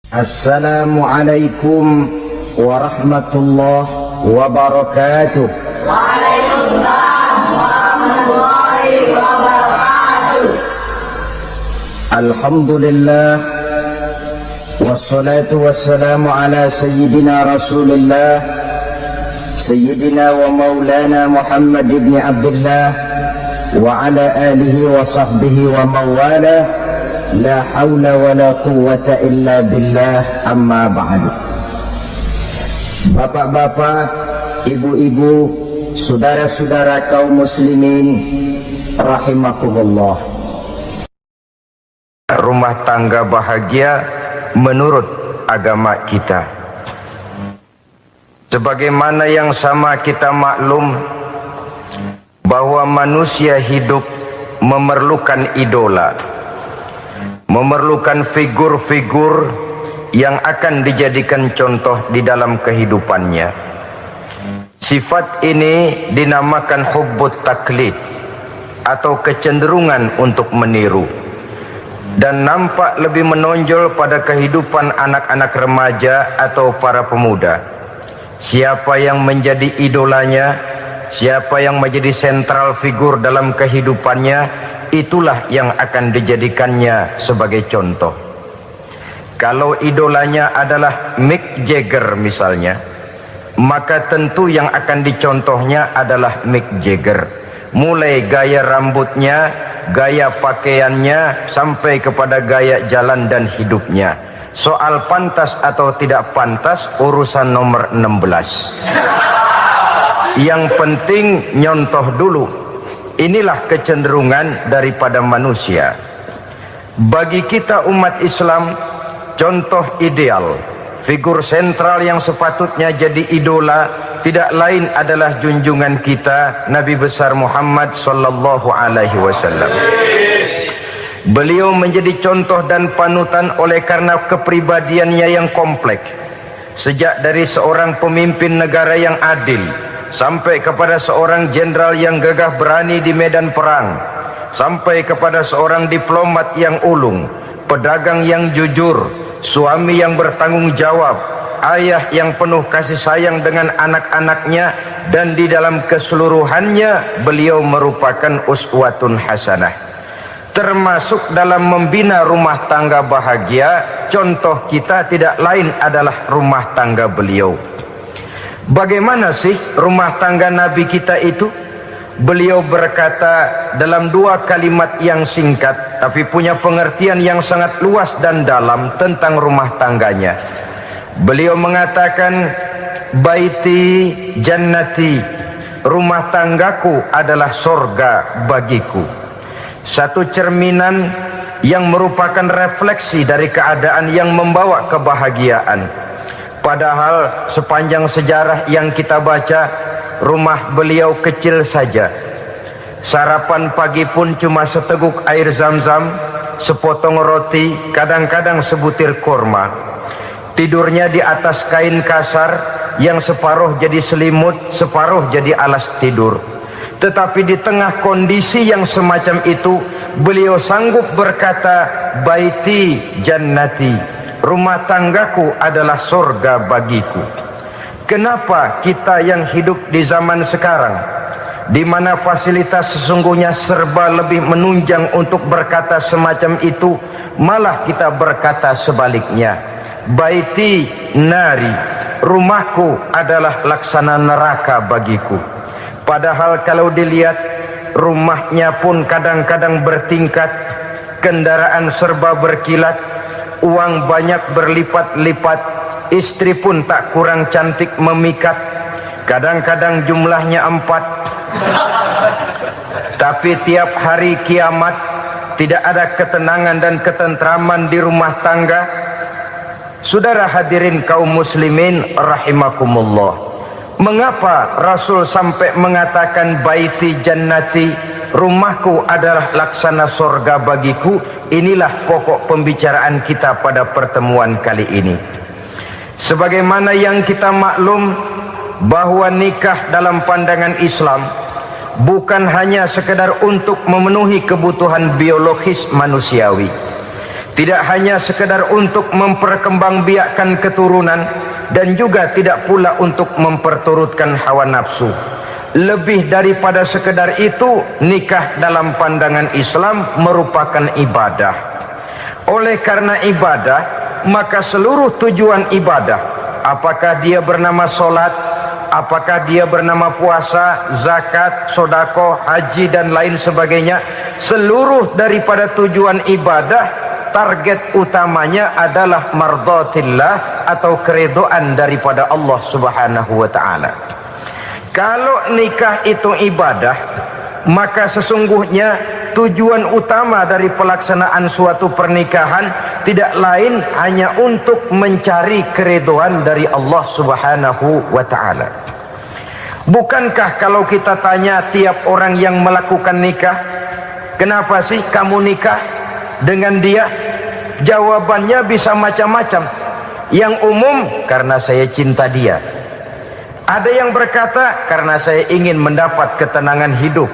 Assalamualaikum warahmatullahi wabarakatuh. Waalaikumsalam warahmatullahi wabarakatuh. Alhamdulillah wassalatu wassalamu ala sayyidina Rasulillah sayyidina wa maulana Muhammad ibn Abdullah wa ala alihi wa sahbihi wa mawala. La hawla wa la quwwata illa billah, amma ba'du. Bapak-bapak, ibu-ibu, saudara-saudara kaum muslimin rahimakumullah. Rumah tangga bahagia menurut agama kita. Sebagaimana yang sama kita maklum bahwa manusia hidup memerlukan idola, memerlukan figur-figur yang akan dijadikan contoh di dalam kehidupannya. Sifat ini dinamakan hubbut taklid atau kecenderungan untuk meniru, dan nampak lebih menonjol pada kehidupan anak-anak remaja atau para pemuda. Siapa yang menjadi idolanya, siapa yang menjadi sentral figur dalam kehidupannya, itulah yang akan dijadikannya sebagai contoh. Kalau idolanya adalah Mick Jagger misalnya, maka tentu yang akan dicontohnya adalah Mick Jagger. Mulai gaya rambutnya, gaya pakaiannya, sampai kepada gaya jalan dan hidupnya. Soal pantas atau tidak pantas urusan nomor 16. Yang penting nyontoh dulu. Inilah kecenderungan daripada manusia. Bagi kita umat Islam, contoh ideal, figur sentral yang sepatutnya jadi idola tidak lain adalah junjungan kita Nabi besar Muhammad sallallahu alaihi wasallam. Beliau menjadi contoh dan panutan oleh karena kepribadiannya yang kompleks. Sejak dari seorang pemimpin negara yang adil, sampai kepada seorang jenderal yang gagah berani di medan perang, sampai kepada seorang diplomat yang ulung, pedagang yang jujur, suami yang bertanggung jawab, ayah yang penuh kasih sayang dengan anak-anaknya, dan di dalam keseluruhannya beliau merupakan uswatun hasanah. Termasuk dalam membina rumah tangga bahagia, contoh kita tidak lain adalah rumah tangga beliau. Bagaimana sih rumah tangga Nabi kita itu? Beliau berkata dalam dua kalimat yang singkat tapi punya pengertian yang sangat luas dan dalam tentang rumah tangganya. Beliau mengatakan, baiti jannati, rumah tanggaku adalah sorga bagiku. Satu cerminan yang merupakan refleksi dari keadaan yang membawa kebahagiaan. Padahal sepanjang sejarah yang kita baca, rumah beliau kecil saja. Sarapan pagi pun cuma seteguk air zam-zam, sepotong roti, kadang-kadang sebutir kurma. Tidurnya di atas kain kasar yang separuh jadi selimut, separuh jadi alas tidur. Tetapi di tengah kondisi yang semacam itu, beliau sanggup berkata, baiti jannati, rumah tanggaku adalah surga bagiku. Kenapa kita yang hidup di zaman sekarang, di mana fasilitas sesungguhnya serba lebih menunjang untuk berkata semacam itu, malah kita berkata sebaliknya, baiti nari, rumahku adalah laksana neraka bagiku. Padahal kalau dilihat, rumahnya pun kadang-kadang bertingkat, kendaraan serba berkilat, uang banyak berlipat-lipat, istri pun tak kurang cantik memikat, kadang-kadang jumlahnya 4. Tapi tiap hari kiamat tidak ada ketenangan dan ketentraman di rumah tangga. Saudara hadirin kaum muslimin rahimakumullah, mengapa Rasul sampai mengatakan baiti jannati, rumahku adalah laksana surga bagiku? Inilah pokok pembicaraan kita pada pertemuan kali ini. Sebagaimana yang kita maklum bahwa nikah dalam pandangan Islam bukan hanya sekedar untuk memenuhi kebutuhan biologis manusiawi, tidak hanya sekedar untuk memperkembangbiakkan keturunan, dan juga tidak pula untuk memperturutkan hawa nafsu. Lebih daripada sekedar itu, nikah dalam pandangan Islam merupakan ibadah. Oleh karena ibadah, maka seluruh tujuan ibadah, apakah dia bernama solat, apakah dia bernama puasa, zakat, sodako, haji dan lain sebagainya, seluruh daripada tujuan ibadah, target utamanya adalah mardhatillah atau keridhaan daripada Allah Subhanahu wa taala. Kalau nikah itu ibadah, maka sesungguhnya tujuan utama dari pelaksanaan suatu pernikahan tidak lain hanya untuk mencari keridhaan dari Allah Subhanahu wa taala. Bukankah kalau kita tanya tiap orang yang melakukan nikah, kenapa sih kamu nikah dengan dia? Jawabannya bisa macam-macam. Yang umum, karena saya cinta dia. Ada yang berkata, karena saya ingin mendapat ketenangan hidup.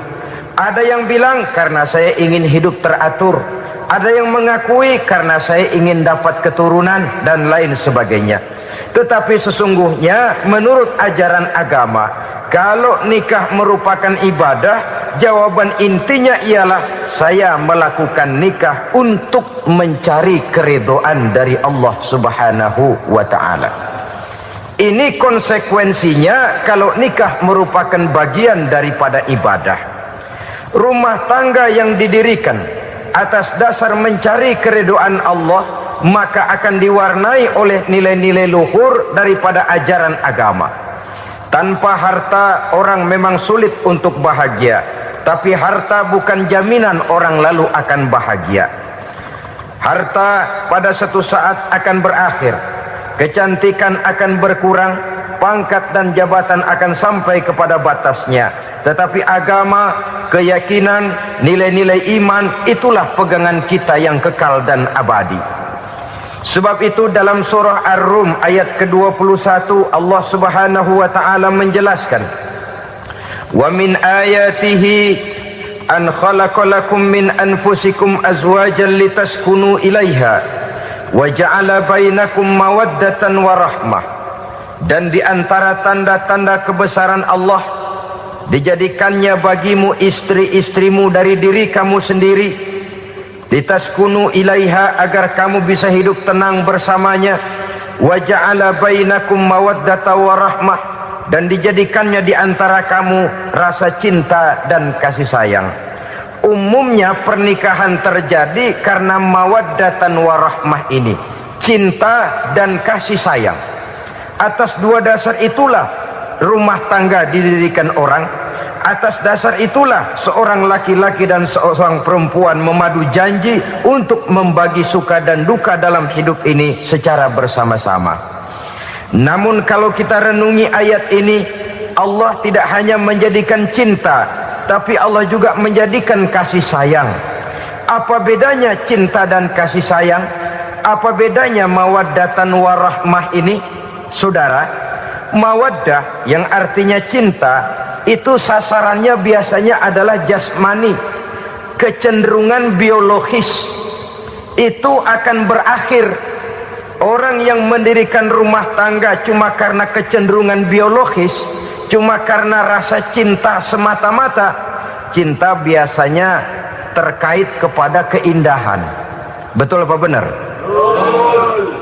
Ada yang bilang, karena saya ingin hidup teratur. Ada yang mengakui, karena saya ingin dapat keturunan dan lain sebagainya. Tetapi sesungguhnya menurut ajaran agama, kalau nikah merupakan ibadah, jawaban intinya ialah saya melakukan nikah untuk mencari keridhaan dari Allah Subhanahu wa taala. Ini konsekuensinya kalau nikah merupakan bagian daripada ibadah. Rumah tangga yang didirikan atas dasar mencari keridhaan Allah, maka akan diwarnai oleh nilai-nilai luhur daripada ajaran agama. Tanpa harta orang memang sulit untuk bahagia, tapi harta bukan jaminan orang lalu akan bahagia. Harta pada suatu saat akan berakhir, kecantikan akan berkurang, pangkat dan jabatan akan sampai kepada batasnya. Tetapi agama, keyakinan, nilai-nilai iman, itulah pegangan kita yang kekal dan abadi. Sebab itu dalam surah Ar-Rum ayat ke-21 Allah Subhanahu wa taala menjelaskan, "Wa min ayatihi an khalaqalakum min anfusikum azwajan litaskunu ilaiha wa ja'ala bainakum mawaddatan wa rahmah." Dan di antara tanda-tanda kebesaran Allah, dijadikannya bagimu istri-istrimu dari diri kamu sendiri, litaskunu ilaiha, agar kamu bisa hidup tenang bersamanya, wa ja'ala bainakum mawaddatan wa rahmah, dan dijadikannya di antara kamu rasa cinta dan kasih sayang. Umumnya pernikahan terjadi karena mawaddatan warahmah ini, cinta dan kasih sayang. Atas dua dasar itulah rumah tangga didirikan orang. Atas dasar itulah seorang laki-laki dan seorang perempuan memadu janji untuk membagi suka dan duka dalam hidup ini secara bersama-sama. Namun kalau kita renungi ayat ini, Allah tidak hanya menjadikan cinta, tapi Allah juga menjadikan kasih sayang. Apa bedanya cinta dan kasih sayang? Apa bedanya mawaddatan warahmah ini? Saudara, mawaddah yang artinya cinta, itu sasarannya biasanya adalah jasmani, kecenderungan biologis. Itu akan berakhir. Orang yang mendirikan rumah tangga cuma karena kecenderungan biologis, cuma karena rasa cinta semata-mata, cinta biasanya terkait kepada keindahan. Betul apa benar?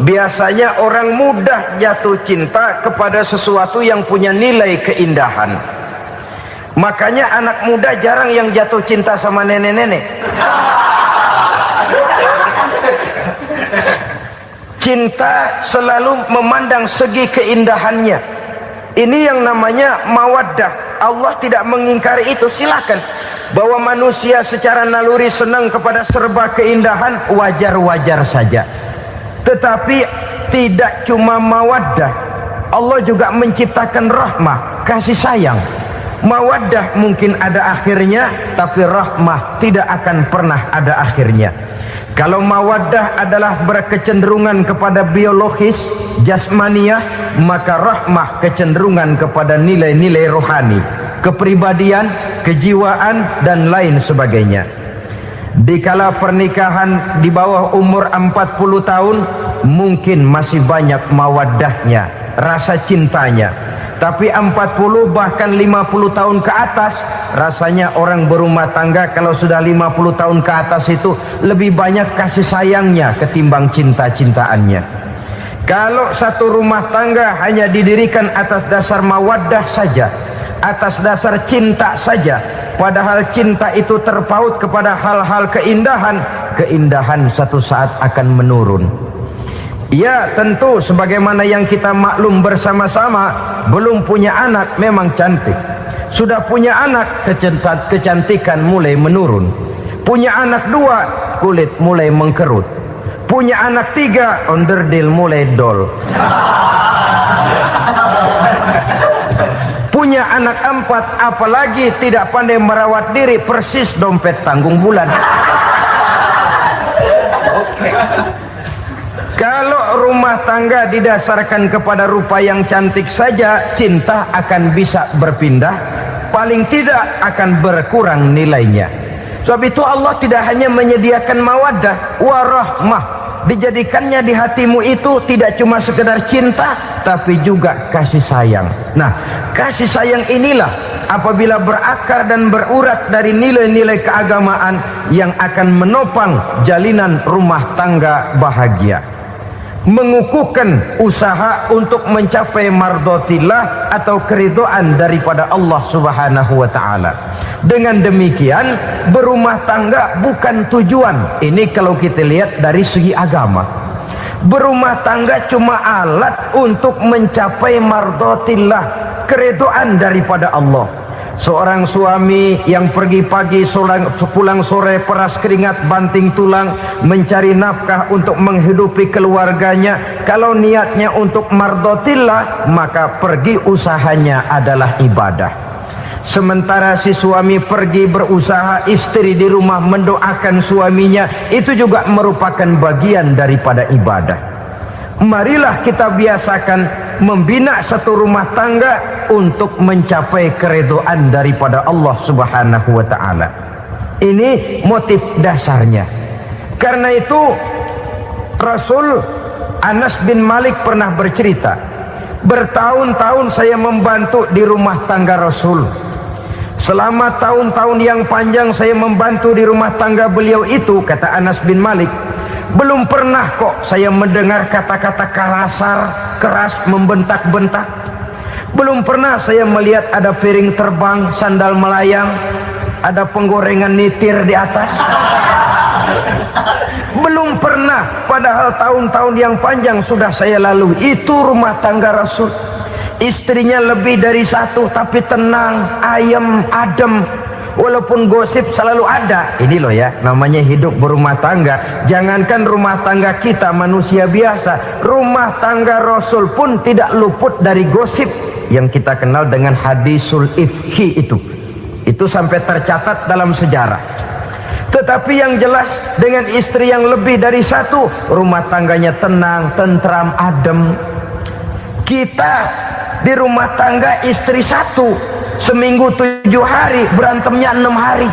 Biasanya orang mudah jatuh cinta kepada sesuatu yang punya nilai keindahan. Makanya anak muda jarang yang jatuh cinta sama nenek-nenek. Cinta selalu memandang segi keindahannya. Ini yang namanya mawaddah. Allah tidak mengingkari itu, silakan. Bahwa manusia secara naluri senang kepada serba keindahan, wajar-wajar saja. Tetapi tidak cuma mawaddah, Allah juga menciptakan rahmah, kasih sayang. Mawaddah mungkin ada akhirnya, tapi rahmah tidak akan pernah ada akhirnya. Kalau mawaddah adalah berkecenderungan kepada biologis, jasmaniah, maka rahmah kecenderungan kepada nilai-nilai rohani, kepribadian, kejiwaan, dan lain sebagainya. Dikala pernikahan di bawah umur 40 tahun mungkin masih banyak mawaddahnya, rasa cintanya. Tapi 40 bahkan 50 tahun ke atas, rasanya orang berumah tangga kalau sudah 50 tahun ke atas itu lebih banyak kasih sayangnya ketimbang cinta-cintaannya. Kalau satu rumah tangga hanya didirikan atas dasar mawaddah saja, atas dasar cinta saja, padahal cinta itu terpaut kepada hal-hal keindahan, keindahan satu saat akan menurun. Ya, tentu sebagaimana yang kita maklum bersama-sama, belum punya anak memang cantik. Sudah punya anak, kecantikan mulai menurun. Punya anak 2, kulit mulai mengkerut. Punya anak 3, onderdil mulai dol. Punya anak 4, apalagi tidak pandai merawat diri, persis dompet tanggung bulan. Kalau rumah tangga didasarkan kepada rupa yang cantik saja, cinta akan bisa berpindah, paling tidak akan berkurang nilainya. Sebab itu Allah tidak hanya menyediakan mawaddah warahmah, dijadikannya di hatimu itu tidak cuma sekedar cinta, tapi juga kasih sayang. Nah, kasih sayang inilah apabila berakar dan berurat dari nilai-nilai keagamaan yang akan menopang jalinan rumah tangga bahagia, mengukuhkan usaha untuk mencapai mardhatillah atau keridhaan daripada Allah Subhanahu wa taala. Dengan demikian, berumah tangga bukan tujuan. Ini kalau kita lihat dari segi agama. Berumah tangga cuma alat untuk mencapai mardhatillah, keridhaan daripada Allah. Seorang suami yang pergi pagi pulang sore peras keringat banting tulang mencari nafkah untuk menghidupi keluarganya, kalau niatnya untuk mardhatillah maka pergi usahanya adalah ibadah. Sementara si suami pergi berusaha, istri di rumah mendoakan suaminya, itu juga merupakan bagian daripada ibadah. Marilah kita biasakan membina satu rumah tangga untuk mencapai keridhaan daripada Allah Subhanahu wa taala. Ini motif dasarnya. Karena itu Rasul Anas bin Malik pernah bercerita, bertahun-tahun saya membantu di rumah tangga Rasul. Selama tahun-tahun yang panjang saya membantu di rumah tangga beliau itu, kata Anas bin Malik, belum pernah kok saya mendengar kata-kata kasar, keras, membentak-bentak. Belum pernah saya melihat ada piring terbang, sandal melayang, ada penggorengan nitir di atas. Belum pernah, padahal tahun-tahun yang panjang sudah saya lalui. Itu rumah tangga Rasul. Istrinya lebih dari 1, tapi tenang, ayem, adem. Walaupun gosip selalu ada. Ini loh ya, namanya hidup berumah tangga. Jangankan rumah tangga kita manusia biasa, rumah tangga Rasul pun tidak luput dari gosip yang kita kenal dengan hadisul ifki itu. Itu sampai tercatat dalam sejarah. Tetapi yang jelas, dengan istri yang lebih dari 1, rumah tangganya tenang, tentram, adem. Kita di rumah tangga istri 1, seminggu 7 hari, berantemnya 6 hari.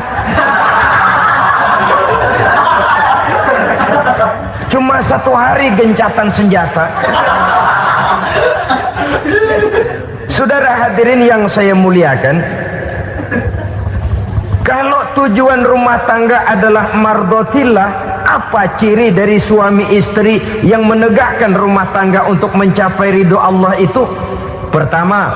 Cuma 1 hari gencatan senjata. Saudara hadirin yang saya muliakan, kalau tujuan rumah tangga adalah mardhatillah, apa ciri dari suami istri yang menegakkan rumah tangga untuk mencapai ridho Allah itu? Pertama,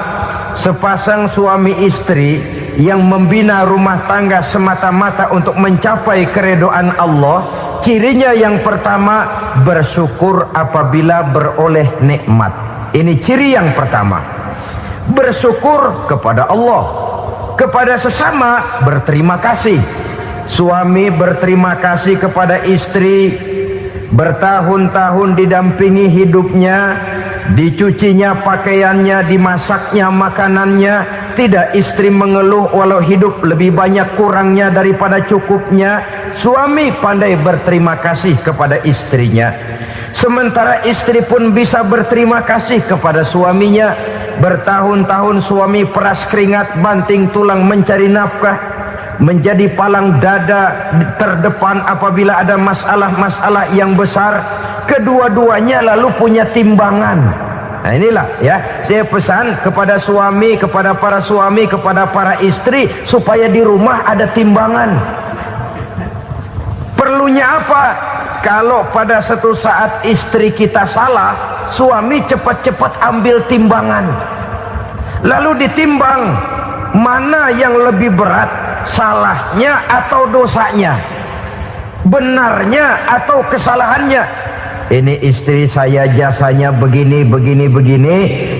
sepasang suami istri yang membina rumah tangga semata-mata untuk mencapai keridhaan Allah, cirinya yang pertama, bersyukur apabila beroleh nikmat. Ini ciri yang pertama. Bersyukur kepada Allah, kepada sesama berterima kasih. Suami berterima kasih kepada istri, bertahun-tahun didampingi hidupnya, dicucinya pakaiannya, dimasaknya makanannya. Tidak istri mengeluh walau hidup lebih banyak kurangnya daripada cukupnya. Suami pandai berterima kasih kepada istrinya. Sementara istri pun bisa berterima kasih kepada suaminya. Bertahun-tahun suami peras keringat, banting tulang mencari nafkah. menjadi palang dada terdepan apabila ada masalah-masalah yang besar. Kedua-duanya lalu punya timbangan. Nah inilah ya, saya pesan kepada suami, kepada para suami, kepada para istri, supaya di rumah ada timbangan. Perlunya apa? Kalau pada satu saat istri kita salah, suami cepat-cepat ambil timbangan, lalu ditimbang mana yang lebih berat, salahnya atau dosanya, benarnya atau kesalahannya. Ini istri saya jasanya begini,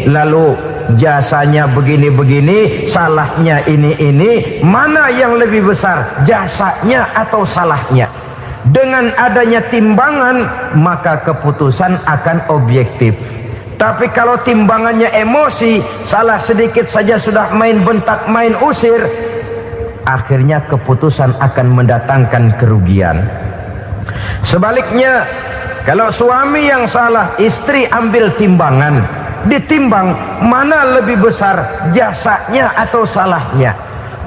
lalu jasanya begini, salahnya ini, mana yang lebih besar, jasanya atau salahnya? Dengan adanya timbangan, maka keputusan akan objektif. Tapi kalau timbangannya emosi, salah sedikit saja sudah main bentak, main usir, akhirnya keputusan akan mendatangkan kerugian. Sebaliknya, kalau suami yang salah, istri ambil timbangan, ditimbang mana lebih besar, jasanya atau salahnya.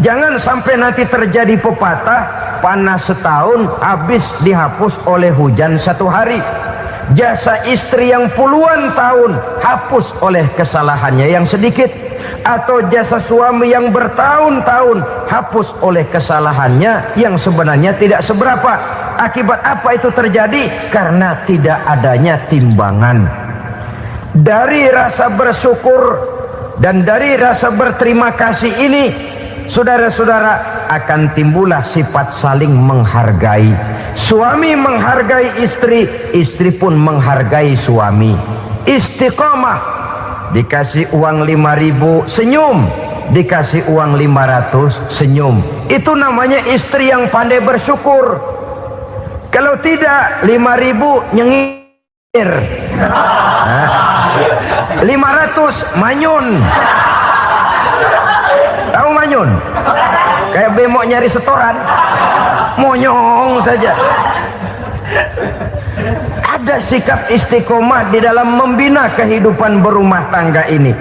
Jangan sampai nanti terjadi pepatah, panas setahun habis dihapus oleh hujan satu hari. Jasa istri yang puluhan tahun hapus oleh kesalahannya yang sedikit, atau jasa suami yang bertahun-tahun hapus oleh kesalahannya yang sebenarnya tidak seberapa. Akibat apa itu terjadi? Karena tidak adanya timbangan. Dari rasa bersyukur dan dari rasa berterima kasih ini, saudara-saudara, akan timbullah sifat saling menghargai. Suami menghargai istri, istri pun menghargai suami. Istiqomah, dikasih uang 5.000 senyum, dikasih uang 500 senyum. Itu namanya istri yang pandai bersyukur. Kalau tidak, 5.000 nyengir, 500 manyun. Tahu manyun? Kayak bemok nyari setoran, monyong saja. Ada sikap istiqomah di dalam membina kehidupan berumah tangga ini.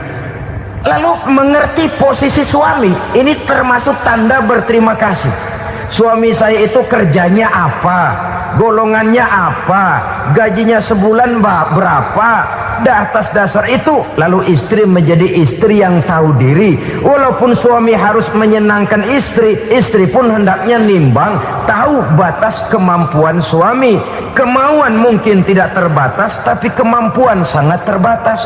Lalu mengerti posisi suami, ini termasuk tanda berterima kasih. Suami saya itu kerjanya apa, golongannya apa, gajinya sebulan berapa. Atas dasar itu, lalu istri menjadi istri yang tahu diri. Walaupun suami harus menyenangkan istri, istri pun hendaknya nimbang, tahu batas kemampuan suami. Kemauan mungkin tidak terbatas, tapi kemampuan sangat terbatas.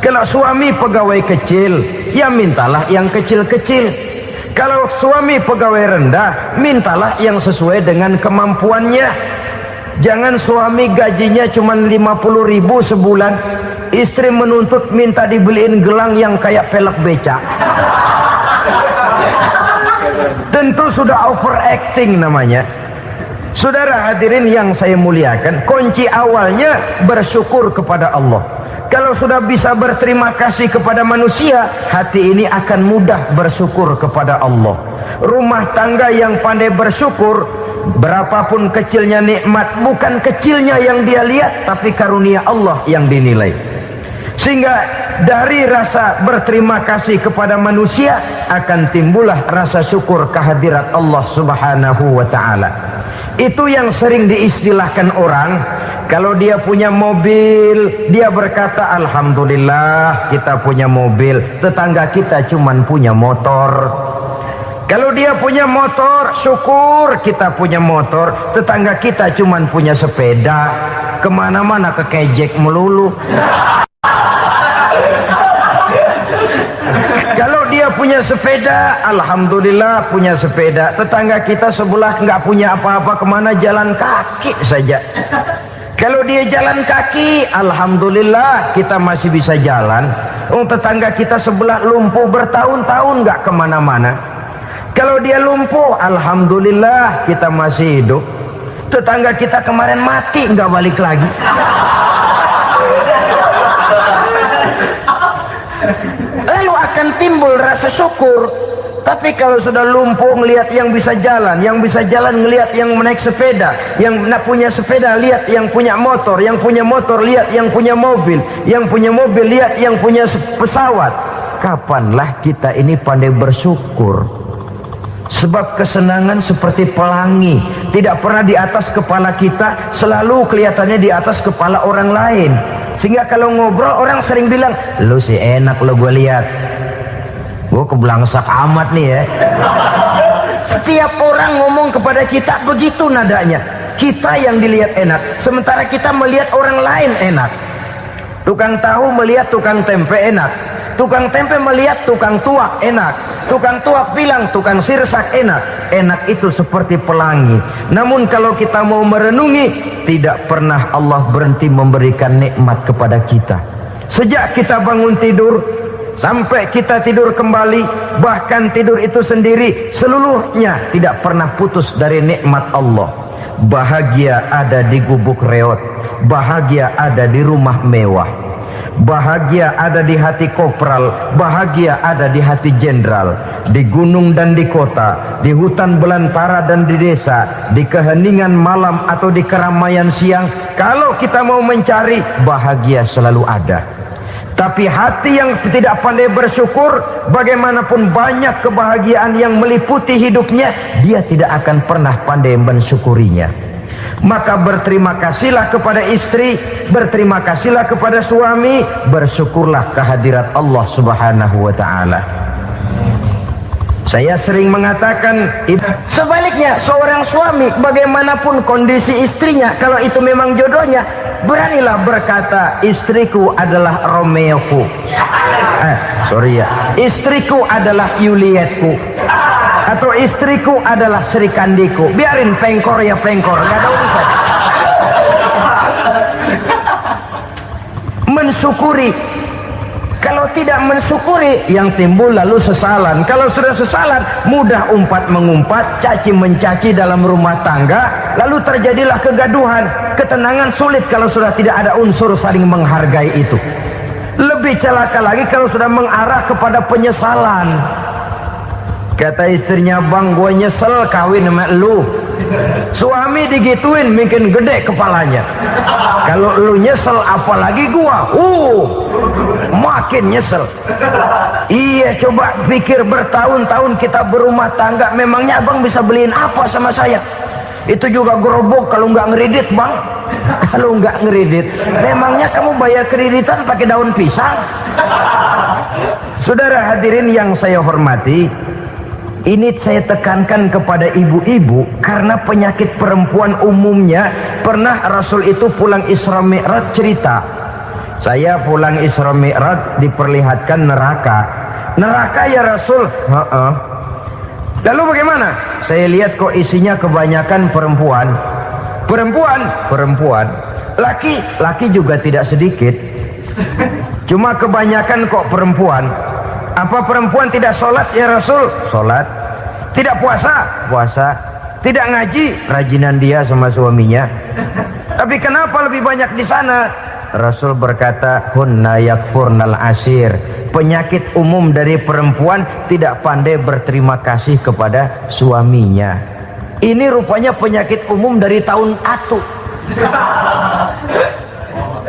Kalau suami pegawai kecil, ya mintalah yang kecil-kecil. Kalau suami pegawai rendah, mintalah yang sesuai dengan kemampuannya. Jangan suami gajinya cuma 50.000 sebulan, istri menuntut minta dibeliin gelang yang kayak pelek becak. Tentu sudah overacting namanya. Saudara hadirin yang saya muliakan, kunci awalnya bersyukur kepada Allah. Kalau sudah bisa berterima kasih kepada manusia, hati ini akan mudah bersyukur kepada Allah. Rumah tangga yang pandai bersyukur, berapapun kecilnya nikmat, bukan kecilnya yang dia lihat, tapi karunia Allah yang dinilai. Sehingga dari rasa berterima kasih kepada manusia akan timbullah rasa syukur kehadirat Allah Subhanahu wa ta'ala. Itu yang sering diistilahkan orang, kalau dia punya mobil, dia berkata alhamdulillah kita punya mobil, tetangga kita cuman punya motor. Kalau dia punya motor, syukur kita punya motor, tetangga kita cuman punya sepeda, kemana-mana kekejek melulu. Kalau dia punya sepeda, alhamdulillah punya sepeda, tetangga kita sebelah nggak punya apa-apa, kemana jalan kaki saja. Kalau dia jalan kaki, alhamdulillah kita masih bisa jalan. Tetangga kita sebelah lumpuh bertahun-tahun nggak kemana-mana. Kalau dia lumpuh, alhamdulillah kita masih hidup. Tetangga kita kemarin mati nggak balik lagi. Lalu akan timbul rasa syukur. Tapi kalau sudah lumpuh ngelihat yang bisa jalan ngelihat yang menaik sepeda, yang punya sepeda lihat yang punya motor lihat yang punya mobil lihat yang punya pesawat. Kapanlah kita ini pandai bersyukur? Sebab kesenangan seperti pelangi, tidak pernah di atas kepala kita, selalu kelihatannya di atas kepala orang lain. Sehingga kalau ngobrol orang sering bilang, lu sih enak lo gue lihat, gue kebelangsak amat nih ya. Setiap orang ngomong kepada kita begitu nadanya. Kita yang dilihat enak, sementara kita melihat orang lain enak. Tukang tahu melihat tukang tempe enak, tukang tempe melihat tukang tuak enak, tukang tuak bilang tukang sirsak enak. Enak itu seperti pelangi. Namun kalau kita mau merenungi, tidak pernah Allah berhenti memberikan nikmat kepada kita. Sejak kita bangun tidur sampai kita tidur kembali, bahkan tidur itu sendiri, seluruhnya tidak pernah putus dari nikmat Allah. Bahagia ada di gubuk reot, bahagia ada di rumah mewah, bahagia ada di hati kopral, bahagia ada di hati jenderal, di gunung dan di kota, di hutan belantara dan di desa, di keheningan malam atau di keramaian siang. Kalau kita mau mencari, bahagia selalu ada. Tapi hati yang tidak pandai bersyukur, bagaimanapun banyak kebahagiaan yang meliputi hidupnya, dia tidak akan pernah pandai mensyukurinya. Maka berterima kasihlah kepada istri, berterima kasihlah kepada suami, bersyukurlah kehadirat Allah Subhanahu wa ta'ala. Saya sering mengatakan, sebaliknya seorang suami bagaimanapun kondisi istrinya, kalau itu memang jodohnya, beranilah berkata, istriku adalah Romeoku, istriku adalah Julietku, atau istriku adalah Sri Kandiku. Biarin pengkor ya pengkor, gak ada urusan. Mensyukuri. Kalau tidak mensyukuri, yang timbul lalu sesalan. Kalau sudah sesalan, mudah umpat mengumpat, caci mencaci dalam rumah tangga, lalu terjadilah kegaduhan. Ketenangan sulit kalau sudah tidak ada unsur saling menghargai itu. Lebih celaka lagi kalau sudah mengarah kepada penyesalan. Kata istrinya, bang gue nyesel kawin sama lu. Suami digituin bikin gede kepalanya. Kalau lu nyesel apalagi gua, makin nyesel. Iya, coba pikir bertahun-tahun kita berumah tangga, memangnya abang bisa beliin apa sama saya? Itu juga gerobok kalau nggak ngeridit bang. Kalau nggak ngeridit, memangnya kamu bayar kreditan pakai daun pisang? Saudara hadirin yang saya hormati, ini saya tekankan kepada ibu-ibu karena penyakit perempuan umumnya. Pernah Rasul itu pulang Isra Mi'raj cerita, saya pulang Isra Mi'raj diperlihatkan neraka. Neraka ya Rasul? Lalu bagaimana? Saya lihat kok isinya kebanyakan perempuan. Perempuan. Laki juga tidak sedikit. Cuma kebanyakan kok perempuan. Apa perempuan tidak sholat ya Rasul? Sholat. Tidak puasa? Puasa. Tidak ngaji? Rajinan dia sama suaminya. Tapi kenapa lebih banyak di sana? Rasul berkata, hunna yakfurnal ashir. Penyakit umum dari perempuan tidak pandai berterima kasih kepada suaminya. Ini rupanya penyakit umum dari tahun atu.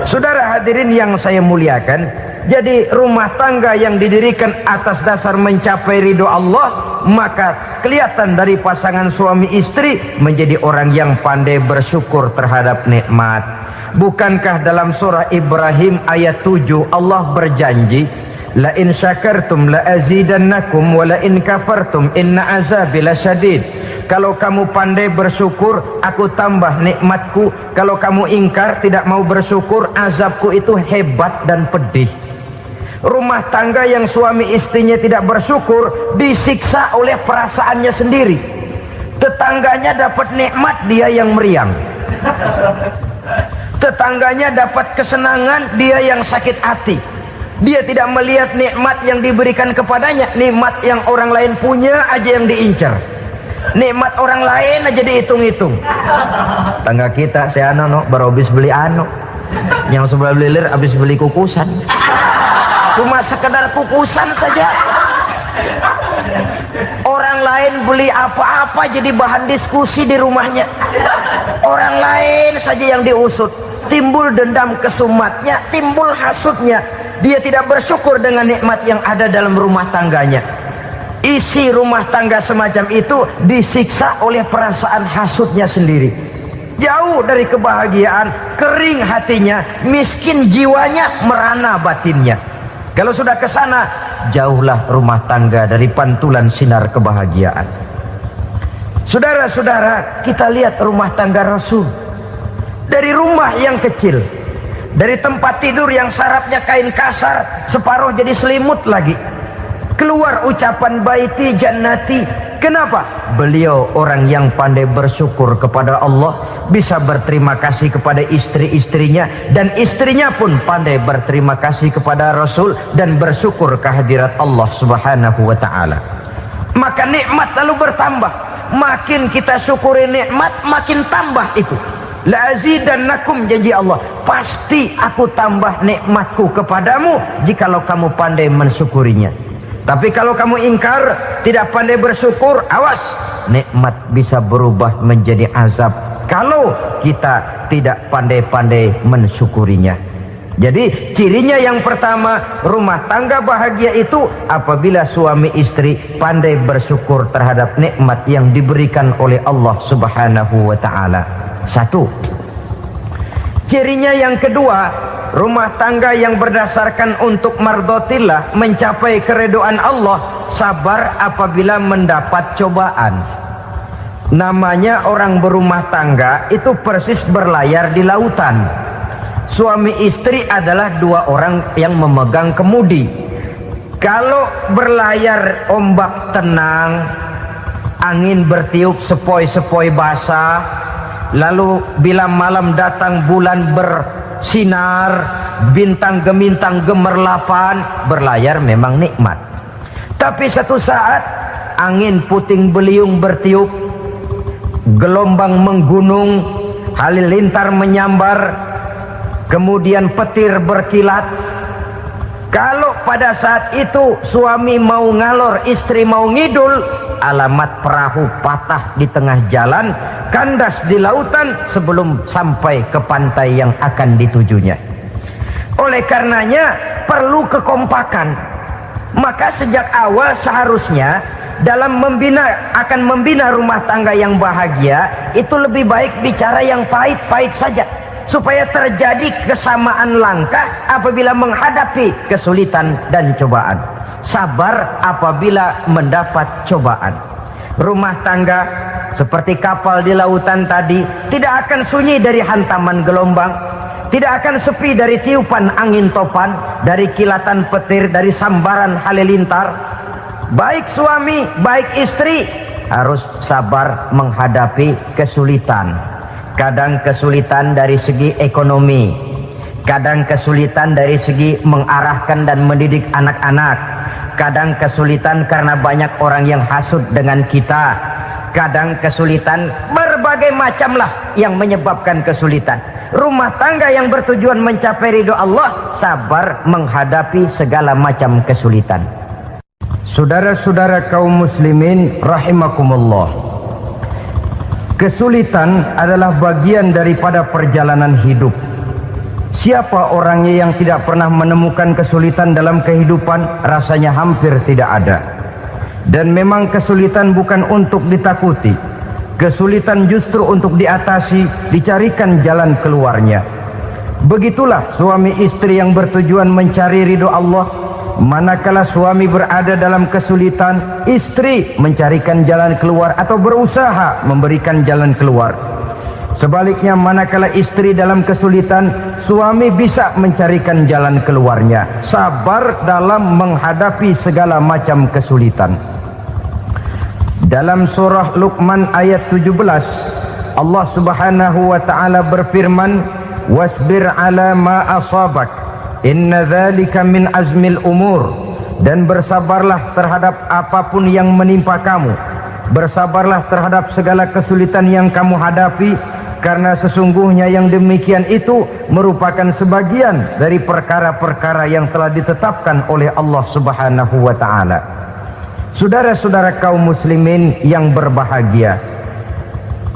Saudara hadirin yang saya muliakan, jadi rumah tangga yang didirikan atas dasar mencapai ridho Allah, maka kelihatan dari pasangan suami istri menjadi orang yang pandai bersyukur terhadap nikmat. Bukankah dalam surah Ibrahim ayat 7 Allah berjanji, la in syakartum la azidannakum wa la in kafartum inna azabi lasyadid. Kalau kamu pandai bersyukur, aku tambah nikmatku. Kalau kamu ingkar, tidak mau bersyukur, azabku itu hebat dan pedih. Rumah tangga yang suami istrinya tidak bersyukur disiksa oleh perasaannya sendiri. Tetangganya dapat nikmat, dia yang meriang. Tetangganya dapat kesenangan, dia yang sakit hati. Dia tidak melihat nikmat yang diberikan kepadanya. Nikmat yang orang lain punya aja yang diincar. Nikmat orang lain aja dihitung-hitung. Tangga kita, si Ano baru habis beli yang sebelah belilir habis beli kukusan. Cuma sekedar kukusan saja. Orang lain beli apa-apa jadi bahan diskusi di rumahnya. Orang lain saja yang diusut. Timbul dendam kesumatnya, timbul hasutnya. Dia tidak bersyukur dengan nikmat yang ada dalam rumah tangganya. isi rumah tangga semacam itu disiksa oleh perasaan hasutnya sendiri. Jauh dari kebahagiaan, kering hatinya, miskin jiwanya, merana batinnya. Kalau sudah ke sana, jauhlah rumah tangga dari pantulan sinar kebahagiaan. Saudara-saudara, kita lihat rumah tangga Rasul. Dari rumah yang kecil, dari tempat tidur yang sarapnya kain kasar, separuh jadi selimut lagi, keluar ucapan baiti jannati. Kenapa? Beliau orang yang pandai bersyukur kepada Allah, bisa berterima kasih kepada istri-istrinya, dan istrinya pun pandai berterima kasih kepada Rasul dan bersyukur kehadirat Allah Subhanahu wa taala. Maka nikmat lalu bertambah. Makin kita syukuri nikmat, makin tambah itu. La azidannakum, janji Allah, pasti aku tambah nikmatku kepadamu jikalau kamu pandai mensyukurinya. Tapi kalau kamu ingkar, tidak pandai bersyukur, awas, nikmat bisa berubah menjadi azab kalau kita tidak pandai-pandai mensyukurinya. Jadi cirinya yang pertama, rumah tangga bahagia itu apabila suami istri pandai bersyukur terhadap nikmat yang diberikan oleh Allah Subhanahu wa taala. Satu. Cirinya yang kedua, rumah tangga yang berdasarkan untuk mardhatillah, mencapai keridhaan Allah, sabar apabila mendapat cobaan. Namanya orang berumah tangga itu persis berlayar di lautan. Suami istri adalah dua orang yang memegang kemudi. Kalau berlayar ombak tenang, angin bertiup sepoi-sepoi basah, lalu bila malam datang bulan bersinar, bintang gemintang gemerlapan, berlayar memang nikmat. Tapi satu saat angin puting beliung bertiup, gelombang menggunung, halilintar menyambar, kemudian petir berkilat. Kalau pada saat itu suami mau ngalor, istri mau ngidul, alamat perahu patah di tengah jalan, kandas di lautan sebelum sampai ke pantai yang akan ditujunya. Oleh karenanya perlu kekompakan. Maka sejak awal seharusnya dalam akan membina rumah tangga yang bahagia itu lebih baik bicara yang pahit-pahit saja, supaya terjadi kesamaan langkah apabila menghadapi kesulitan dan cobaan. Sabar apabila mendapat cobaan. Rumah tangga seperti kapal di lautan tadi tidak akan sunyi dari hantaman gelombang, tidak akan sepi dari tiupan angin topan, dari kilatan petir, dari sambaran halilintar. Baik suami, baik istri harus sabar menghadapi kesulitan. Kadang kesulitan dari segi ekonomi, kadang kesulitan dari segi mengarahkan dan mendidik anak-anak, kadang kesulitan karena banyak orang yang hasut dengan kita, kadang kesulitan berbagai macam lah yang menyebabkan kesulitan. Rumah tangga yang bertujuan mencapai ridho Allah, sabar menghadapi segala macam kesulitan. Saudara-saudara kaum muslimin rahimakumullah, kesulitan adalah bagian daripada perjalanan hidup. Siapa orangnya yang tidak pernah menemukan kesulitan dalam kehidupan? Rasanya hampir tidak ada. Dan memang kesulitan bukan untuk ditakuti. Kesulitan justru untuk diatasi, dicarikan jalan keluarnya. Begitulah suami istri yang bertujuan mencari ridho Allah. Manakala suami berada dalam kesulitan, istri mencarikan jalan keluar atau berusaha memberikan jalan keluar. Sebaliknya, manakala istri dalam kesulitan, suami bisa mencarikan jalan keluarnya. Sabar dalam menghadapi segala macam kesulitan. Dalam surah Luqman ayat 17, Allah Subhanahu wa taala berfirman, "Wasbir 'ala ma asabak, inna dzalika min azmil umur." Dan bersabarlah terhadap apapun yang menimpa kamu. Bersabarlah terhadap segala kesulitan yang kamu hadapi, karena sesungguhnya yang demikian itu merupakan sebagian dari perkara-perkara yang telah ditetapkan oleh Allah Subhanahu wa taala. Saudara-saudara kaum muslimin yang berbahagia,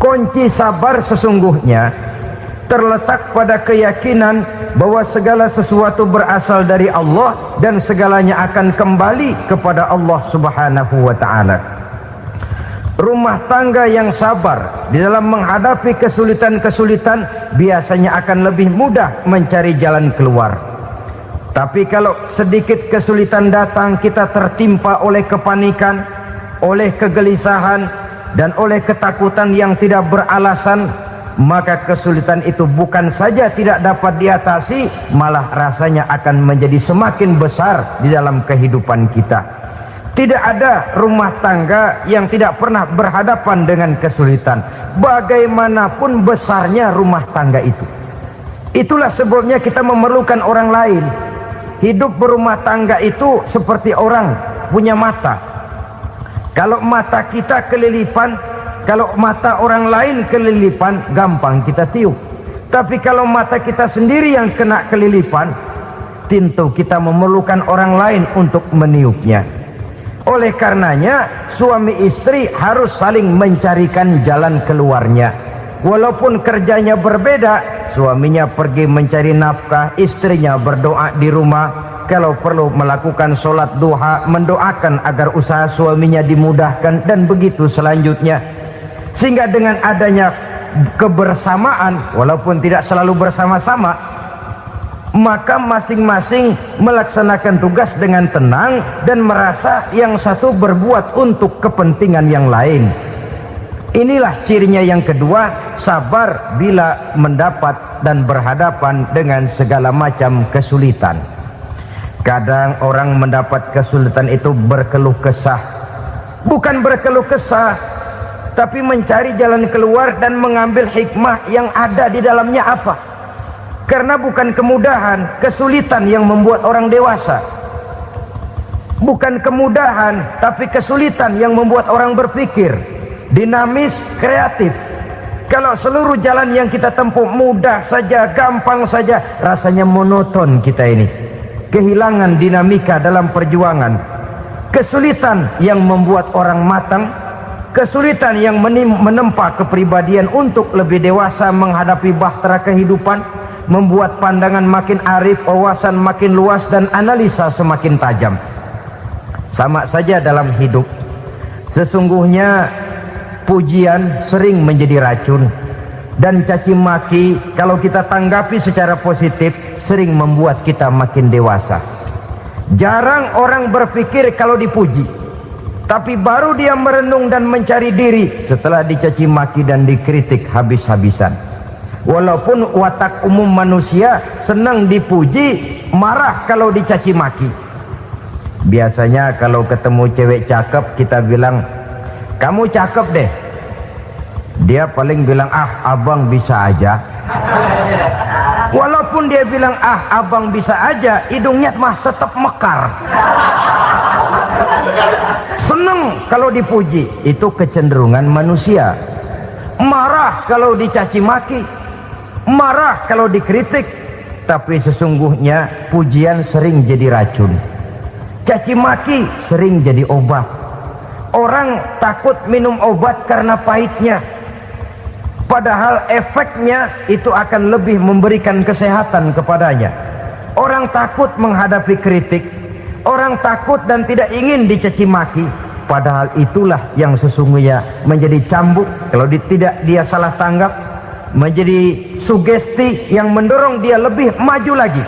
kunci sabar sesungguhnya terletak pada keyakinan bahwa segala sesuatu berasal dari Allah dan segalanya akan kembali kepada Allah Subhanahu wa ta'ala. Rumah tangga yang sabar di dalam menghadapi kesulitan-kesulitan biasanya akan lebih mudah mencari jalan keluar. Tapi kalau sedikit kesulitan datang, kita tertimpa oleh kepanikan, oleh kegelisahan, dan oleh ketakutan yang tidak beralasan, maka kesulitan itu bukan saja tidak dapat diatasi, malah rasanya akan menjadi semakin besar di dalam kehidupan kita. Tidak ada rumah tangga yang tidak pernah berhadapan dengan kesulitan, bagaimanapun besarnya rumah tangga itu. Itulah sebabnya kita memerlukan orang lain. Hidup berumah tangga itu seperti orang punya mata. Kalau mata kita kelilipan, kalau mata orang lain kelilipan, gampang kita tiup. Tapi kalau mata kita sendiri yang kena kelilipan, tentu kita memerlukan orang lain untuk meniupnya. Oleh karenanya, suami istri harus saling mencarikan jalan keluarnya. Walaupun kerjanya berbeda, suaminya pergi mencari nafkah, istrinya berdoa di rumah. Kalau perlu melakukan sholat duha, mendoakan agar usaha suaminya dimudahkan, dan begitu selanjutnya. Sehingga dengan adanya kebersamaan, walaupun tidak selalu bersama-sama, maka masing-masing melaksanakan tugas dengan tenang dan merasa yang satu berbuat untuk kepentingan yang lain. Inilah cirinya yang kedua, sabar bila mendapat dan berhadapan dengan segala macam kesulitan. Kadang orang mendapat kesulitan itu berkeluh kesah. Bukan berkeluh kesah, tapi mencari jalan keluar dan mengambil hikmah yang ada di dalamnya apa. Karena bukan kemudahan, kesulitan yang membuat orang dewasa. Bukan kemudahan, tapi kesulitan yang membuat orang berpikir, dinamis, kreatif. Kalau seluruh jalan yang kita tempuh mudah saja, gampang saja, rasanya monoton kita ini. Kehilangan dinamika dalam perjuangan. Kesulitan yang membuat orang matang, kesulitan yang menempa kepribadian untuk lebih dewasa menghadapi bahtera kehidupan, membuat pandangan makin arif, wawasan makin luas, dan analisa semakin tajam. Sama saja dalam hidup. Sesungguhnya pujian sering menjadi racun, dan caci maki kalau kita tanggapi secara positif sering membuat kita makin dewasa. Jarang orang berpikir kalau dipuji, tapi baru dia merenung dan mencari diri setelah dicaci maki dan dikritik habis-habisan. Walaupun watak umum manusia senang dipuji, marah kalau dicaci maki. Biasanya kalau ketemu cewek cakep kita bilang, "Kamu cakep deh." Dia paling bilang, "Ah, abang bisa aja." Walaupun dia bilang, "Ah, abang bisa aja," hidungnya mah tetap mekar. Senang kalau dipuji, itu kecenderungan manusia. Marah kalau dicaci maki, marah kalau dikritik. Tapi sesungguhnya pujian sering jadi racun, caci maki sering jadi obat. Orang takut minum obat karena pahitnya, padahal efeknya itu akan lebih memberikan kesehatan kepadanya. Orang takut menghadapi kritik, orang takut dan tidak ingin dicaci maki, padahal itulah yang sesungguhnya menjadi cambuk kalau tidak dia salah tanggap, menjadi sugesti yang mendorong dia lebih maju lagi.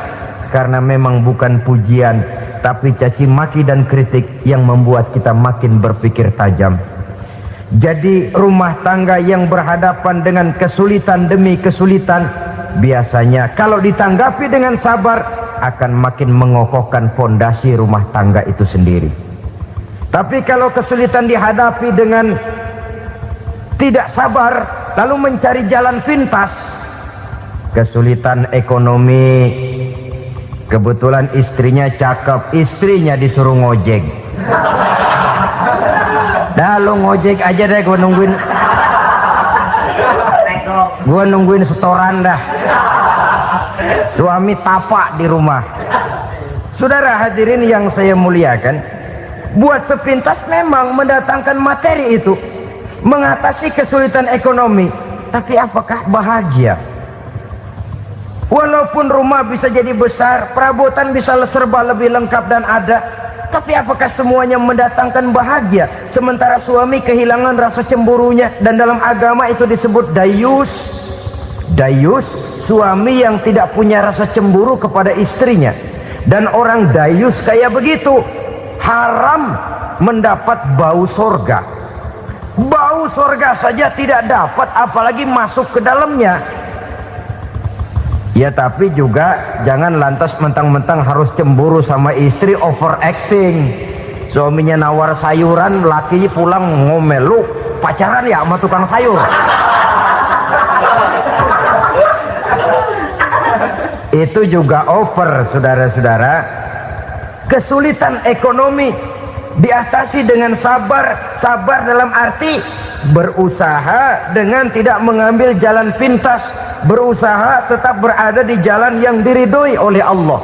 Karena memang bukan pujian, tapi caci maki dan kritik yang membuat kita makin berpikir tajam. Jadi rumah tangga yang berhadapan dengan kesulitan demi kesulitan, biasanya kalau ditanggapi dengan sabar akan makin mengokohkan fondasi rumah tangga itu sendiri. Tapi kalau kesulitan dihadapi dengan tidak sabar, lalu mencari jalan pintas, kesulitan ekonomi, kebetulan istrinya cakep, istrinya disuruh ngojek. Dah lu ngojek aja deh, gua nungguin setoran dah. Suami tapak di rumah. Saudara hadirin yang saya muliakan, buat sepintas memang mendatangkan materi itu, mengatasi kesulitan ekonomi. Tapi apakah bahagia? Walaupun rumah bisa jadi besar, perabotan bisa serba lebih lengkap dan ada, tapi apakah semuanya mendatangkan bahagia? Sementara suami kehilangan rasa cemburunya, dan dalam agama itu disebut dayus. Dayus, suami yang tidak punya rasa cemburu kepada istrinya. Dan orang dayus kayak begitu, haram mendapat bau sorga. Bau sorga saja tidak dapat, apalagi masuk ke dalamnya. Ya tapi juga jangan lantas mentang-mentang harus cemburu sama istri, overacting. Suaminya nawar sayuran, lakinya pulang ngomel, lu pacaran ya sama tukang sayur. Itu juga over, saudara-saudara. Kesulitan ekonomi diatasi dengan sabar. Sabar dalam arti berusaha dengan tidak mengambil jalan pintas, berusaha tetap berada di jalan yang diridhoi oleh Allah.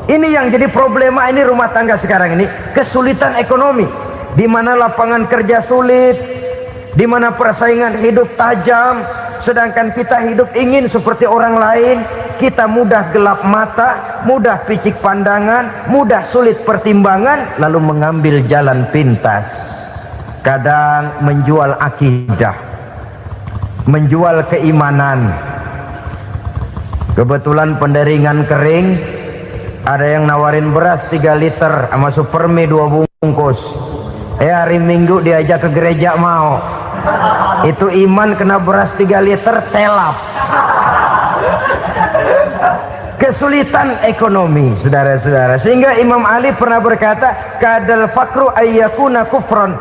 Ini yang jadi problema ini rumah tangga sekarang ini, kesulitan ekonomi, di mana lapangan kerja sulit, di mana persaingan hidup tajam, sedangkan kita hidup ingin seperti orang lain. Kita mudah gelap mata, mudah picik pandangan, mudah sulit pertimbangan, lalu mengambil jalan pintas. Kadang menjual akidah, menjual keimanan. Kebetulan penderingan kering, ada yang nawarin beras 3 liter sama supermie 2 bungkus. Hari Minggu diajak ke gereja mau. Itu iman kena beras 3 liter telap. Kesulitan ekonomi, saudara-saudara, sehingga Imam Ali pernah berkata, kadal fakru ayyakuna kufran.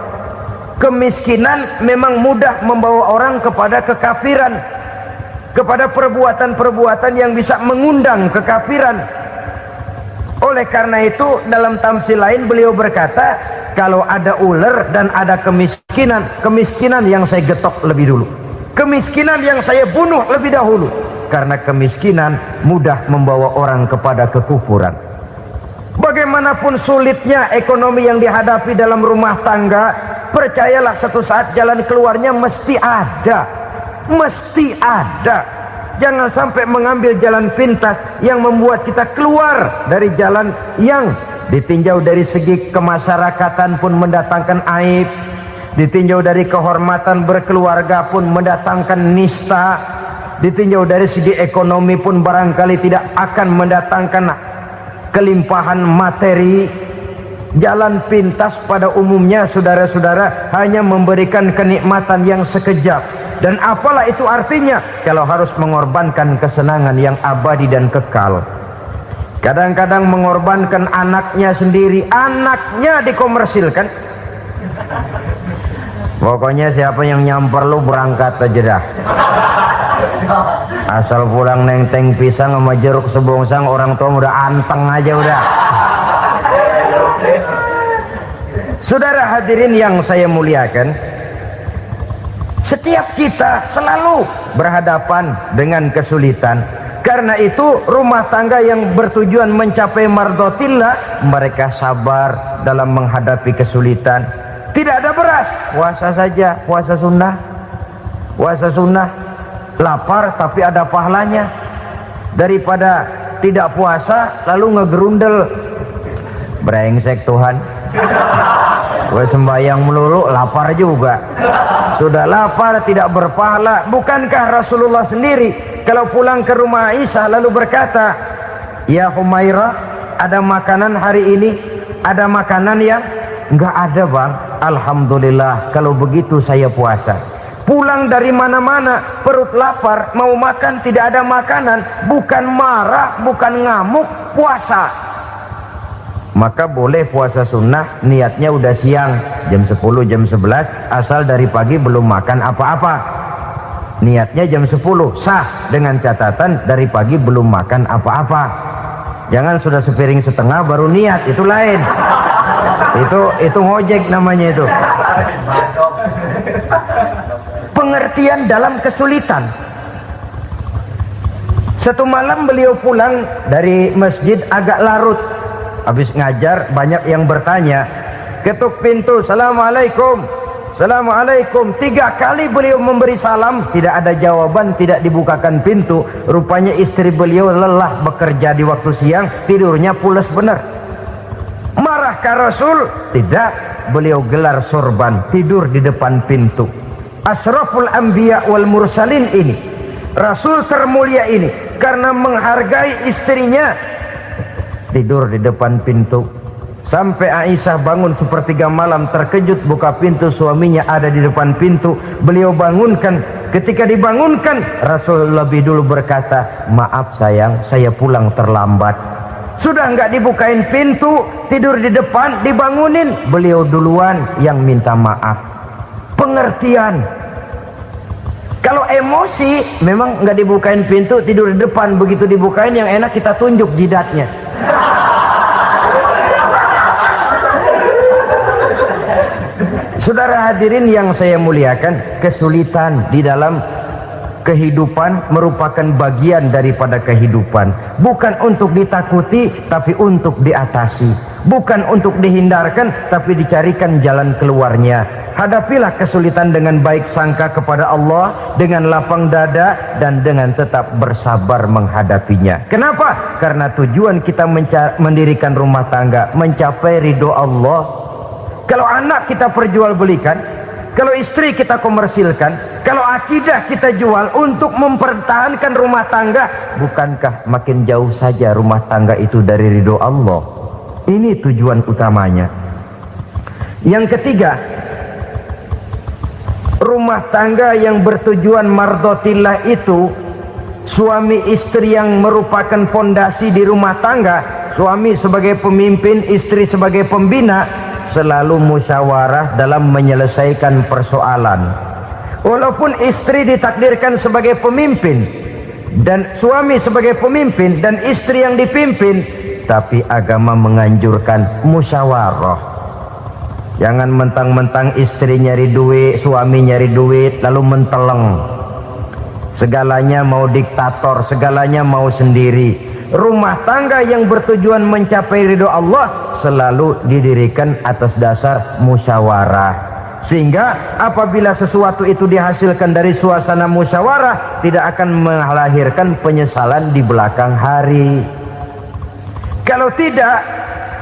Kemiskinan memang mudah membawa orang kepada kekafiran, kepada perbuatan-perbuatan yang bisa mengundang kekafiran. Oleh karena itu dalam tamsil lain beliau berkata, kalau ada ular dan ada kemiskinan, kemiskinan yang saya getok lebih dulu, kemiskinan yang saya bunuh lebih dahulu. Karena kemiskinan mudah membawa orang kepada kekufuran. Bagaimanapun sulitnya ekonomi yang dihadapi dalam rumah tangga, percayalah satu saat jalan keluarnya mesti ada. Mesti ada. Jangan sampai mengambil jalan pintas yang membuat kita keluar dari jalan yang ditinjau dari segi kemasyarakatan pun mendatangkan aib, ditinjau dari kehormatan berkeluarga pun mendatangkan nista, ditinjau dari segi ekonomi pun barangkali tidak akan mendatangkan kelimpahan materi. Jalan pintas pada umumnya, saudara-saudara, hanya memberikan kenikmatan yang sekejap. Dan apalah itu artinya kalau harus mengorbankan kesenangan yang abadi dan kekal. Kadang-kadang mengorbankan anaknya sendiri, anaknya dikomersilkan. Pokoknya siapa yang nyamper lu berangkat aja dah. Asal pulang nenteng pisang sama jeruk sebongsang, orang tua udah anteng aja udah. Saudara hadirin yang saya muliakan, setiap kita selalu berhadapan dengan kesulitan. Karena itu rumah tangga yang bertujuan mencapai mardhatillah, mereka sabar dalam menghadapi kesulitan. Tidak ada beras, puasa saja, puasa sunnah. Puasa sunnah, lapar tapi ada pahalanya, daripada tidak puasa lalu ngegerundel. Brengsek Tuhan, gue sembahyang melulu lapar juga. Sudah lapar tidak berpahala. Bukankah Rasulullah sendiri kalau pulang ke rumah Aisyah lalu berkata, ya Humairah, ada makanan hari ini? Ada makanan yang enggak ada bang. Alhamdulillah, kalau begitu saya puasa. Pulang dari mana-mana perut lapar, mau makan tidak ada makanan, bukan marah, bukan ngamuk, puasa. Maka boleh puasa sunnah, niatnya udah siang, jam 10, jam 11, asal dari pagi belum makan apa-apa. Niatnya jam 10, sah, dengan catatan dari pagi belum makan apa-apa. Jangan sudah sepiring setengah baru niat, itu lain. Itu ngojek namanya itu. Pengertian dalam kesulitan. Satu malam beliau pulang dari masjid agak larut. Habis ngajar banyak yang bertanya, ketuk pintu, assalamualaikum. Assalamualaikum. 3 kali beliau memberi salam, tidak ada jawaban, tidak dibukakan pintu. Rupanya istri beliau lelah bekerja di waktu siang, tidurnya pules benar. Marahkah Rasul? Tidak. Beliau gelar sorban, tidur di depan pintu. Asraful anbiya wal mursalin ini, Rasul termulia ini, karena menghargai istrinya, tidur di depan pintu. Sampai Aisyah bangun sepertiga malam, terkejut buka pintu, suaminya ada di depan pintu. Beliau bangunkan. Ketika dibangunkan, Rasul lebih dulu berkata, maaf sayang, saya pulang terlambat. Sudah nggak dibukain pintu, tidur di depan, dibangunin, beliau duluan yang minta maaf. Pengertian. Kalau emosi, memang nggak dibukain pintu, tidur di depan. Begitu dibukain, yang enak kita tunjuk jidatnya. Saudara hadirin yang saya muliakan, kesulitan di dalam kehidupan merupakan bagian daripada kehidupan. Bukan untuk ditakuti, tapi untuk diatasi. Bukan untuk dihindarkan, tapi dicarikan jalan keluarnya. Hadapilah kesulitan dengan baik sangka kepada Allah, dengan lapang dada, dan dengan tetap bersabar menghadapinya. Kenapa? Karena tujuan kita mendirikan rumah tangga, mencapai ridho Allah. Kalau anak kita perjualbelikan, kalau istri kita komersilkan, kalau akidah kita jual untuk mempertahankan rumah tangga, bukankah makin jauh saja rumah tangga itu dari ridho Allah? Ini tujuan utamanya. Yang ketiga, rumah tangga yang bertujuan mardotillah itu, suami istri yang merupakan fondasi di rumah tangga, suami sebagai pemimpin, istri sebagai pembina, selalu musyawarah dalam menyelesaikan persoalan. Walaupun istri ditakdirkan sebagai pemimpin dan suami sebagai pemimpin dan istri yang dipimpin, tapi agama menganjurkan musyawarah. Jangan mentang-mentang istri nyari duit, suami nyari duit, lalu menteleng. Segalanya mau diktator, segalanya mau sendiri. Rumah tangga yang bertujuan mencapai ridho Allah selalu didirikan atas dasar musyawarah. Sehingga apabila sesuatu itu dihasilkan dari suasana musyawarah, tidak akan melahirkan penyesalan di belakang hari. Kalau tidak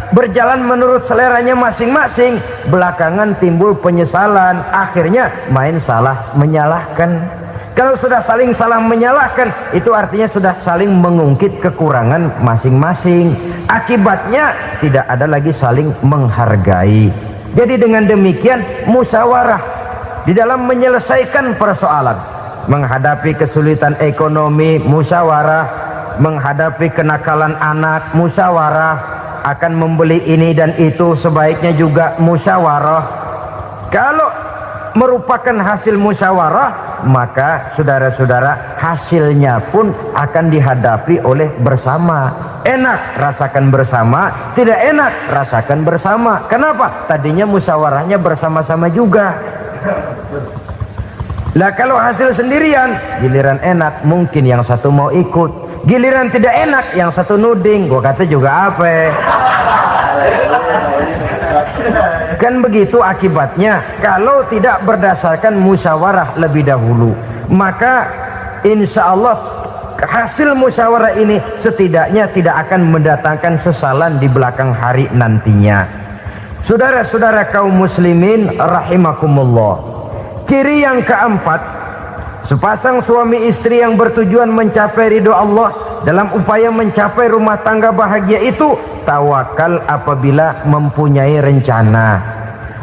berjalan menurut seleranya masing-masing, belakangan timbul penyesalan, akhirnya main salah menyalahkan. Kalau sudah saling salah menyalahkan, itu artinya sudah saling mengungkit kekurangan masing-masing. Akibatnya tidak ada lagi saling menghargai. Jadi dengan demikian musyawarah di dalam menyelesaikan persoalan, menghadapi kesulitan ekonomi musyawarah, menghadapi kenakalan anak musyawarah, akan membeli ini dan itu sebaiknya juga musyawarah. Kalau merupakan hasil musyawarah, maka saudara-saudara hasilnya pun akan dihadapi oleh bersama. Enak rasakan bersama, tidak enak rasakan bersama. Kenapa? Tadinya musyawarahnya bersama-sama juga. Lah kalau hasil sendirian, giliran enak mungkin yang satu mau ikut, giliran tidak enak yang satu nuding. Gua kata juga apa? Kan begitu akibatnya kalau tidak berdasarkan musyawarah lebih dahulu. Maka insya Allah hasil musyawarah ini setidaknya tidak akan mendatangkan sesalan di belakang hari nantinya. Saudara-saudara kaum muslimin rahimakumullah, ciri yang keempat, sepasang suami istri yang bertujuan mencapai ridho Allah dalam upaya mencapai rumah tangga bahagia itu tawakal apabila mempunyai rencana.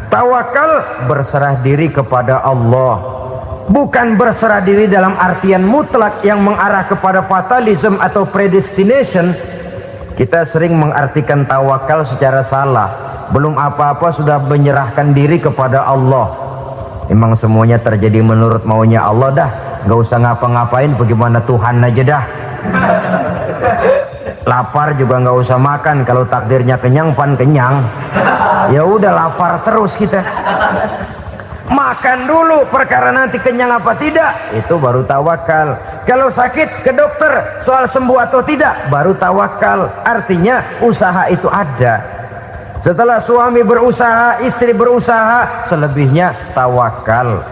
Tawakal berserah diri kepada Allah. Bukan berserah diri dalam artian mutlak yang mengarah kepada fatalism atau predestination. Kita sering mengartikan tawakal secara salah. Belum apa-apa sudah menyerahkan diri kepada Allah. Memang semuanya terjadi menurut maunya Allah dah. Gak usah ngapa-ngapain, bagaimana Tuhan aja dah. Lapar juga nggak usah makan, kalau takdirnya kenyang pan kenyang. Ya udah lapar terus kita. Makan dulu perkara nanti kenyang apa tidak, itu baru tawakal. Kalau sakit ke dokter soal sembuh atau tidak, baru tawakal. Artinya usaha itu ada. Setelah suami berusaha, istri berusaha, selebihnya tawakal.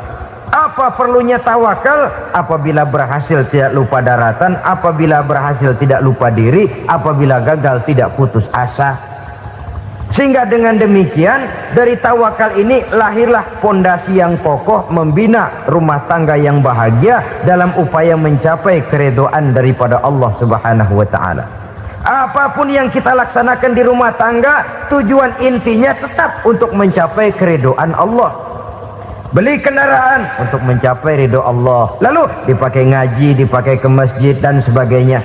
Apa perlunya tawakal? Apabila berhasil tidak lupa daratan, apabila berhasil tidak lupa diri, apabila gagal tidak putus asa. Sehingga dengan demikian dari tawakal ini lahirlah pondasi yang kokoh membina rumah tangga yang bahagia dalam upaya mencapai keridhaan daripada Allah Subhanahu wa taala. Apapun yang kita laksanakan di rumah tangga, tujuan intinya tetap untuk mencapai keridhaan Allah. Beli kendaraan untuk mencapai ridho Allah, lalu dipakai ngaji, dipakai ke masjid dan sebagainya.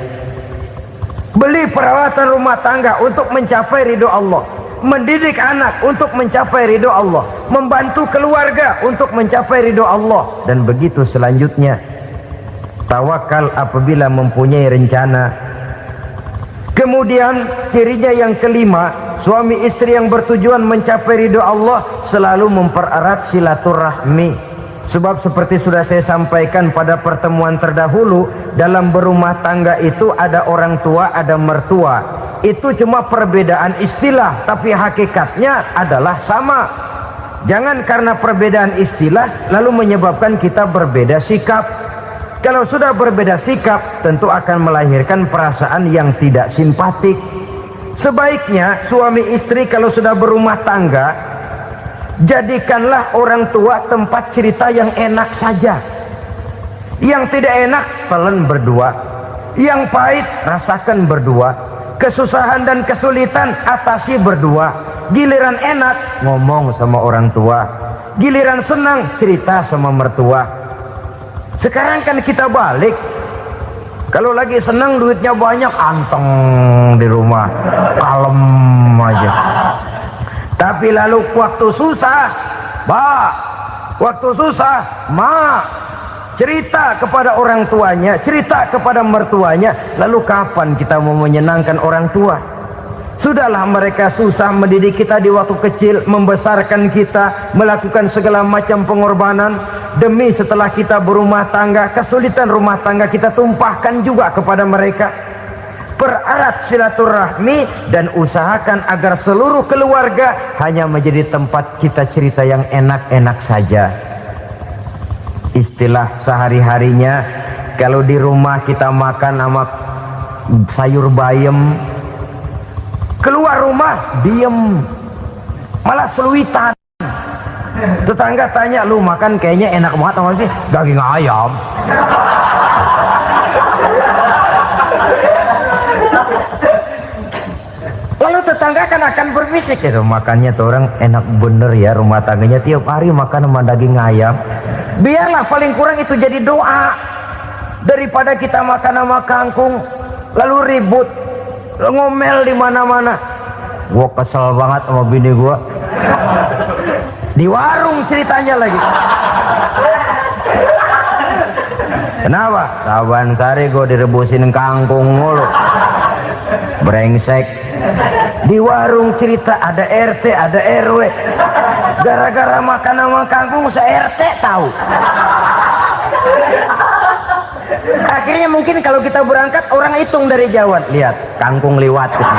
Beli peralatan rumah tangga untuk mencapai ridho Allah, mendidik anak untuk mencapai ridho Allah, membantu keluarga untuk mencapai ridho Allah, dan begitu selanjutnya. Tawakal apabila mempunyai rencana. Kemudian cirinya yang kelima, suami istri yang bertujuan mencapai ridho Allah selalu mempererat silaturahmi. Sebab seperti sudah saya sampaikan pada pertemuan terdahulu, dalam berumah tangga itu ada orang tua, ada mertua. Itu cuma perbedaan istilah, tapi hakikatnya adalah sama. Jangan karena perbedaan istilah lalu menyebabkan kita berbeda sikap. Kalau sudah berbeda sikap, tentu akan melahirkan perasaan yang tidak simpatik. Sebaiknya suami istri kalau sudah berumah tangga, jadikanlah orang tua tempat cerita yang enak saja. Yang tidak enak telan berdua, yang pahit rasakan berdua, kesusahan dan kesulitan atasi berdua. Giliran enak ngomong sama orang tua, giliran senang cerita sama mertua. Sekarang kan kita balik, kalau lagi senang duitnya banyak, anteng di rumah, kalem aja. Tapi lalu waktu susah, waktu susah, cerita kepada orang tuanya, cerita kepada mertuanya. Lalu kapan kita mau menyenangkan orang tua? Sudahlah mereka susah mendidik kita di waktu kecil, membesarkan kita, melakukan segala macam pengorbanan. Demi setelah kita berumah tangga, kesulitan rumah tangga kita tumpahkan juga kepada mereka. Pererat silaturahmi dan usahakan agar seluruh keluarga hanya menjadi tempat kita cerita yang enak-enak saja. Istilah sehari-harinya, kalau di rumah kita makan sama sayur bayam, keluar rumah diem, malah seluitan. Tetangga tanya, lu makan kayaknya enak banget apa sih? Daging ayam. Lalu tetangga kan akan berbisik, itu makannya tuh orang enak bener ya, rumah tangganya tiap hari makan sama daging ayam. Biarlah paling kurang itu jadi doa, daripada kita makan sama kangkung lalu ribut ngomel di mana-mana. Gua kesel banget sama bini gua. Di warung ceritanya lagi. Kenapa? Saban sari gua direbusin kangkung mulu. Brengsek. Di warung cerita ada RT, ada RW. Gara-gara makan sama kangkung se-RT tahu. Akhirnya mungkin kalau kita berangkat orang hitung dari jauhan, lihat kangkung liwat gitu.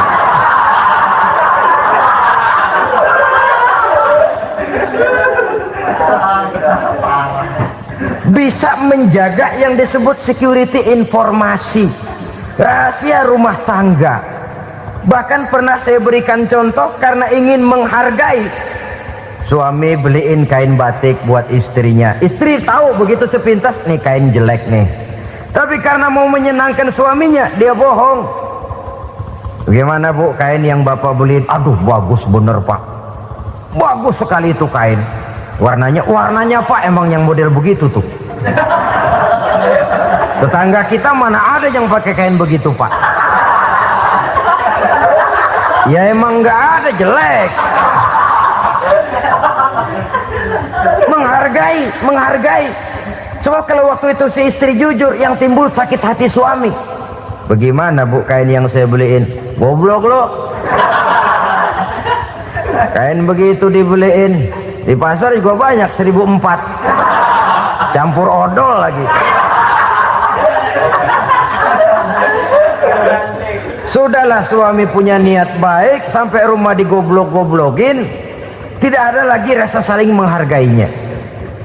Bisa menjaga yang disebut security informasi, rahasia rumah tangga. Bahkan pernah saya berikan contoh karena ingin menghargai. Suami beliin kain batik buat istrinya, istri tahu begitu sepintas nih kain jelek nih, tapi karena mau menyenangkan suaminya dia bohong. Bagaimana bu kain yang bapak beliin? Aduh bagus bener pak, bagus sekali itu kain. Warnanya pak emang yang model begitu tuh. Tetangga kita mana ada yang pakai kain begitu pak? Ya emang nggak ada, jelek. Menghargai. Sebab kalau waktu itu si istri jujur, yang timbul sakit hati suami. Bagaimana bu kain yang saya beliin? Goblok lo. Kain begitu dibeliin di pasar juga banyak 1.400, campur odol lagi. Sudahlah suami punya niat baik, sampai rumah digoblok-goblokin, tidak ada lagi rasa saling menghargainya.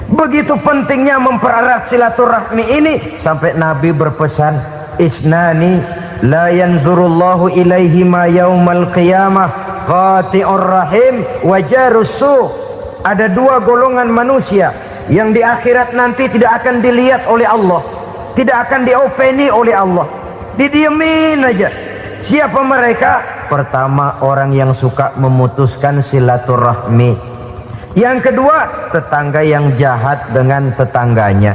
Begitu pentingnya mempererat silaturahmi ini, sampai Nabi berpesan, isnani la yanzurullahu ilaihima yaumal qiyamah qati'ur rahim wa jarus su'. Ada dua golongan manusia yang di akhirat nanti tidak akan dilihat oleh Allah, tidak akan diopeni oleh Allah, didiemin aja. Siapa mereka? Pertama, orang yang suka memutuskan silaturahmi. Yang kedua, tetangga yang jahat dengan tetangganya.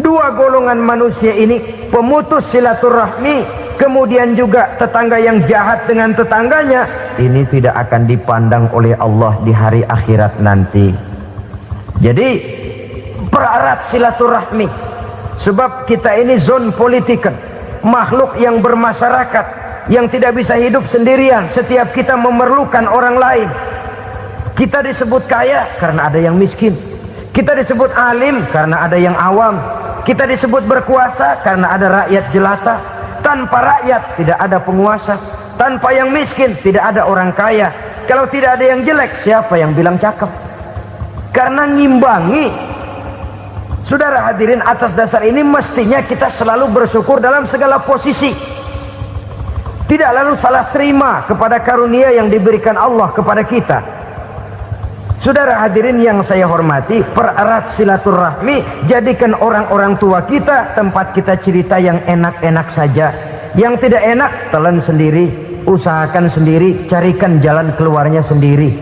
Dua golongan manusia ini, pemutus silaturahmi, kemudian juga tetangga yang jahat dengan tetangganya, ini tidak akan dipandang oleh Allah di hari akhirat nanti. Jadi pererat silaturahmi, sebab kita ini zon politiken, makhluk yang bermasyarakat, yang tidak bisa hidup sendirian. Setiap kita memerlukan orang lain. Kita disebut kaya karena ada yang miskin, kita disebut alim karena ada yang awam, kita disebut berkuasa karena ada rakyat jelata. Tanpa rakyat tidak ada penguasa, tanpa yang miskin tidak ada orang kaya. Kalau tidak ada yang jelek, siapa yang bilang cakep? Karena ngimbangi. Saudara hadirin, atas dasar ini mestinya kita selalu bersyukur dalam segala posisi, tidak lalu salah terima kepada karunia yang diberikan Allah kepada kita. Saudara hadirin yang saya hormati, pererat silaturahmi, jadikan orang-orang tua kita tempat kita cerita yang enak-enak saja. Yang tidak enak, telan sendiri, usahakan sendiri, carikan jalan keluarnya sendiri.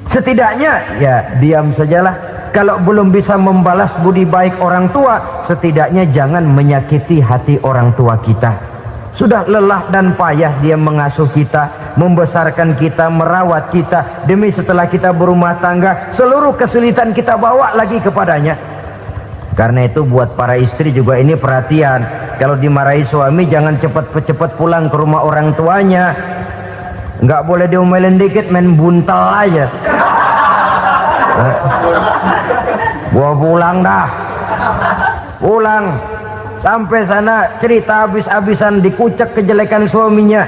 Setidaknya ya diam sajalah. Kalau belum bisa membalas budi baik orang tua, setidaknya jangan menyakiti hati orang tua kita. Sudah lelah dan payah dia mengasuh kita, membesarkan kita, merawat kita, demi setelah kita berumah tangga, seluruh kesulitan kita bawa lagi kepadanya. Karena itu buat para istri juga ini perhatian. Kalau dimarahi suami, jangan cepat-cepat pulang ke rumah orang tuanya. Nggak boleh diomelin dikit, main buntal aja. Gua pulang dah. Pulang. Sampai sana cerita habis-habisan, dikucek kejelekan suaminya.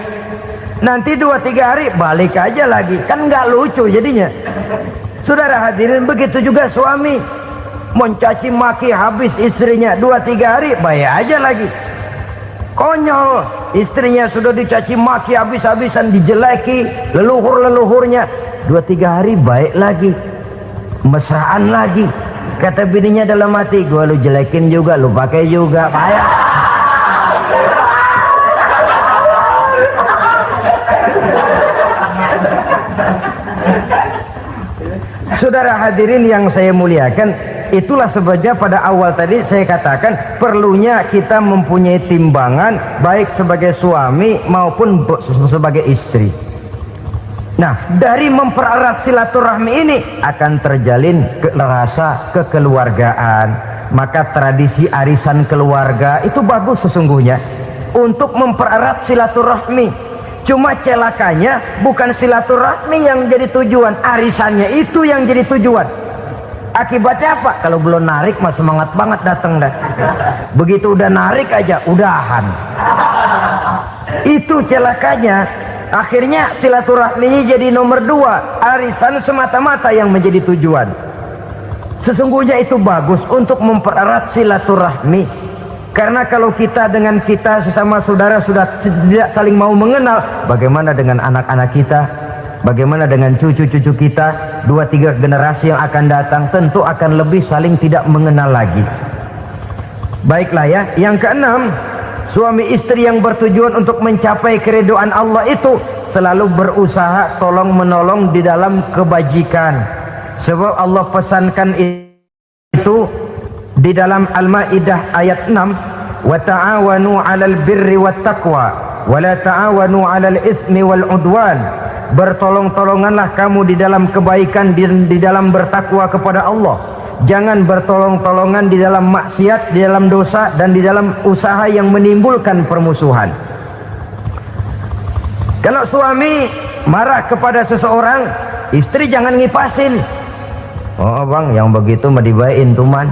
Nanti 2-3 hari balik aja lagi. Kan nggak lucu jadinya. Saudara hadirin, begitu juga suami. Mencaci maki habis istrinya, 2-3 hari bayar aja lagi. Konyol, istrinya sudah dicaci maki habis-habisan, dijeleki leluhur-leluhurnya, 2-3 hari baik lagi, mesraan lagi. Kata bininya dalam hati, gua lu jelekin juga, lu pakai juga, payah. Saudara hadirin yang saya muliakan, itulah sebabnya pada awal tadi saya katakan perlunya kita mempunyai timbangan baik sebagai suami maupun sebagai istri. Nah, dari mempererat silaturahmi ini akan terjalin rasa kekeluargaan. Maka tradisi arisan keluarga itu bagus sesungguhnya untuk mempererat silaturahmi. Cuma celakanya bukan silaturahmi yang jadi tujuan, arisannya itu yang jadi tujuan. Akibatnya apa? Kalau belum narik mah semangat banget datang dah. Begitu udah narik aja udahan. Itu celakanya. Akhirnya silaturahminya jadi nomor 2, arisan semata-mata yang menjadi tujuan. Sesungguhnya itu bagus untuk mempererat silaturahmi. Karena kalau kita dengan kita sesama saudara sudah tidak saling mau mengenal, bagaimana dengan anak-anak kita? Bagaimana dengan cucu-cucu kita? 2-3 generasi yang akan datang tentu akan lebih saling tidak mengenal lagi. Baiklah ya, yang keenam, suami istri yang bertujuan untuk mencapai keridhaan Allah itu selalu berusaha tolong menolong di dalam kebajikan. Sebab Allah pesankan itu di dalam Al-Maidah ayat 6, wa ta'awanu 'alal birri wat taqwa wa la ta'awanu 'alal itsmi wal 'udwan. Bertolong-tolonganlah kamu di dalam kebaikan, di dalam bertakwa kepada Allah. Jangan bertolong-tolongan di dalam maksiat, di dalam dosa, dan di dalam usaha yang menimbulkan permusuhan. Kalau suami marah kepada seseorang, istri jangan ngipasin. Oh bang, yang begitu mah dibayain tuman.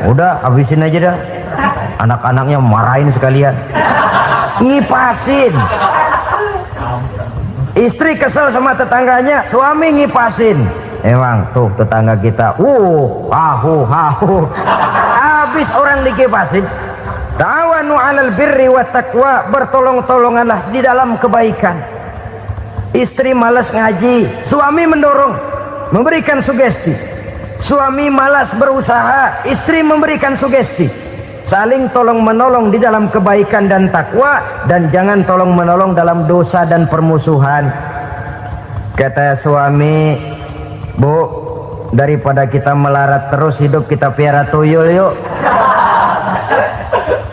Udah habisin aja dah. Anak-anaknya marahin sekalian. ngipasin. Istri kesel sama tetangganya, suami ngipasin. Emang tuh tetangga kita, hahu. Habis orang dikipasin. Ta'awanu 'alal birri wat taqwa, bertolong-tolonganlah di dalam kebaikan. Istri malas ngaji, suami mendorong, memberikan sugesti. Suami malas berusaha, istri memberikan sugesti. Saling tolong menolong di dalam kebaikan dan takwa, dan jangan tolong menolong dalam dosa dan permusuhan. Kata suami, Bu, daripada kita melarat terus hidup, kita piara tuyul yuk.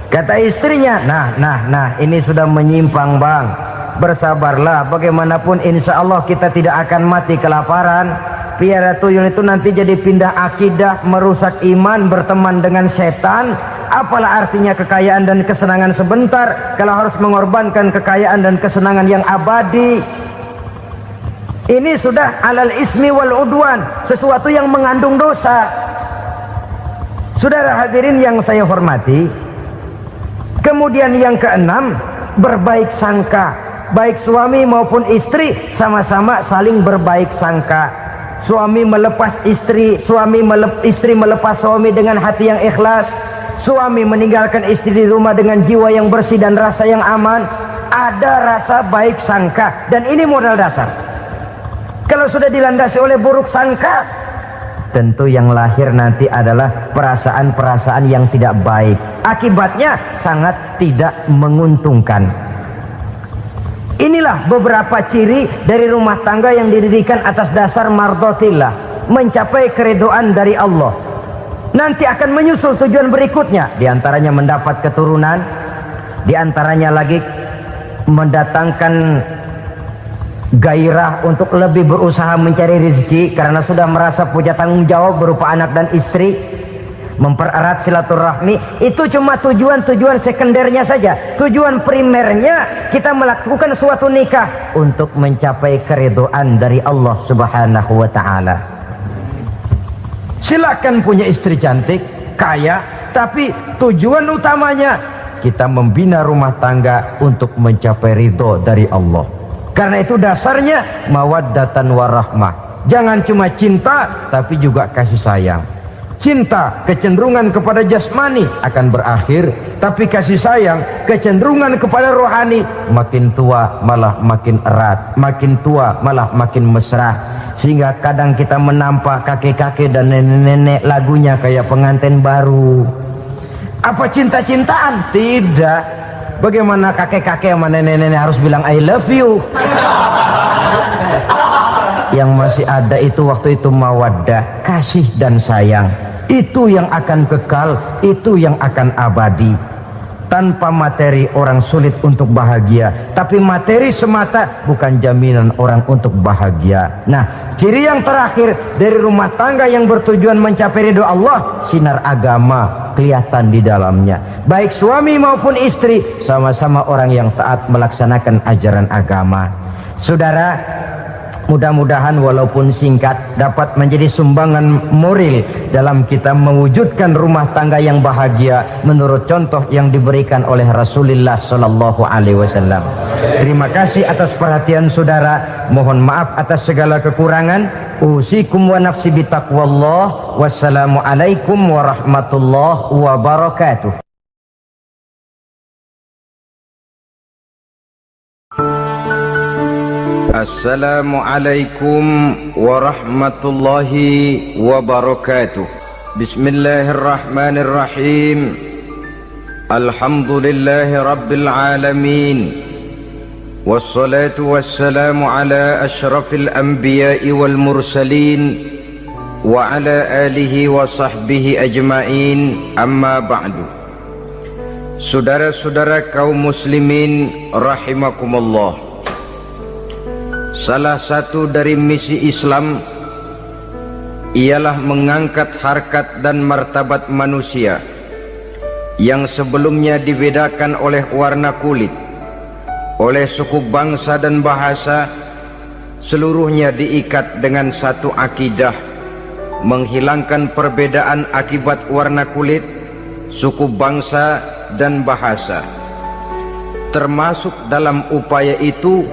Kata istrinya, nah ini sudah menyimpang bang, bersabarlah, bagaimanapun insya Allah kita tidak akan mati kelaparan. Piara tuyul itu nanti jadi pindah akidah, merusak iman, berteman dengan setan. Apalah artinya kekayaan dan kesenangan sebentar kalau harus mengorbankan kekayaan dan kesenangan yang abadi. Ini sudah alal ismi wal udwan, sesuatu yang mengandung dosa. Saudara hadirin yang saya hormati, kemudian yang keenam, berbaik sangka. Baik suami maupun istri sama-sama saling berbaik sangka. Suami melepas istri, istri melepas suami dengan hati yang ikhlas. Suami meninggalkan istri di rumah dengan jiwa yang bersih dan rasa yang aman. Ada rasa baik sangka, dan ini modal dasar. Kalau sudah dilandasi oleh buruk sangka, tentu yang lahir nanti adalah perasaan-perasaan yang tidak baik. Akibatnya sangat tidak menguntungkan. Inilah beberapa ciri dari rumah tangga yang didirikan atas dasar mardhatillah, mencapai keridhaan dari Allah. Nanti akan menyusul tujuan berikutnya, diantaranya mendapat keturunan, diantaranya lagi mendatangkan gairah untuk lebih berusaha mencari rezeki karena sudah merasa punya tanggung jawab berupa anak dan istri. Mempererat silaturahmi. Itu cuma tujuan-tujuan sekundernya saja. Tujuan primernya kita melakukan suatu nikah untuk mencapai keridhaan dari Allah Subhanahu wa ta'ala. Silakan punya istri cantik, kaya, tapi tujuan utamanya kita membina rumah tangga untuk mencapai ridho dari Allah. Karena itu dasarnya mawaddatan warahmah. Jangan cuma cinta, tapi juga kasih sayang. Cinta, kecenderungan kepada jasmani akan berakhir, tapi kasih sayang, kecenderungan kepada rohani, makin tua malah makin erat, makin tua malah makin mesra. Sehingga kadang kita menampak kakek-kakek dan nenek-nenek lagunya kayak pengantin baru. Apa cinta-cintaan? Tidak. Bagaimana kakek-kakek sama nenek-nenek harus bilang I love you? Yang masih ada itu waktu itu mawaddah, kasih dan sayang. Itu yang akan kekal, itu yang akan abadi. Tanpa materi orang sulit untuk bahagia, tapi materi semata bukan jaminan orang untuk bahagia. Nah, ciri yang terakhir dari rumah tangga yang bertujuan mencapai ridho Allah, sinar agama kelihatan di dalamnya. Baik suami maupun istri sama-sama orang yang taat melaksanakan ajaran agama. Saudara, mudah-mudahan walaupun singkat dapat menjadi sumbangan moral dalam kita mewujudkan rumah tangga yang bahagia menurut contoh yang diberikan oleh Rasulullah Sallallahu Alaihi Wasallam. Terima kasih atas perhatian saudara. Mohon maaf atas segala kekurangan. Usikum wa nafsi bitaqwallah. Wassalamualaikum warahmatullahi wabarakatuh. Assalamualaikum warahmatullahi wabarakatuh. Bismillahirrahmanirrahim. Alhamdulillahi rabbil alamin. Wassalatu wassalamu ala ashrafil anbiya'i wal mursalin wa ala alihi wa sahbihi ajma'in, amma ba'du. Saudara-saudara kaum muslimin rahimakumullah, salah satu dari misi Islam ialah mengangkat harkat dan martabat manusia yang sebelumnya dibedakan oleh warna kulit, oleh suku bangsa dan bahasa. Seluruhnya diikat dengan satu akidah, menghilangkan perbedaan akibat warna kulit, suku bangsa dan bahasa. Termasuk dalam upaya itu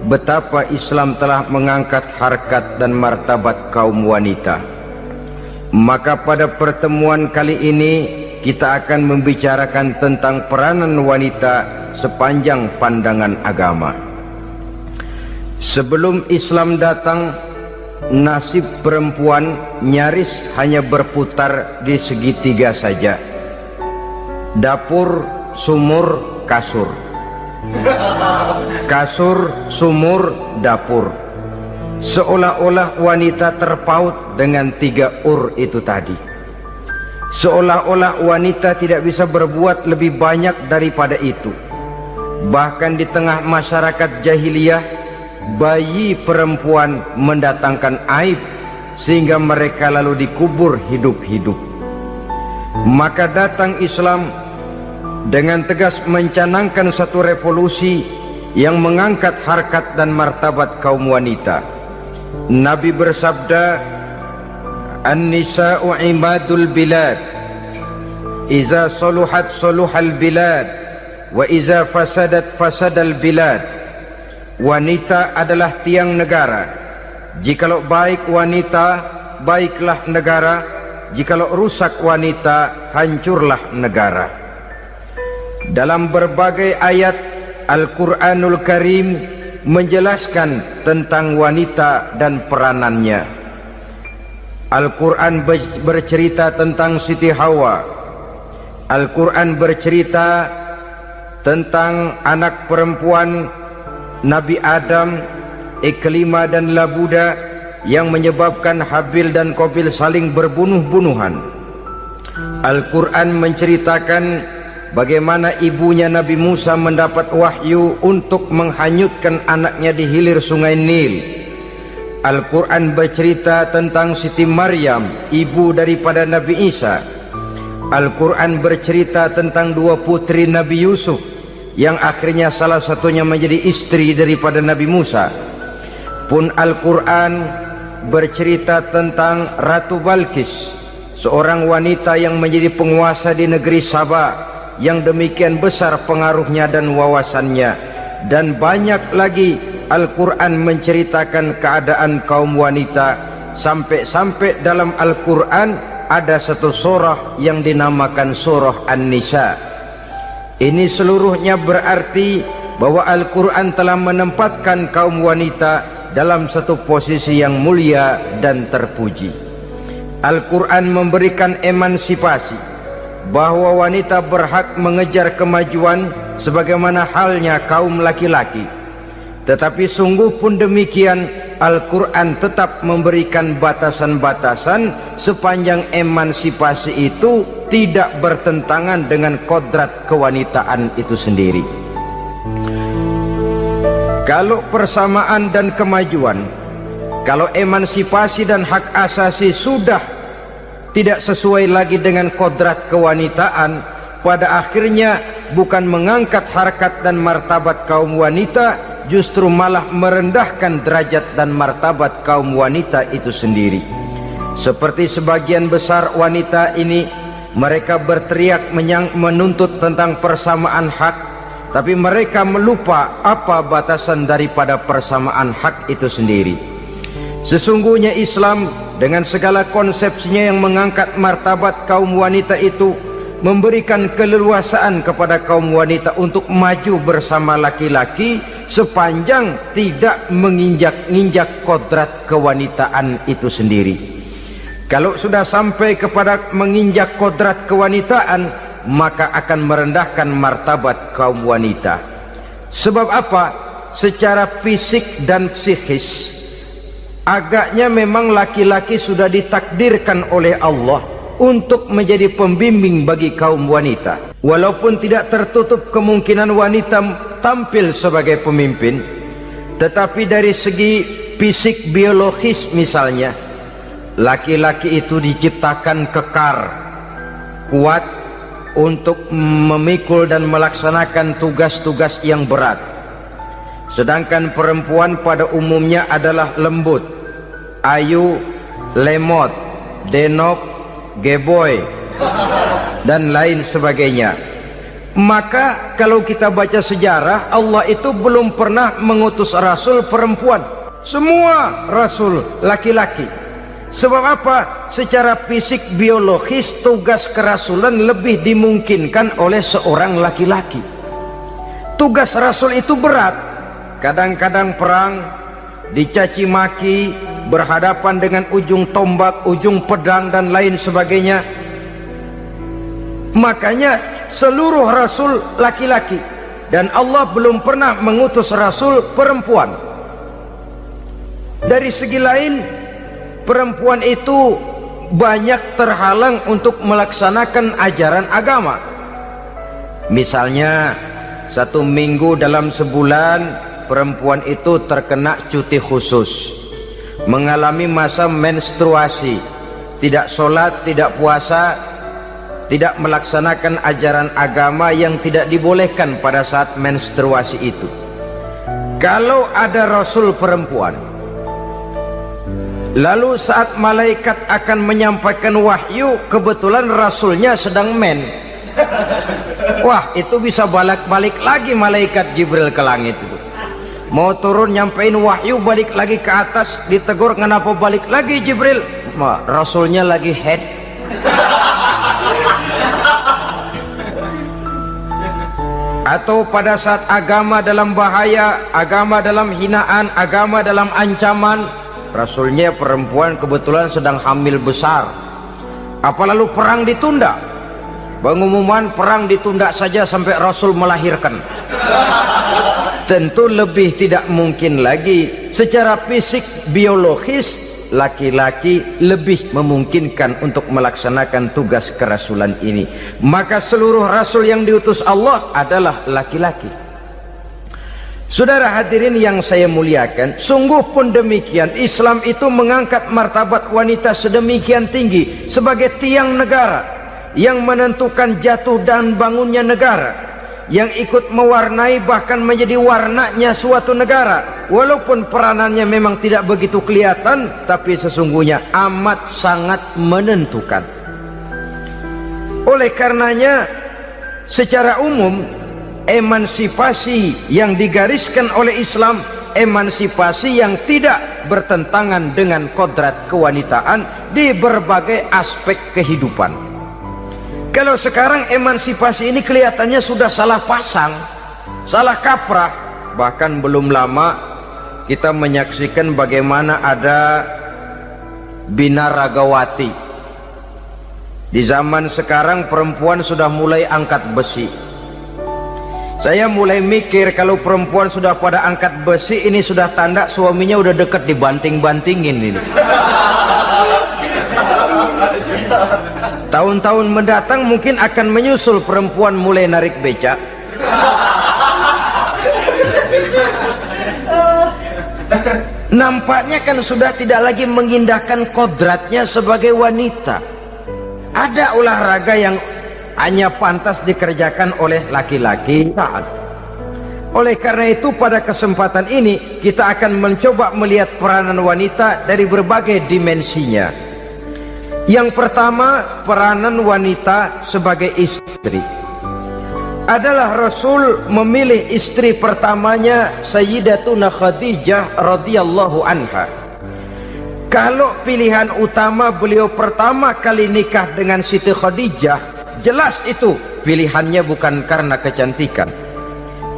betapa Islam telah mengangkat harkat dan martabat kaum wanita. Maka pada pertemuan kali ini kita akan membicarakan tentang peranan wanita sepanjang pandangan agama. Sebelum Islam datang, nasib perempuan nyaris hanya berputar di segitiga saja. Dapur, sumur, kasur. Kasur, sumur, dapur. Seolah-olah wanita terpaut dengan 3 itu tadi. Seolah-olah wanita tidak bisa berbuat lebih banyak daripada itu. Bahkan di tengah masyarakat jahiliyah, bayi perempuan mendatangkan aib sehingga mereka lalu dikubur hidup-hidup. Maka datang Islam dengan tegas mencanangkan satu revolusi yang mengangkat harkat dan martabat kaum wanita. Nabi bersabda, "An-nisa'u imadul bilad, iza saluhat saluhal bilad, wa iza fasadat fasadal bilad." Wanita adalah tiang negara. Jikalau baik wanita, baiklah negara. Jikalau rusak wanita, hancurlah negara. Dalam berbagai ayat Al-Quranul Karim menjelaskan tentang wanita dan peranannya. Al-Quran bercerita tentang Siti Hawa. Al-Quran bercerita tentang anak perempuan Nabi Adam, Iklimah dan Labuda, yang menyebabkan Habil dan Qabil saling berbunuh-bunuhan. Al-Quran menceritakan bagaimana ibunya Nabi Musa mendapat wahyu untuk menghanyutkan anaknya di hilir sungai Nil. Al-Quran bercerita tentang Siti Maryam, ibu daripada Nabi Isa. Al-Quran bercerita tentang 2 putri Nabi Yusuf, yang akhirnya salah satunya menjadi istri daripada Nabi Musa. Pun Al-Quran bercerita tentang Ratu Balkis, seorang wanita yang menjadi penguasa di negeri Sabah, yang demikian besar pengaruhnya dan wawasannya. Dan banyak lagi Al-Quran menceritakan keadaan kaum wanita, sampai-sampai dalam Al-Quran ada satu surah yang dinamakan surah An-Nisa. Ini seluruhnya berarti bahwa Al-Quran telah menempatkan kaum wanita dalam satu posisi yang mulia dan terpuji. Al-Quran memberikan emansipasi, bahwa wanita berhak mengejar kemajuan sebagaimana halnya kaum laki-laki. Tetapi sungguh pun demikian, Al-Quran tetap memberikan batasan-batasan sepanjang emansipasi itu tidak bertentangan dengan kodrat kewanitaan itu sendiri. Kalau persamaan dan kemajuan, kalau emansipasi dan hak asasi sudah tidak sesuai lagi dengan kodrat kewanitaan, pada akhirnya bukan mengangkat harkat dan martabat kaum wanita, justru malah merendahkan derajat dan martabat kaum wanita itu sendiri. Seperti sebagian besar wanita ini, mereka berteriak menuntut tentang persamaan hak, tapi mereka melupa apa batasan daripada persamaan hak itu sendiri. Sesungguhnya Islam dengan segala konsepsinya yang mengangkat martabat kaum wanita itu memberikan keleluasaan kepada kaum wanita untuk maju bersama laki-laki sepanjang tidak menginjak-injak kodrat kewanitaan itu sendiri. Kalau sudah sampai kepada menginjak kodrat kewanitaan, maka akan merendahkan martabat kaum wanita. Sebab apa? Secara fisik dan psikis agaknya memang laki-laki sudah ditakdirkan oleh Allah untuk menjadi pembimbing bagi kaum wanita. Walaupun tidak tertutup kemungkinan wanita tampil sebagai pemimpin, tetapi dari segi fisik biologis misalnya, laki-laki itu diciptakan kekar, kuat untuk memikul dan melaksanakan tugas-tugas yang berat. Sedangkan perempuan pada umumnya adalah lembut, ayu, lemot, denok, geboy, dan lain sebagainya. Maka kalau kita baca sejarah, Allah itu belum pernah mengutus rasul perempuan. Semua rasul laki-laki. Sebab apa? Secara fisik biologis tugas kerasulan lebih dimungkinkan oleh seorang laki-laki. Tugas rasul itu berat. Kadang-kadang perang, dicaci maki, berhadapan dengan ujung tombak, ujung pedang dan lain sebagainya. Makanya seluruh rasul laki-laki, dan Allah belum pernah mengutus rasul perempuan. Dari segi lain, perempuan itu banyak terhalang untuk melaksanakan ajaran agama. Misalnya 1 minggu dalam sebulan perempuan itu terkena cuti khusus, mengalami masa menstruasi, tidak sholat, tidak puasa, tidak melaksanakan ajaran agama yang tidak dibolehkan pada saat menstruasi itu. Kalau ada rasul perempuan, lalu saat malaikat akan menyampaikan wahyu, kebetulan rasulnya sedang wah, itu bisa balik lagi malaikat Jibril ke langit itu. Mau turun nyampein wahyu, balik lagi ke atas, ditegur, kenapa balik lagi Jibril? Rasulnya lagi head. Atau pada saat agama dalam bahaya, agama dalam hinaan, agama dalam ancaman, rasulnya perempuan kebetulan sedang hamil besar. Apa lalu perang ditunda? Pengumuman perang ditunda saja sampai rasul melahirkan. Tentu lebih tidak mungkin lagi. Secara fisik biologis laki-laki lebih memungkinkan untuk melaksanakan tugas kerasulan ini. Maka seluruh rasul yang diutus Allah adalah laki-laki. Saudara hadirin yang saya muliakan, sungguh pun demikian, Islam itu mengangkat martabat wanita sedemikian tinggi sebagai tiang negara yang menentukan jatuh dan bangunnya negara, yang ikut mewarnai bahkan menjadi warnanya suatu negara. Walaupun peranannya memang tidak begitu kelihatan, tapi sesungguhnya amat sangat menentukan. Oleh karenanya, secara umum emansipasi yang digariskan oleh Islam, emansipasi yang tidak bertentangan dengan kodrat kewanitaan di berbagai aspek kehidupan. Kalau sekarang emansipasi ini kelihatannya sudah salah pasang, salah kaprah. Bahkan belum lama kita menyaksikan bagaimana ada binaragawati. Di zaman sekarang perempuan sudah mulai angkat besi. Saya mulai mikir, kalau perempuan sudah pada angkat besi, ini sudah tanda suaminya udah deket dibanting-bantingin ini. Tahun-tahun mendatang mungkin akan menyusul perempuan mulai narik becak. Nampaknya kan sudah tidak lagi mengindahkan kodratnya sebagai wanita. Ada olahraga yang hanya pantas dikerjakan oleh laki-laki. Oleh karena itu pada kesempatan ini kita akan mencoba melihat peranan wanita dari berbagai dimensinya. Yang pertama, peranan wanita sebagai istri. Adalah Rasul memilih istri pertamanya Sayyidatuna Khadijah radhiyallahu anha. Kalau pilihan utama beliau pertama kali nikah dengan Siti Khadijah, jelas itu pilihannya bukan karena kecantikan.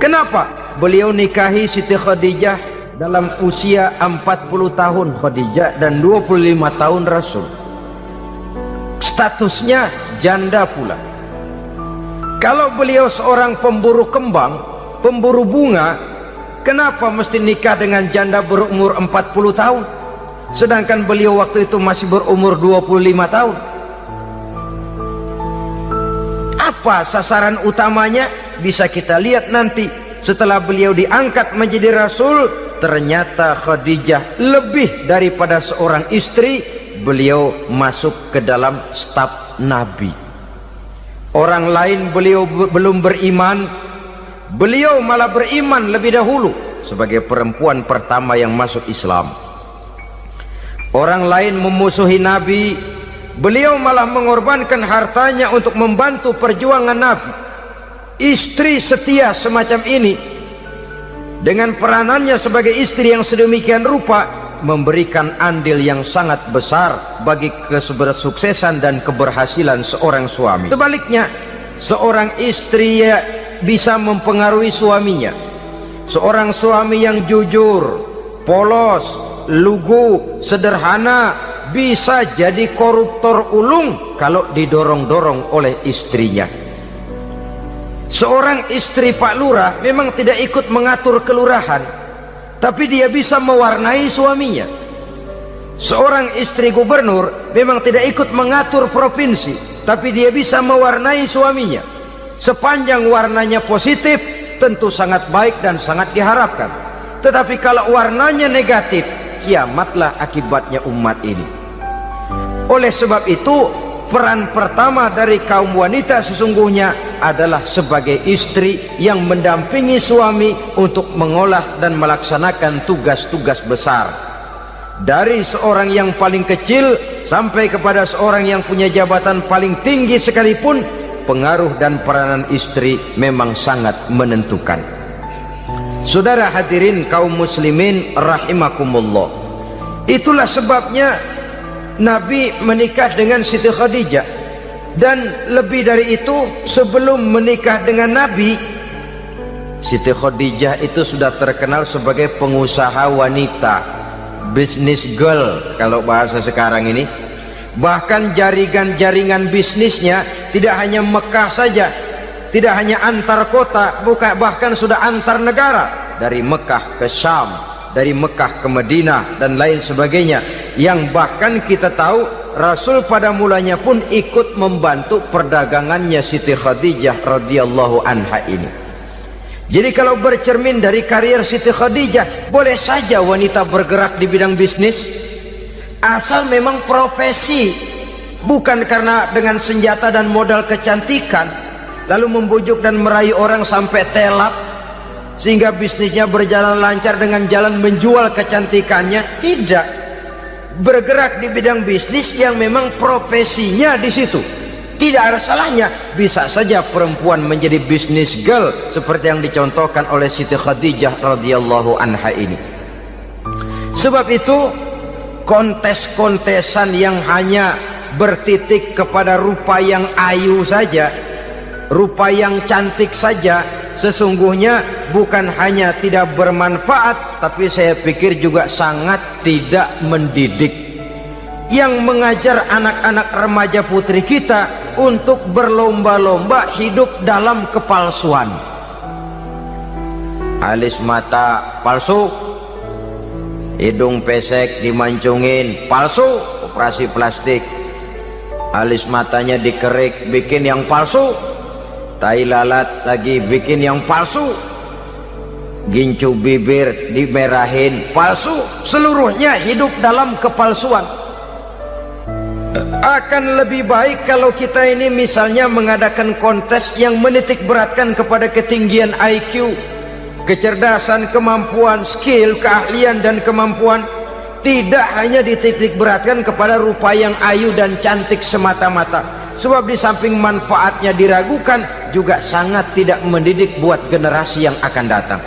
Kenapa? Beliau nikahi Siti Khadijah dalam usia 40 tahun Khadijah dan 25 tahun Rasul. Statusnya janda pula. Kalau beliau seorang pemburu kembang, pemburu bunga, kenapa mesti nikah dengan janda berumur 40 tahun? Sedangkan beliau waktu itu masih berumur 25 tahun. Apa sasaran utamanya? Bisa kita lihat nanti. Setelah beliau diangkat menjadi Rasul, ternyata Khadijah lebih daripada seorang istri. Beliau masuk ke dalam staf Nabi. Orang lain beliau belum beriman, beliau malah beriman lebih dahulu sebagai perempuan pertama yang masuk Islam. Orang lain memusuhi Nabi, beliau malah mengorbankan hartanya untuk membantu perjuangan Nabi. istri setia semacam ini dengan peranannya sebagai istri yang sedemikian rupa memberikan andil yang sangat besar bagi kesuksesan dan keberhasilan seorang suami. Sebaliknya, seorang istri bisa mempengaruhi suaminya. Seorang suami yang jujur, polos, lugu, sederhana bisa jadi koruptor ulung kalau didorong-dorong oleh istrinya. Seorang istri Pak Lurah memang tidak ikut mengatur kelurahan, tapi dia bisa mewarnai suaminya. Seorang istri gubernur memang tidak ikut mengatur provinsi, tapi dia bisa mewarnai suaminya. Sepanjang warnanya positif, tentu sangat baik dan sangat diharapkan. Tetapi kalau warnanya negatif, kiamatlah akibatnya umat ini. Oleh sebab itu, peran pertama dari kaum wanita sesungguhnya adalah sebagai istri yang mendampingi suami untuk mengolah dan melaksanakan tugas-tugas besar. Dari seorang yang paling kecil sampai kepada seorang yang punya jabatan paling tinggi sekalipun, pengaruh dan peranan istri memang sangat menentukan. Saudara hadirin kaum muslimin rahimakumullah, itulah sebabnya Nabi menikah dengan Siti Khadijah. Dan lebih dari itu, sebelum menikah dengan Nabi, Siti Khadijah itu sudah terkenal sebagai pengusaha wanita, business girl kalau bahasa sekarang ini. Bahkan jaringan-jaringan bisnisnya tidak hanya Mekah saja, tidak hanya antar kota, bahkan sudah antar negara, dari Mekah ke Syam, dari Mekah ke Madinah dan lain sebagainya, yang bahkan kita tahu Rasul pada mulanya pun ikut membantu perdagangannya Siti Khadijah radhiyallahu anha ini. Jadi kalau bercermin dari karier Siti Khadijah, boleh saja wanita bergerak di bidang bisnis, asal memang profesi, bukan karena dengan senjata dan modal kecantikan lalu membujuk dan merayu orang sampai telap sehingga bisnisnya berjalan lancar dengan jalan menjual kecantikannya. Tidak, bergerak di bidang bisnis yang memang profesinya di situ. Tidak ada salahnya. Bisa saja perempuan menjadi business girl seperti yang dicontohkan oleh Siti Khadijah radhiyallahu anha ini. Sebab itu, kontes-kontesan yang hanya bertitik kepada rupa yang ayu saja, rupa yang cantik saja, sesungguhnya bukan hanya tidak bermanfaat, tapi saya pikir juga sangat tidak mendidik. Yang mengajar anak-anak remaja putri kita untuk berlomba-lomba hidup dalam kepalsuan. Alis mata palsu, hidung pesek dimancungin palsu, operasi plastik. Alis matanya dikerik, bikin yang palsu. Tai lalat lagi bikin yang palsu. Gincu bibir dimerahin, palsu. Seluruhnya hidup dalam kepalsuan. Akan lebih baik kalau kita ini misalnya mengadakan kontes yang menitik beratkan kepada ketinggian IQ, kecerdasan, kemampuan, skill, keahlian dan kemampuan. Tidak hanya dititik beratkan kepada rupa yang ayu dan cantik semata-mata. Sebab di samping manfaatnya diragukan, juga sangat tidak mendidik buat generasi yang akan datang.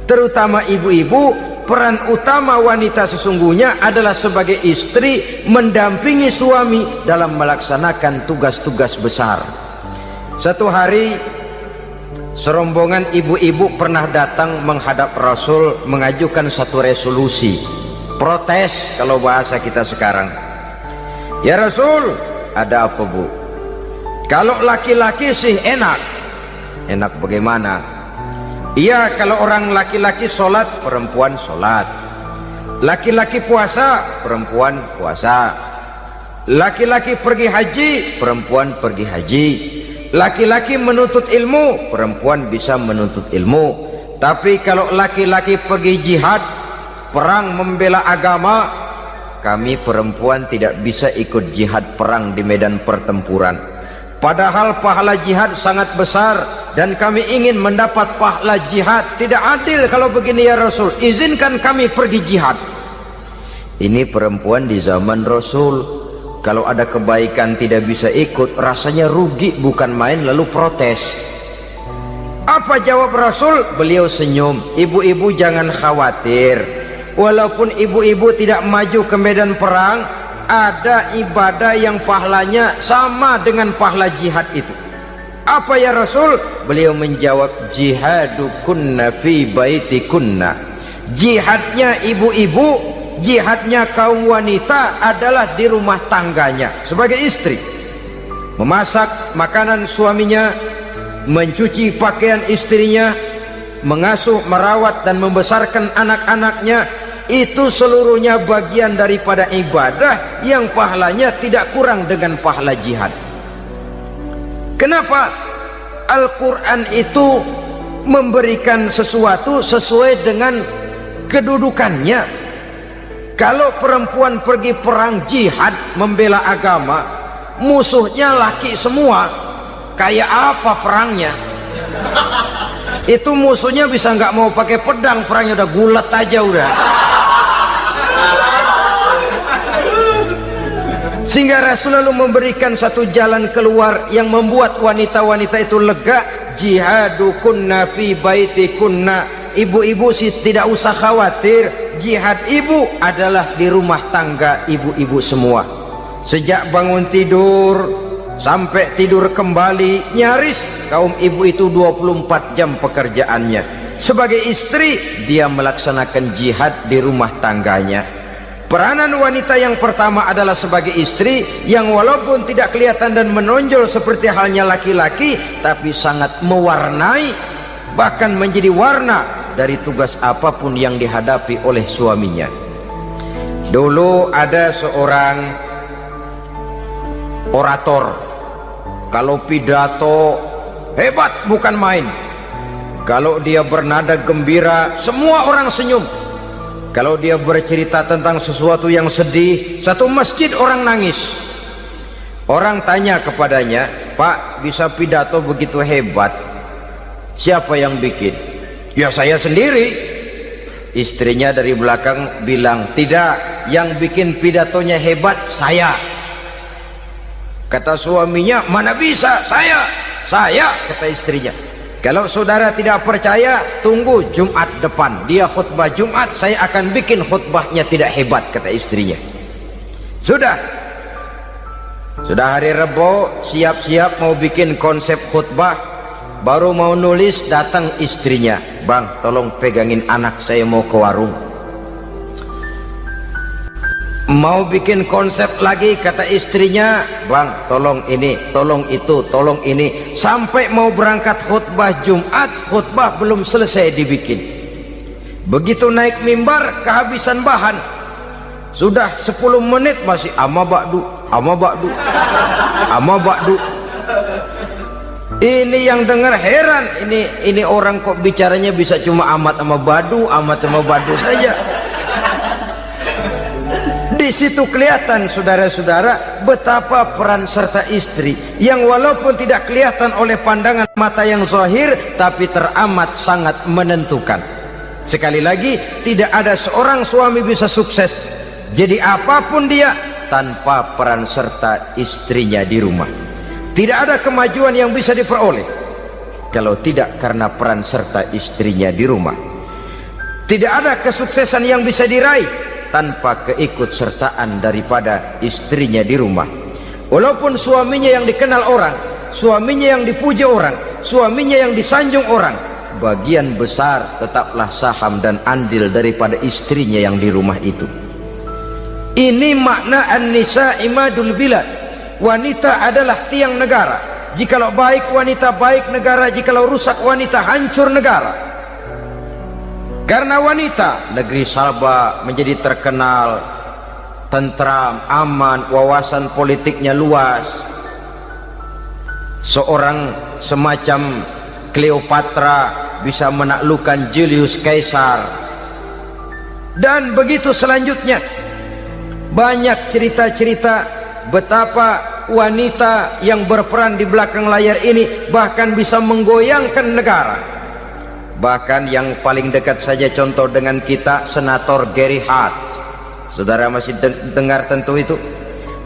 Terutama ibu-ibu, peran utama wanita sesungguhnya adalah sebagai istri mendampingi suami dalam melaksanakan tugas-tugas besar. Satu hari, serombongan ibu-ibu pernah datang menghadap Rasul mengajukan satu resolusi, protes kalau bahasa kita sekarang. Ya Rasul, ada apa bu? Kalau laki-laki sih enak. Enak bagaimana? Iya, kalau orang laki-laki sholat, perempuan sholat. Laki-laki puasa, perempuan puasa. Laki-laki pergi haji, perempuan pergi haji. Laki-laki menuntut ilmu, perempuan bisa menuntut ilmu. Tapi kalau laki-laki pergi jihad, perang membela agama, kami perempuan tidak bisa ikut jihad perang di medan pertempuran. Padahal pahala jihad sangat besar dan kami ingin mendapat pahala jihad. Tidak adil kalau begini ya Rasul, izinkan kami pergi jihad. Ini perempuan di zaman Rasul, kalau ada kebaikan tidak bisa ikut, rasanya rugi bukan main, lalu protes. Apa jawab Rasul? Beliau senyum. Ibu-ibu jangan khawatir, walaupun ibu-ibu tidak maju ke medan perang, ada ibadah yang pahalanya sama dengan pahala jihad itu. Apa ya Rasul? Beliau menjawab, jihadukunna fi baitikunna. Jihadnya ibu-ibu, jihadnya kaum wanita adalah di rumah tangganya sebagai istri. Memasak makanan suaminya, mencuci pakaian istrinya, mengasuh, merawat dan membesarkan anak-anaknya, itu seluruhnya bagian daripada ibadah yang pahalanya tidak kurang dengan pahala jihad. Kenapa? Al-Quran itu memberikan sesuatu sesuai dengan kedudukannya. Kalau perempuan pergi perang jihad membela agama, musuhnya laki semua, kayak apa perangnya? Itu musuhnya bisa nggak mau pakai pedang, perangnya udah gulat aja udah. Sehingga Rasul lalu memberikan satu jalan keluar yang membuat wanita-wanita itu lega. Jihadukunna fi baitikunna. Ibu-ibu sih tidak usah khawatir, jihad ibu adalah di rumah tangga ibu-ibu semua. Sejak bangun tidur sampai tidur kembali, nyaris kaum ibu itu 24 jam pekerjaannya. Sebagai istri, dia melaksanakan jihad di rumah tangganya. Peranan wanita yang pertama adalah sebagai istri, yang walaupun tidak kelihatan dan menonjol seperti halnya laki-laki, tapi sangat mewarnai, bahkan menjadi warna dari tugas apapun yang dihadapi oleh suaminya. Dulu ada seorang orator, kalau pidato hebat bukan main. Kalau dia bernada gembira, semua orang senyum. Kalau dia bercerita tentang sesuatu yang sedih, satu masjid orang nangis. Orang tanya kepadanya, Pak, bisa pidato begitu hebat, siapa yang bikin? Ya saya sendiri. Istrinya dari belakang bilang, tidak, yang bikin pidatonya hebat saya. Kata suaminya, mana bisa, saya, kata istrinya. Kalau saudara tidak percaya, tunggu Jumat depan, dia khutbah Jumat, saya akan bikin khutbahnya tidak hebat, kata istrinya. Sudah hari Rebo, siap-siap mau bikin konsep khutbah, baru mau nulis, datang istrinya, bang tolong pegangin anak, saya mau ke warung. Mau bikin konsep lagi, kata istrinya, bang tolong ini, tolong itu, tolong ini. Sampai mau berangkat khutbah Jumat, khutbah belum selesai dibikin. Begitu naik mimbar, kehabisan bahan. Sudah 10 menit masih ama ba'du. Ini yang dengar heran, ini orang kok bicaranya bisa cuma amat sama badu saja. Di situ kelihatan saudara-saudara betapa peran serta istri yang walaupun tidak kelihatan oleh pandangan mata yang zahir, tapi teramat sangat menentukan. Sekali lagi, tidak ada seorang suami bisa sukses jadi apapun dia tanpa peran serta istrinya di rumah. Tidak ada kemajuan yang bisa diperoleh kalau tidak karena peran serta istrinya di rumah. Tidak ada kesuksesan yang bisa diraih tanpa keikutsertaan daripada istrinya di rumah. Walaupun suaminya yang dikenal orang, suaminya yang dipuji orang, suaminya yang disanjung orang, bagian besar tetaplah saham dan andil daripada istrinya yang di rumah itu. Ini makna an-nisa imadul bilad. Wanita adalah tiang negara. Jikalau baik wanita, baik negara. Jikalau rusak wanita, hancur negara. Karena wanita, negeri Sabah menjadi terkenal tentram, aman, wawasan politiknya luas. Seorang semacam Cleopatra bisa menaklukkan Julius Caesar. Dan begitu selanjutnya. Banyak cerita-cerita betapa wanita yang berperan di belakang layar ini bahkan bisa menggoyangkan negara. Bahkan yang paling dekat saja contoh dengan kita, Senator Gary Hart. Saudara masih dengar tentu itu,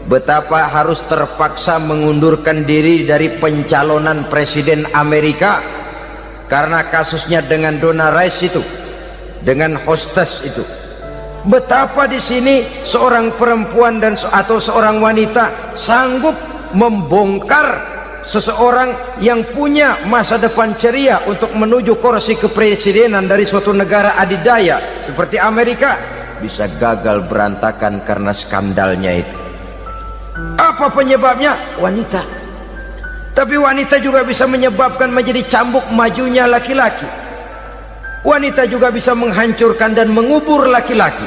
betapa harus terpaksa mengundurkan diri dari pencalonan presiden Amerika karena kasusnya dengan Donna Rice itu, dengan hostess itu. Betapa di sini seorang perempuan atau seorang wanita sanggup membongkar seseorang yang punya masa depan ceria untuk menuju kursi kepresidenan dari suatu negara adidaya seperti Amerika, bisa gagal berantakan karena skandalnya itu. Apa penyebabnya? Wanita. Tapi wanita juga bisa menyebabkan menjadi cambuk majunya laki-laki. Wanita juga bisa menghancurkan dan mengubur laki-laki.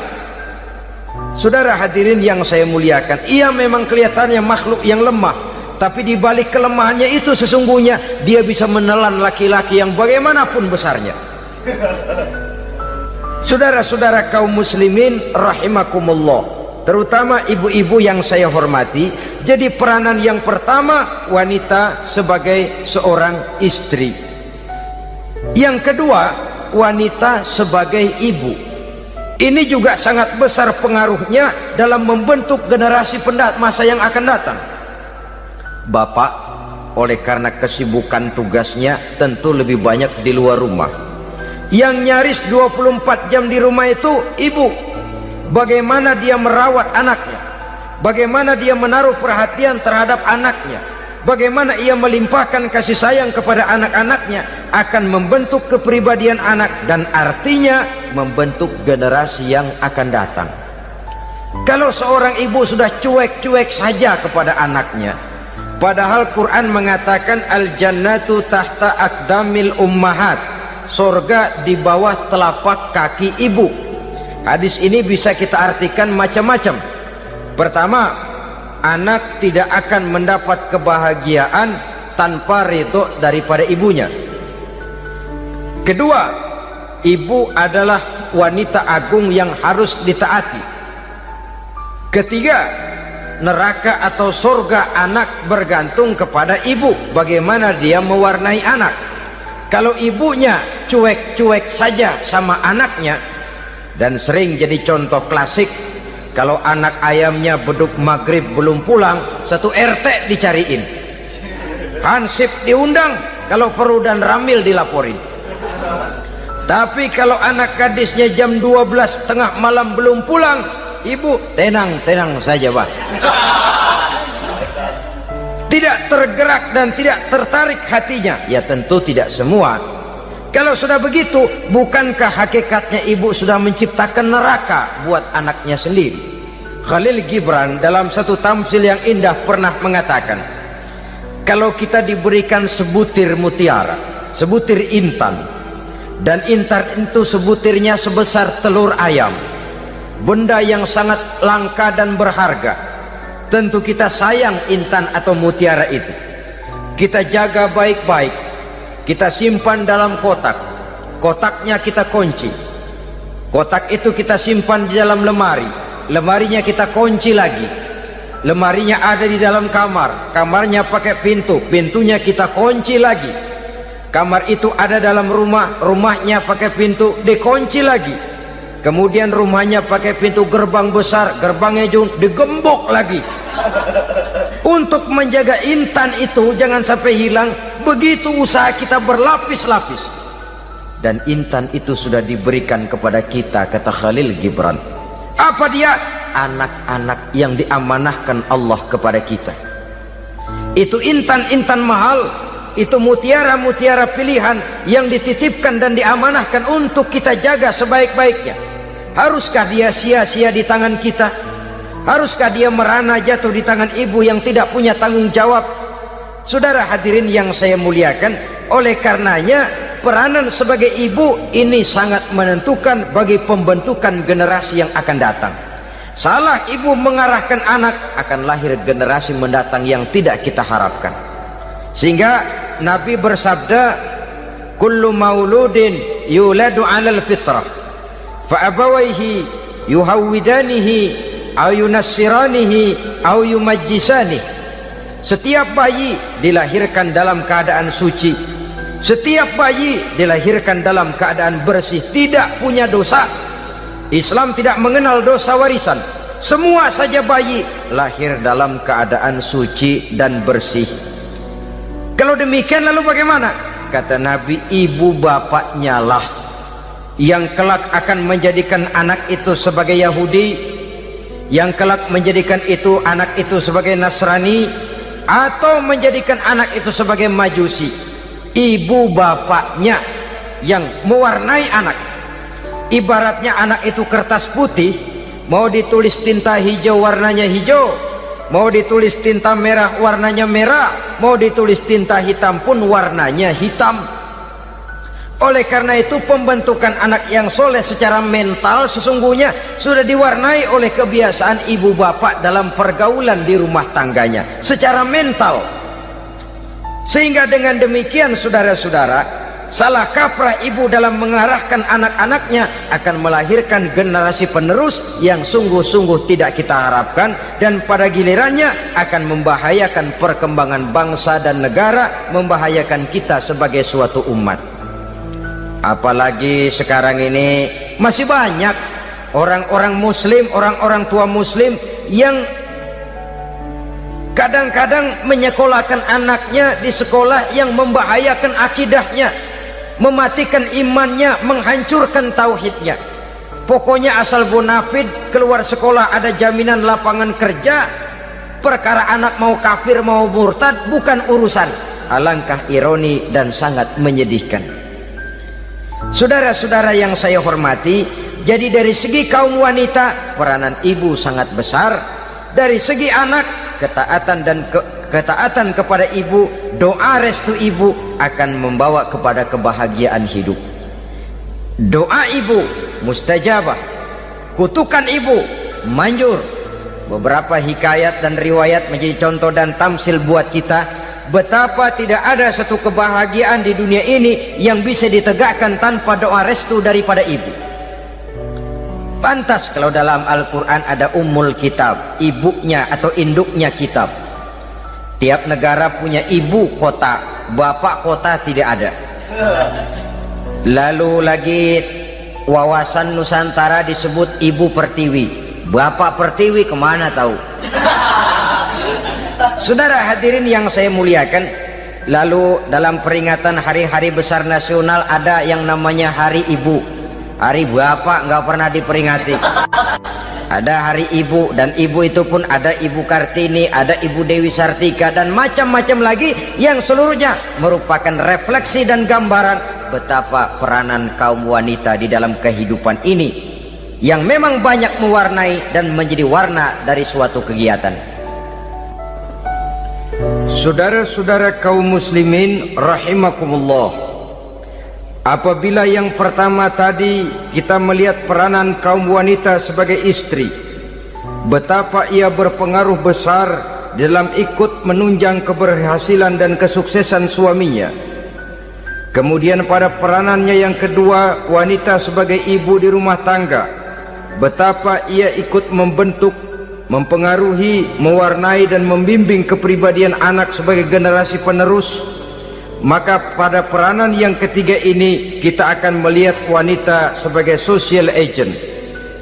Saudara hadirin yang saya muliakan, ia memang kelihatannya makhluk yang lemah, tapi di balik kelemahannya itu sesungguhnya dia bisa menelan laki-laki yang bagaimanapun besarnya. Saudara-saudara kaum muslimin rahimakumullah, terutama ibu-ibu yang saya hormati, jadi peranan yang pertama wanita sebagai seorang istri. Yang kedua, wanita sebagai ibu. Ini juga sangat besar pengaruhnya dalam membentuk generasi masa yang akan datang. Bapak, oleh karena kesibukan tugasnya, tentu lebih banyak di luar rumah. Yang nyaris 24 jam di rumah itu ibu. Bagaimana dia merawat anaknya, bagaimana dia menaruh perhatian terhadap anaknya, bagaimana ia melimpahkan kasih sayang kepada anak-anaknya, akan membentuk kepribadian anak dan artinya membentuk generasi yang akan datang. Kalau seorang ibu sudah cuek-cuek saja kepada anaknya, padahal Quran mengatakan al-jannatu tahta aqdamil ummahat, surga di bawah telapak kaki ibu. Hadis ini bisa kita artikan macam-macam. Pertama, anak tidak akan mendapat kebahagiaan tanpa ridho daripada ibunya. Kedua, ibu adalah wanita agung yang harus ditaati. Ketiga, neraka atau surga anak bergantung kepada ibu, bagaimana dia mewarnai anak. Kalau ibunya cuek-cuek saja sama anaknya, dan sering jadi contoh klasik, kalau anak ayamnya beduk maghrib belum pulang, satu RT dicariin, hansip diundang, kalau perlu dan ramil dilaporin. Tapi kalau anak gadisnya jam 12 tengah malam belum pulang, ibu tenang saja Pak. Tidak tergerak dan tidak tertarik hatinya. Ya tentu tidak semua. Kalau sudah begitu, bukankah hakikatnya ibu sudah menciptakan neraka buat anaknya sendiri? Khalil Gibran dalam satu tamsil yang indah pernah mengatakan, kalau kita diberikan sebutir mutiara, sebutir intan, dan intan itu sebutirnya sebesar telur ayam, benda yang sangat langka dan berharga, tentu kita sayang intan atau mutiara itu. Kita jaga baik-baik, kita simpan dalam kotak, kotaknya kita kunci, kotak itu kita simpan di dalam lemari, lemarinya kita kunci lagi, lemarinya ada di dalam kamar, kamarnya pakai pintu, pintunya kita kunci lagi, kamar itu ada dalam rumah, rumahnya pakai pintu, dikunci lagi, kemudian rumahnya pakai pintu gerbang besar, gerbangnya juga digembok lagi. Untuk menjaga intan itu jangan sampai hilang, begitu usaha kita berlapis-lapis. Dan intan itu sudah diberikan kepada kita, kata Khalil Gibran. Apa dia? Anak-anak yang diamanahkan Allah kepada kita. Itu intan-intan mahal, itu mutiara-mutiara pilihan yang dititipkan dan diamanahkan untuk kita jaga sebaik-baiknya. Haruskah dia sia-sia di tangan kita? Haruskah dia merana jatuh di tangan ibu yang tidak punya tanggung jawab? Saudara hadirin yang saya muliakan, oleh karenanya peranan sebagai ibu ini sangat menentukan bagi pembentukan generasi yang akan datang. Salah ibu mengarahkan anak, akan lahir generasi mendatang yang tidak kita harapkan. Sehingga Nabi bersabda, kullu mauludin yuladu 'alal fitrah fa abawaihi yuhawwidanihi aw yunassiranihi aw yumajjisanihi. Setiap bayi dilahirkan dalam keadaan suci, setiap bayi dilahirkan dalam keadaan bersih, tidak punya dosa. Islam tidak mengenal dosa warisan. Semua saja bayi lahir dalam keadaan suci dan bersih. Kalau demikian lalu bagaimana? kata Nabi, ibu bapaknya lah yang kelak akan menjadikan anak itu sebagai Yahudi, yang kelak menjadikan itu anak itu sebagai Nasrani, atau menjadikan anak itu sebagai Majusi. Ibu bapaknya yang mewarnai anak. Ibaratnya anak itu kertas putih, mau ditulis tinta hijau warnanya hijau, mau ditulis tinta merah warnanya merah, mau ditulis tinta hitam pun warnanya hitam. Oleh karena itu pembentukan anak yang soleh secara mental sesungguhnya sudah diwarnai oleh kebiasaan ibu bapak dalam pergaulan di rumah tangganya secara mental. Sehingga dengan demikian saudara-saudara, salah kaprah ibu dalam mengarahkan anak-anaknya akan melahirkan generasi penerus yang sungguh-sungguh tidak kita harapkan, dan pada gilirannya akan membahayakan perkembangan bangsa dan negara, membahayakan kita sebagai suatu umat. Apalagi sekarang ini masih banyak orang-orang muslim, orang-orang tua muslim yang kadang-kadang menyekolahkan anaknya di sekolah yang membahayakan akidahnya, mematikan imannya, menghancurkan tauhidnya. Pokoknya asal bonafid keluar sekolah ada jaminan lapangan kerja, perkara anak mau kafir mau murtad bukan urusan. Alangkah ironi dan sangat menyedihkan. Saudara-saudara yang saya hormati, jadi dari segi kaum wanita peranan ibu sangat besar. Dari segi anak, ketaatan kepada ibu, doa restu ibu akan membawa kepada kebahagiaan hidup. Doa ibu mustajabah, kutukan ibu manjur. Beberapa hikayat dan riwayat menjadi contoh dan tamsil buat kita betapa tidak ada satu kebahagiaan di dunia ini yang bisa ditegakkan tanpa doa restu daripada ibu. Pantas kalau dalam Al-Quran ada ummul kitab, ibunya atau induknya kitab. Tiap negara punya ibu kota, bapak kota tidak ada. Lalu lagi wawasan Nusantara disebut ibu pertiwi, bapak pertiwi kemana tahu. Saudara hadirin yang saya muliakan, lalu dalam peringatan hari-hari besar nasional ada yang namanya Hari Ibu. Hari bapak nggak pernah diperingati. Ada Hari Ibu, dan ibu itu pun ada Ibu Kartini, ada Ibu Dewi Sartika, dan macam-macam lagi yang seluruhnya merupakan refleksi dan gambaran betapa peranan kaum wanita di dalam kehidupan ini yang memang banyak mewarnai dan menjadi warna dari suatu kegiatan. Saudara-saudara kaum muslimin rahimakumullah, apabila yang pertama tadi kita melihat peranan kaum wanita sebagai istri, betapa ia berpengaruh besar dalam ikut menunjang keberhasilan dan kesuksesan suaminya. Kemudian pada peranannya yang kedua, wanita sebagai ibu di rumah tangga, betapa ia ikut membentuk, mempengaruhi, mewarnai dan membimbing kepribadian anak sebagai generasi penerus. Maka pada peranan yang ketiga ini kita akan melihat wanita sebagai social agent,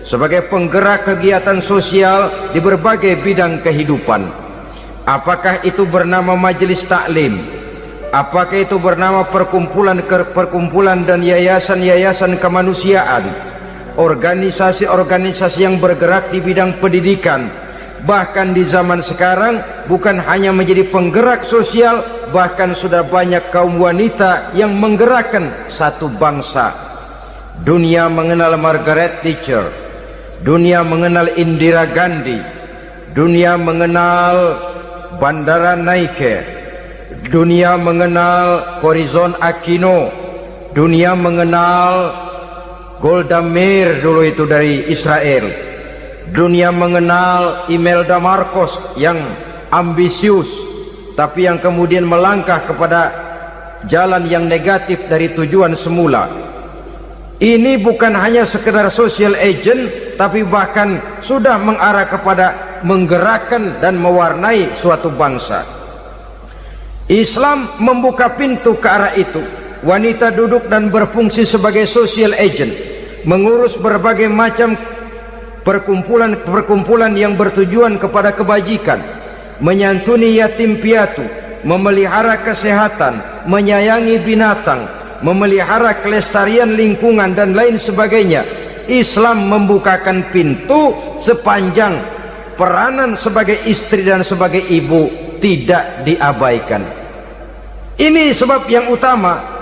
sebagai penggerak kegiatan sosial di berbagai bidang kehidupan. Apakah itu bernama majelis taklim, apakah itu bernama perkumpulan dan yayasan-yayasan kemanusiaan, organisasi-organisasi yang bergerak di bidang pendidikan. Bahkan di zaman sekarang bukan hanya menjadi penggerak sosial, bahkan sudah banyak kaum wanita yang menggerakkan satu bangsa. Dunia mengenal Margaret Thatcher, dunia mengenal Indira Gandhi, dunia mengenal Bandara Naike, dunia mengenal Corazon Aquino, dunia mengenal Golda Meir dulu itu dari Israel, dunia mengenal Imelda Marcos yang ambisius tapi yang kemudian melangkah kepada jalan yang negatif dari tujuan semula. Ini bukan hanya sekedar social agent, tapi bahkan sudah mengarah kepada menggerakkan dan mewarnai suatu bangsa. Islam membuka pintu ke arah itu. Wanita duduk dan berfungsi sebagai social agent, mengurus berbagai macam perkumpulan-perkumpulan yang bertujuan kepada kebajikan, menyantuni yatim piatu, memelihara kesehatan, menyayangi binatang, memelihara kelestarian lingkungan dan lain sebagainya. Islam membukakan pintu sepanjang peranan sebagai istri dan sebagai ibu tidak diabaikan. Ini sebab yang utama.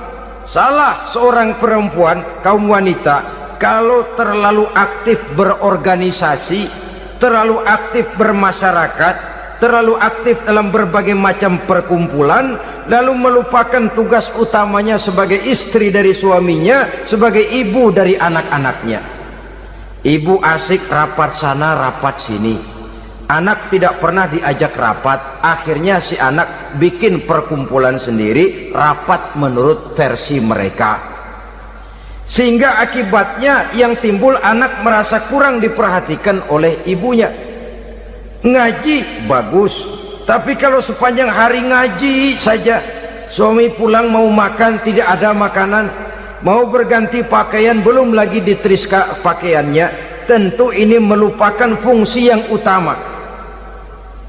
Salah seorang perempuan, kaum wanita, kalau terlalu aktif berorganisasi, terlalu aktif bermasyarakat, terlalu aktif dalam berbagai macam perkumpulan, lalu melupakan tugas utamanya sebagai istri dari suaminya, sebagai ibu dari anak-anaknya. Ibu asik rapat sana rapat sini, anak tidak pernah diajak rapat. Akhirnya si anak bikin perkumpulan sendiri, rapat menurut versi mereka, sehingga akibatnya yang timbul anak merasa kurang diperhatikan oleh ibunya. Ngaji bagus, tapi kalau sepanjang hari ngaji saja, suami pulang mau makan tidak ada makanan, mau berganti pakaian belum lagi diteriska pakaiannya, tentu ini melupakan fungsi yang utama.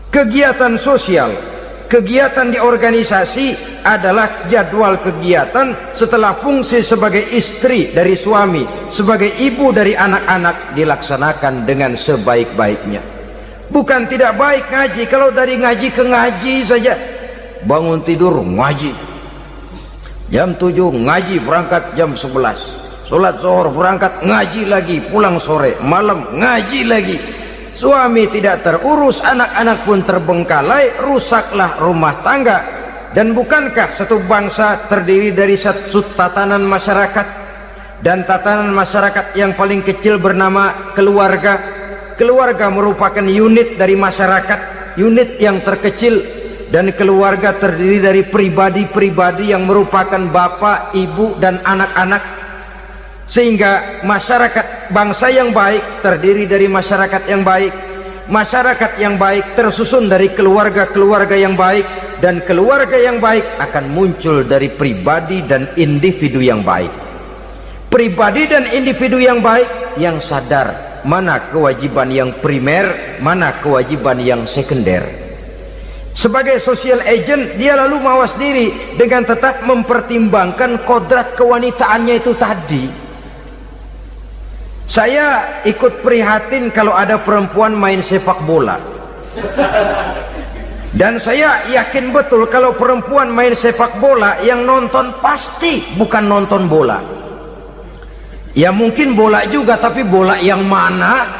Kegiatan sosial, kegiatan di organisasi adalah jadwal kegiatan setelah fungsi sebagai istri dari suami, sebagai ibu dari anak-anak dilaksanakan dengan sebaik-baiknya. Bukan tidak baik ngaji, kalau dari ngaji ke ngaji saja. Bangun tidur ngaji, jam 7 ngaji, berangkat jam 11, sholat zuhur berangkat ngaji lagi, pulang sore, malam ngaji lagi. Suami tidak terurus, anak-anak pun terbengkalai, rusaklah rumah tangga. Dan bukankah satu bangsa terdiri dari satu tatanan masyarakat, dan tatanan masyarakat yang paling kecil bernama keluarga? Keluarga merupakan unit dari masyarakat, unit yang terkecil, dan keluarga terdiri dari pribadi-pribadi yang merupakan bapak, ibu, dan anak-anak. Sehingga masyarakat bangsa yang baik terdiri dari masyarakat yang baik, masyarakat yang baik tersusun dari keluarga-keluarga yang baik, dan keluarga yang baik akan muncul dari pribadi dan individu yang baik. Pribadi dan individu yang baik yang sadar mana kewajiban yang primer, mana kewajiban yang sekunder. Sebagai social agent, dia lalu mawas diri dengan tetap mempertimbangkan kodrat kewanitaannya itu tadi. Saya ikut prihatin kalau ada perempuan main sepak bola, dan saya yakin betul kalau perempuan main sepak bola, yang nonton pasti bukan nonton bola. Ya mungkin bola juga, tapi bola yang mana?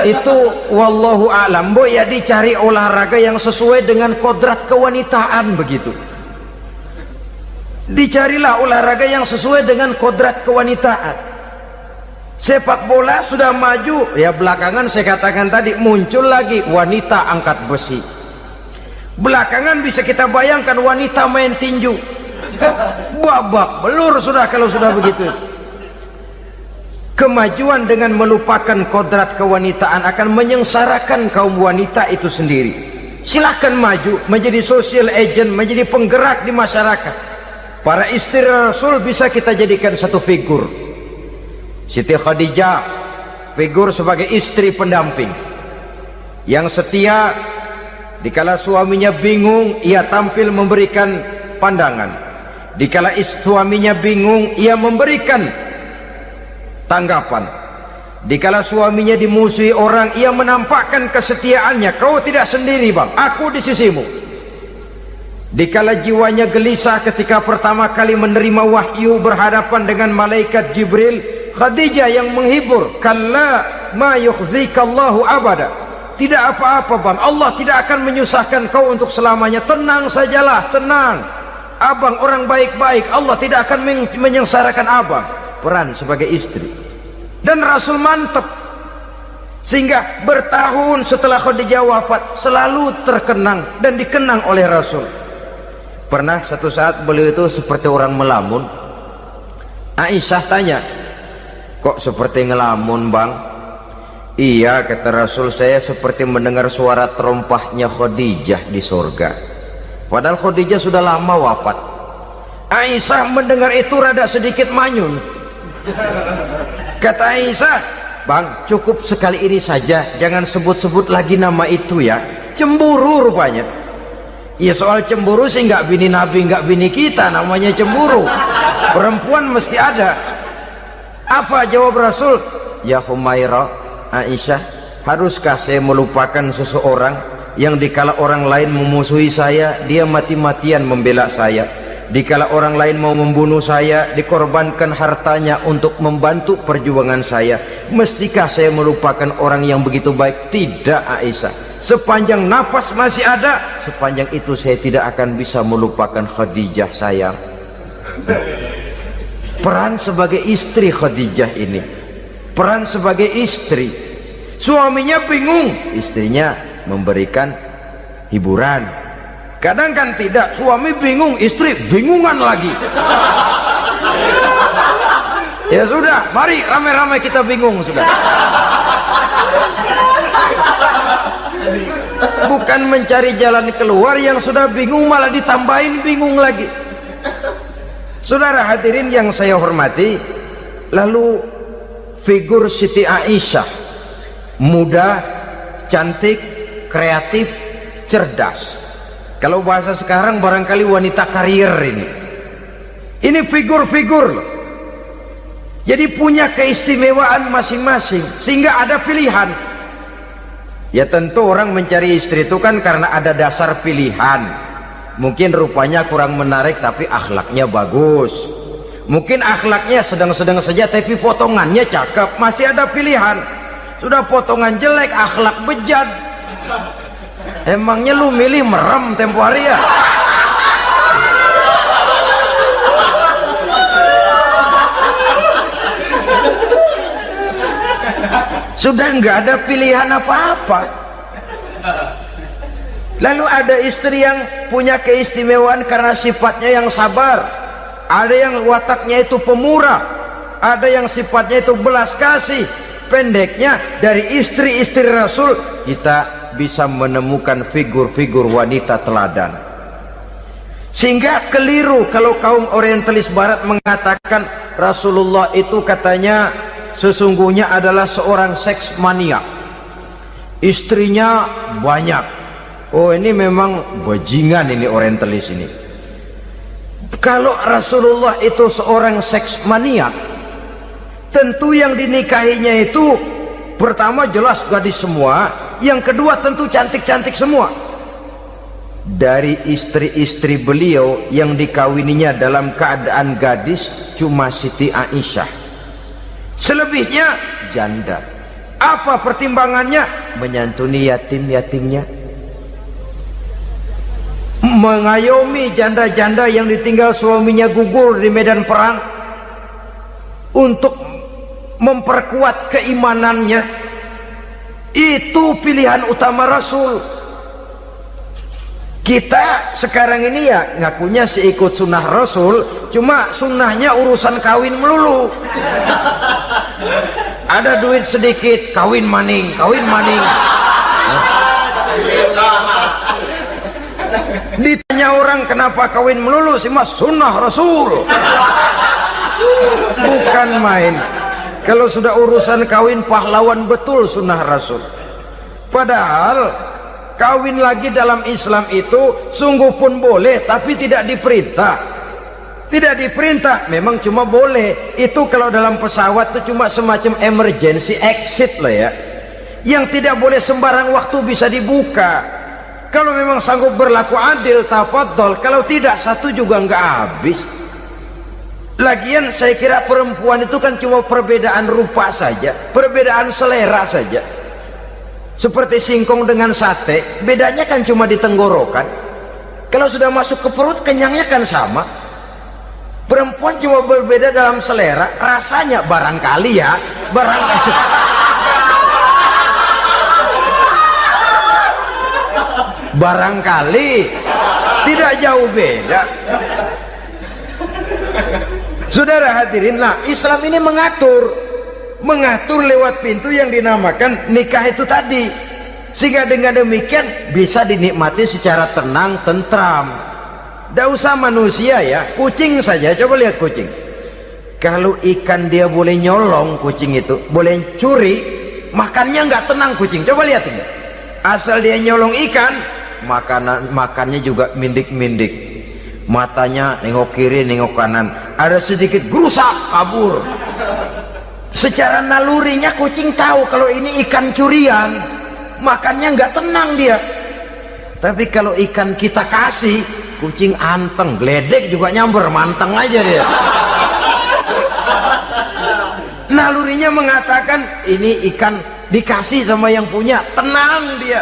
Itu wallahu a'lam. Boy, ya dicari olahraga yang sesuai dengan kodrat kewanitaan begitu. Dicarilah olahraga yang sesuai dengan kodrat kewanitaan. Sepak bola sudah maju, ya belakangan saya katakan tadi muncul lagi wanita angkat besi. Belakangan bisa kita bayangkan wanita main tinju. Babak belur sudah kalau sudah begitu. Kemajuan dengan melupakan kodrat kewanitaan akan menyengsarakan kaum wanita itu sendiri. Silahkan maju menjadi social agent, menjadi penggerak di masyarakat. Para istri Rasul bisa kita jadikan satu figur. Siti Khadijah, figur sebagai istri pendamping yang setia. Dikala suaminya bingung, ia tampil memberikan pandangan. Dikala suaminya bingung, ia memberikan tanggapan. Dikala suaminya dimusuhi orang, ia menampakkan kesetiaannya. Kau tidak sendiri bang, aku di sisimu. Dikala jiwanya gelisah ketika pertama kali menerima wahyu berhadapan dengan malaikat Jibril, Khadijah yang menghibur. Kalla ma yukhzikallahu abada. Tidak apa-apa bang, Allah tidak akan menyusahkan kau untuk selamanya. Tenang sajalah, tenang. Abang orang baik-baik, Allah tidak akan menyengsarakan abang. Peran sebagai istri. Dan Rasul mantap, sehingga bertahun setelah Khadijah wafat selalu terkenang dan dikenang oleh Rasul. Pernah satu saat beliau itu seperti orang melamun. Aisyah tanya, kok seperti ngelamun bang? Iya, kata Rasul, saya seperti mendengar suara terompahnya Khadijah di surga. Padahal Khadijah sudah lama wafat. Aisyah mendengar itu rada sedikit manyun. Kata Aisyah, Bang, cukup sekali ini saja, jangan sebut-sebut lagi nama itu ya. Cemburu rupanya. Ya soal cemburu sih nggak bini Nabi, nggak bini kita, namanya cemburu. Perempuan mesti ada. Apa jawab Rasul? Ya Humairah, Aisyah, haruskah saya melupakan seseorang yang dikala orang lain memusuhi saya, dia mati-matian membela saya. Dikala orang lain mau membunuh saya, dikorbankan hartanya untuk membantu perjuangan saya. Mestikah saya melupakan orang yang begitu baik? Tidak, Aisyah. Sepanjang nafas masih ada, sepanjang itu saya tidak akan bisa melupakan Khadijah sayang. Peran sebagai istri Khadijah ini, peran sebagai istri. Suaminya bingung, istrinya memberikan hiburan. Kadang kan tidak, suami bingung, istri bingungan lagi. Ya sudah, mari ramai-ramai kita bingung sudah. Bukan mencari jalan keluar, yang sudah bingung malah ditambahin bingung lagi. Saudara hadirin yang saya hormati, lalu figur Siti Aisyah, muda, cantik, kreatif, cerdas. Kalau bahasa sekarang barangkali wanita karier ini. Ini figur-figur loh. Jadi punya keistimewaan masing-masing, sehingga ada pilihan. Ya tentu orang mencari istri itu kan karena ada dasar pilihan. Mungkin rupanya kurang menarik tapi akhlaknya bagus. Mungkin akhlaknya sedang-sedang saja tapi potongannya cakep, masih ada pilihan. Sudah potongan jelek, akhlak bejat. Emangnya lu milih merem tempo hari ya? Sudah nggak ada pilihan apa-apa. Lalu ada istri yang punya keistimewaan karena sifatnya yang sabar, ada yang wataknya itu pemurah, ada yang sifatnya itu belas kasih. Pendeknya, dari istri-istri Rasul kita bisa menemukan figur-figur wanita teladan. Sehingga keliru kalau kaum orientalis barat mengatakan Rasulullah itu katanya sesungguhnya adalah seorang seks mania, istrinya banyak. Oh ini memang bajingan ini orientalis ini. Kalau Rasulullah itu seorang seks mania, tentu yang dinikahinya itu pertama jelas gadis semua, yang kedua tentu cantik-cantik semua. Dari istri-istri beliau yang dikawininya dalam keadaan gadis cuma Siti Aisyah, selebihnya janda. Apa pertimbangannya? Menyantuni yatim-yatimnya, mengayomi janda-janda yang ditinggal suaminya gugur di medan perang, untuk memperkuat keimanannya. Itu pilihan utama Rasul. Kita sekarang ini ya ngakunya sih ikut sunnah Rasul, cuma sunnahnya urusan kawin melulu. Ada duit sedikit, kawin maning, kawin maning. Ditanya orang kenapa kawin melulu, sih mas sunnah Rasul. Bukan main. Kalau sudah urusan kawin pahlawan betul sunnah Rasul. Padahal kawin lagi dalam Islam itu sungguh pun boleh, tapi tidak diperintah. Tidak diperintah, memang cuma boleh. Itu kalau dalam pesawat itu cuma semacam emergency exit lah ya, yang tidak boleh sembarang waktu bisa dibuka. Kalau memang sanggup berlaku adil, tafadhol. Kalau tidak, satu juga nggak habis. Lagian saya kira perempuan itu kan cuma perbedaan rupa saja, perbedaan selera saja. Seperti singkong dengan sate, bedanya kan cuma di tenggorokan. Kalau sudah masuk ke perut, kenyangnya kan sama. Perempuan cuma berbeda dalam selera, rasanya barangkali ya, barangkali. Barangkali tidak jauh beda. Saudara hadirin, nah Islam ini mengatur lewat pintu yang dinamakan nikah itu tadi, sehingga dengan demikian bisa dinikmati secara tenang, tentram. Tidak usah manusia ya, kucing saja, coba lihat kucing. Kalau ikan dia boleh nyolong, kucing itu boleh curi, makannya nggak tenang kucing. Coba lihat ini. Asal dia nyolong ikan, makannya juga mindik-mindik. Matanya nengok kiri, nengok kanan. Ada sedikit gerusak, kabur. Secara nalurinya kucing tahu kalau ini ikan curian, makannya nggak tenang dia. Tapi kalau ikan kita kasih, kucing anteng, geledek juga nyamber, manteng aja dia. Nalurinya mengatakan ini ikan dikasih sama yang punya, tenang dia.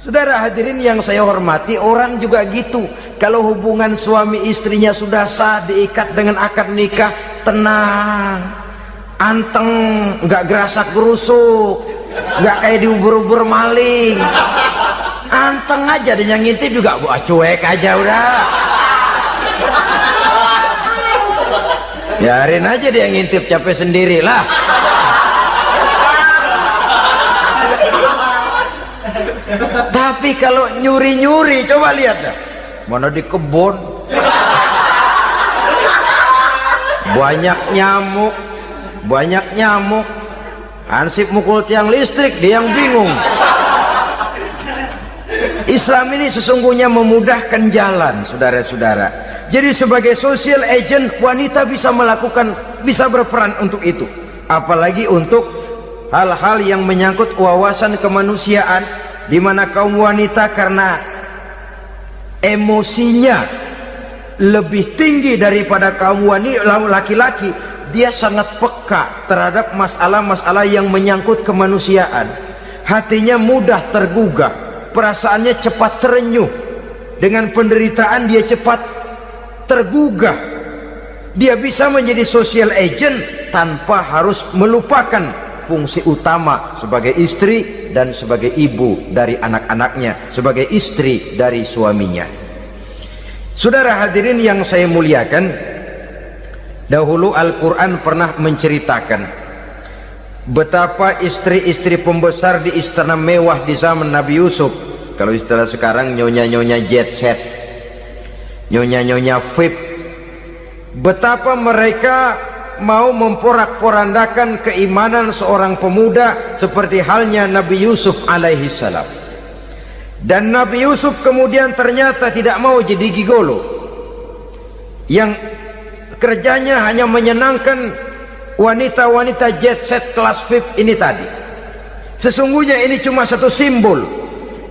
Saudara hadirin yang saya hormati, orang juga gitu. Kalau hubungan suami istrinya sudah sah, diikat dengan akad nikah, tenang, anteng, nggak gerasak gerusuk, nggak kayak diubur-ubur maling, anteng aja. Dia yang ngintip juga cuek aja udah. Biarin aja dia ngintip, capek sendirilah. Tapi kalau nyuri-nyuri, coba lihat dah. Mana di kebun banyak nyamuk, Hansip mukul tiang listrik, dia yang bingung. Islam ini sesungguhnya memudahkan jalan, saudara-saudara. Jadi sebagai social agent, wanita bisa berperan untuk itu. Apalagi untuk hal-hal yang menyangkut wawasan kemanusiaan, di mana kaum wanita karena emosinya lebih tinggi daripada kaum laki-laki, dia sangat peka terhadap masalah-masalah yang menyangkut kemanusiaan. Hatinya mudah tergugah, perasaannya cepat terenyuh, dengan penderitaan dia cepat tergugah. Dia bisa menjadi social agent tanpa harus melupakan fungsi utama sebagai istri dan sebagai ibu dari anak-anaknya, sebagai istri dari suaminya. Saudara hadirin yang saya muliakan, dahulu Al-Quran pernah menceritakan betapa istri-istri pembesar di istana mewah di zaman Nabi Yusuf. Kalau istilah sekarang nyonya-nyonya jet set, nyonya-nyonya VIP, betapa mereka mau memporak-porandakan keimanan seorang pemuda seperti halnya Nabi Yusuf alaihi salam. Dan Nabi Yusuf kemudian ternyata tidak mau jadi gigolo yang kerjanya hanya menyenangkan wanita-wanita jet set kelas VIP ini tadi. Sesungguhnya ini cuma satu simbol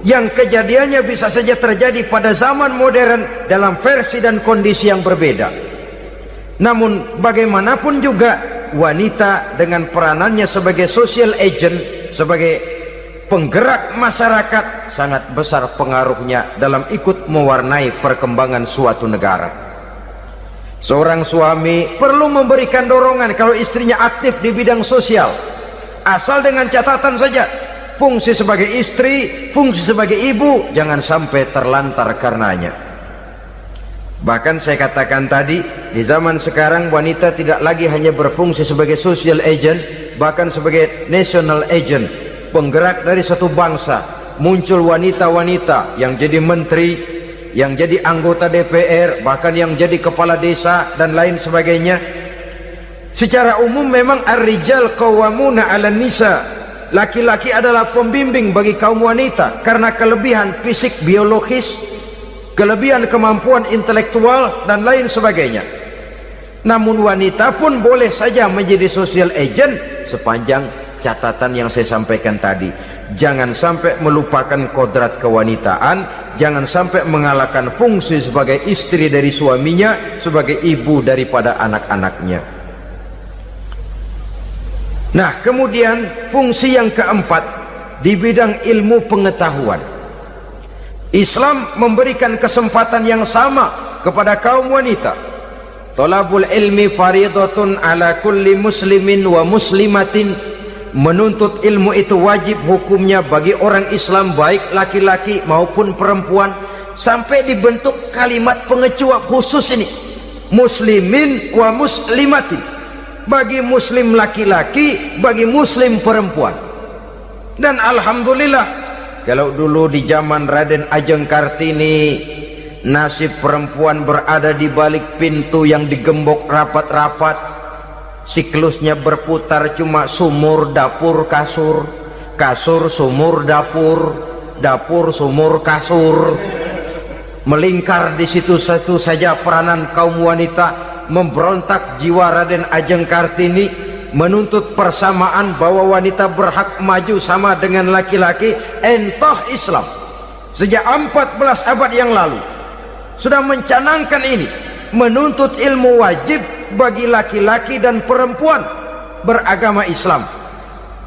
yang kejadiannya bisa saja terjadi pada zaman modern dalam versi dan kondisi yang berbeda. Namun bagaimanapun juga, wanita dengan peranannya sebagai social agent, sebagai penggerak masyarakat, sangat besar pengaruhnya dalam ikut mewarnai perkembangan suatu negara. Seorang suami perlu memberikan dorongan kalau istrinya aktif di bidang sosial, asal dengan catatan saja, fungsi sebagai istri, fungsi sebagai ibu jangan sampai terlantar karenanya. Bahkan saya katakan tadi, di zaman sekarang wanita tidak lagi hanya berfungsi sebagai social agent, bahkan sebagai national agent, penggerak dari satu bangsa. Muncul wanita-wanita yang jadi menteri, yang jadi anggota DPR, bahkan yang jadi kepala desa dan lain sebagainya. Secara umum memang ar-rijal qawwamuna 'alan nisa, laki-laki adalah pembimbing bagi kaum wanita karena kelebihan fisik biologis, kelebihan kemampuan intelektual dan lain sebagainya. Namun wanita pun boleh saja menjadi social agent sepanjang catatan yang saya sampaikan tadi. Jangan sampai melupakan kodrat kewanitaan, jangan sampai mengalahkan fungsi sebagai istri dari suaminya, sebagai ibu daripada anak-anaknya. Nah, kemudian fungsi yang keempat di bidang ilmu pengetahuan. Islam memberikan kesempatan yang sama kepada kaum wanita. Thalabul ilmi faridatun ala kulli muslimin wa muslimatin. Menuntut ilmu itu wajib hukumnya bagi orang Islam, baik laki-laki maupun perempuan. Sampai dibentuk kalimat pengecuali khusus ini, muslimin wa muslimatin, bagi muslim laki-laki, bagi muslim perempuan. Dan alhamdulillah, kalau dulu di zaman Raden Ajeng Kartini, nasib perempuan berada di balik pintu yang digembok rapat-rapat. Siklusnya berputar cuma sumur, dapur, kasur, kasur, sumur, dapur, dapur, sumur, kasur. Melingkar di situ-situ saja peranan kaum wanita. Memberontak jiwa Raden Ajeng Kartini, menuntut persamaan bahwa wanita berhak maju sama dengan laki-laki. Entah Islam sejak 14 abad yang lalu sudah mencanangkan ini, menuntut ilmu wajib bagi laki-laki dan perempuan beragama Islam.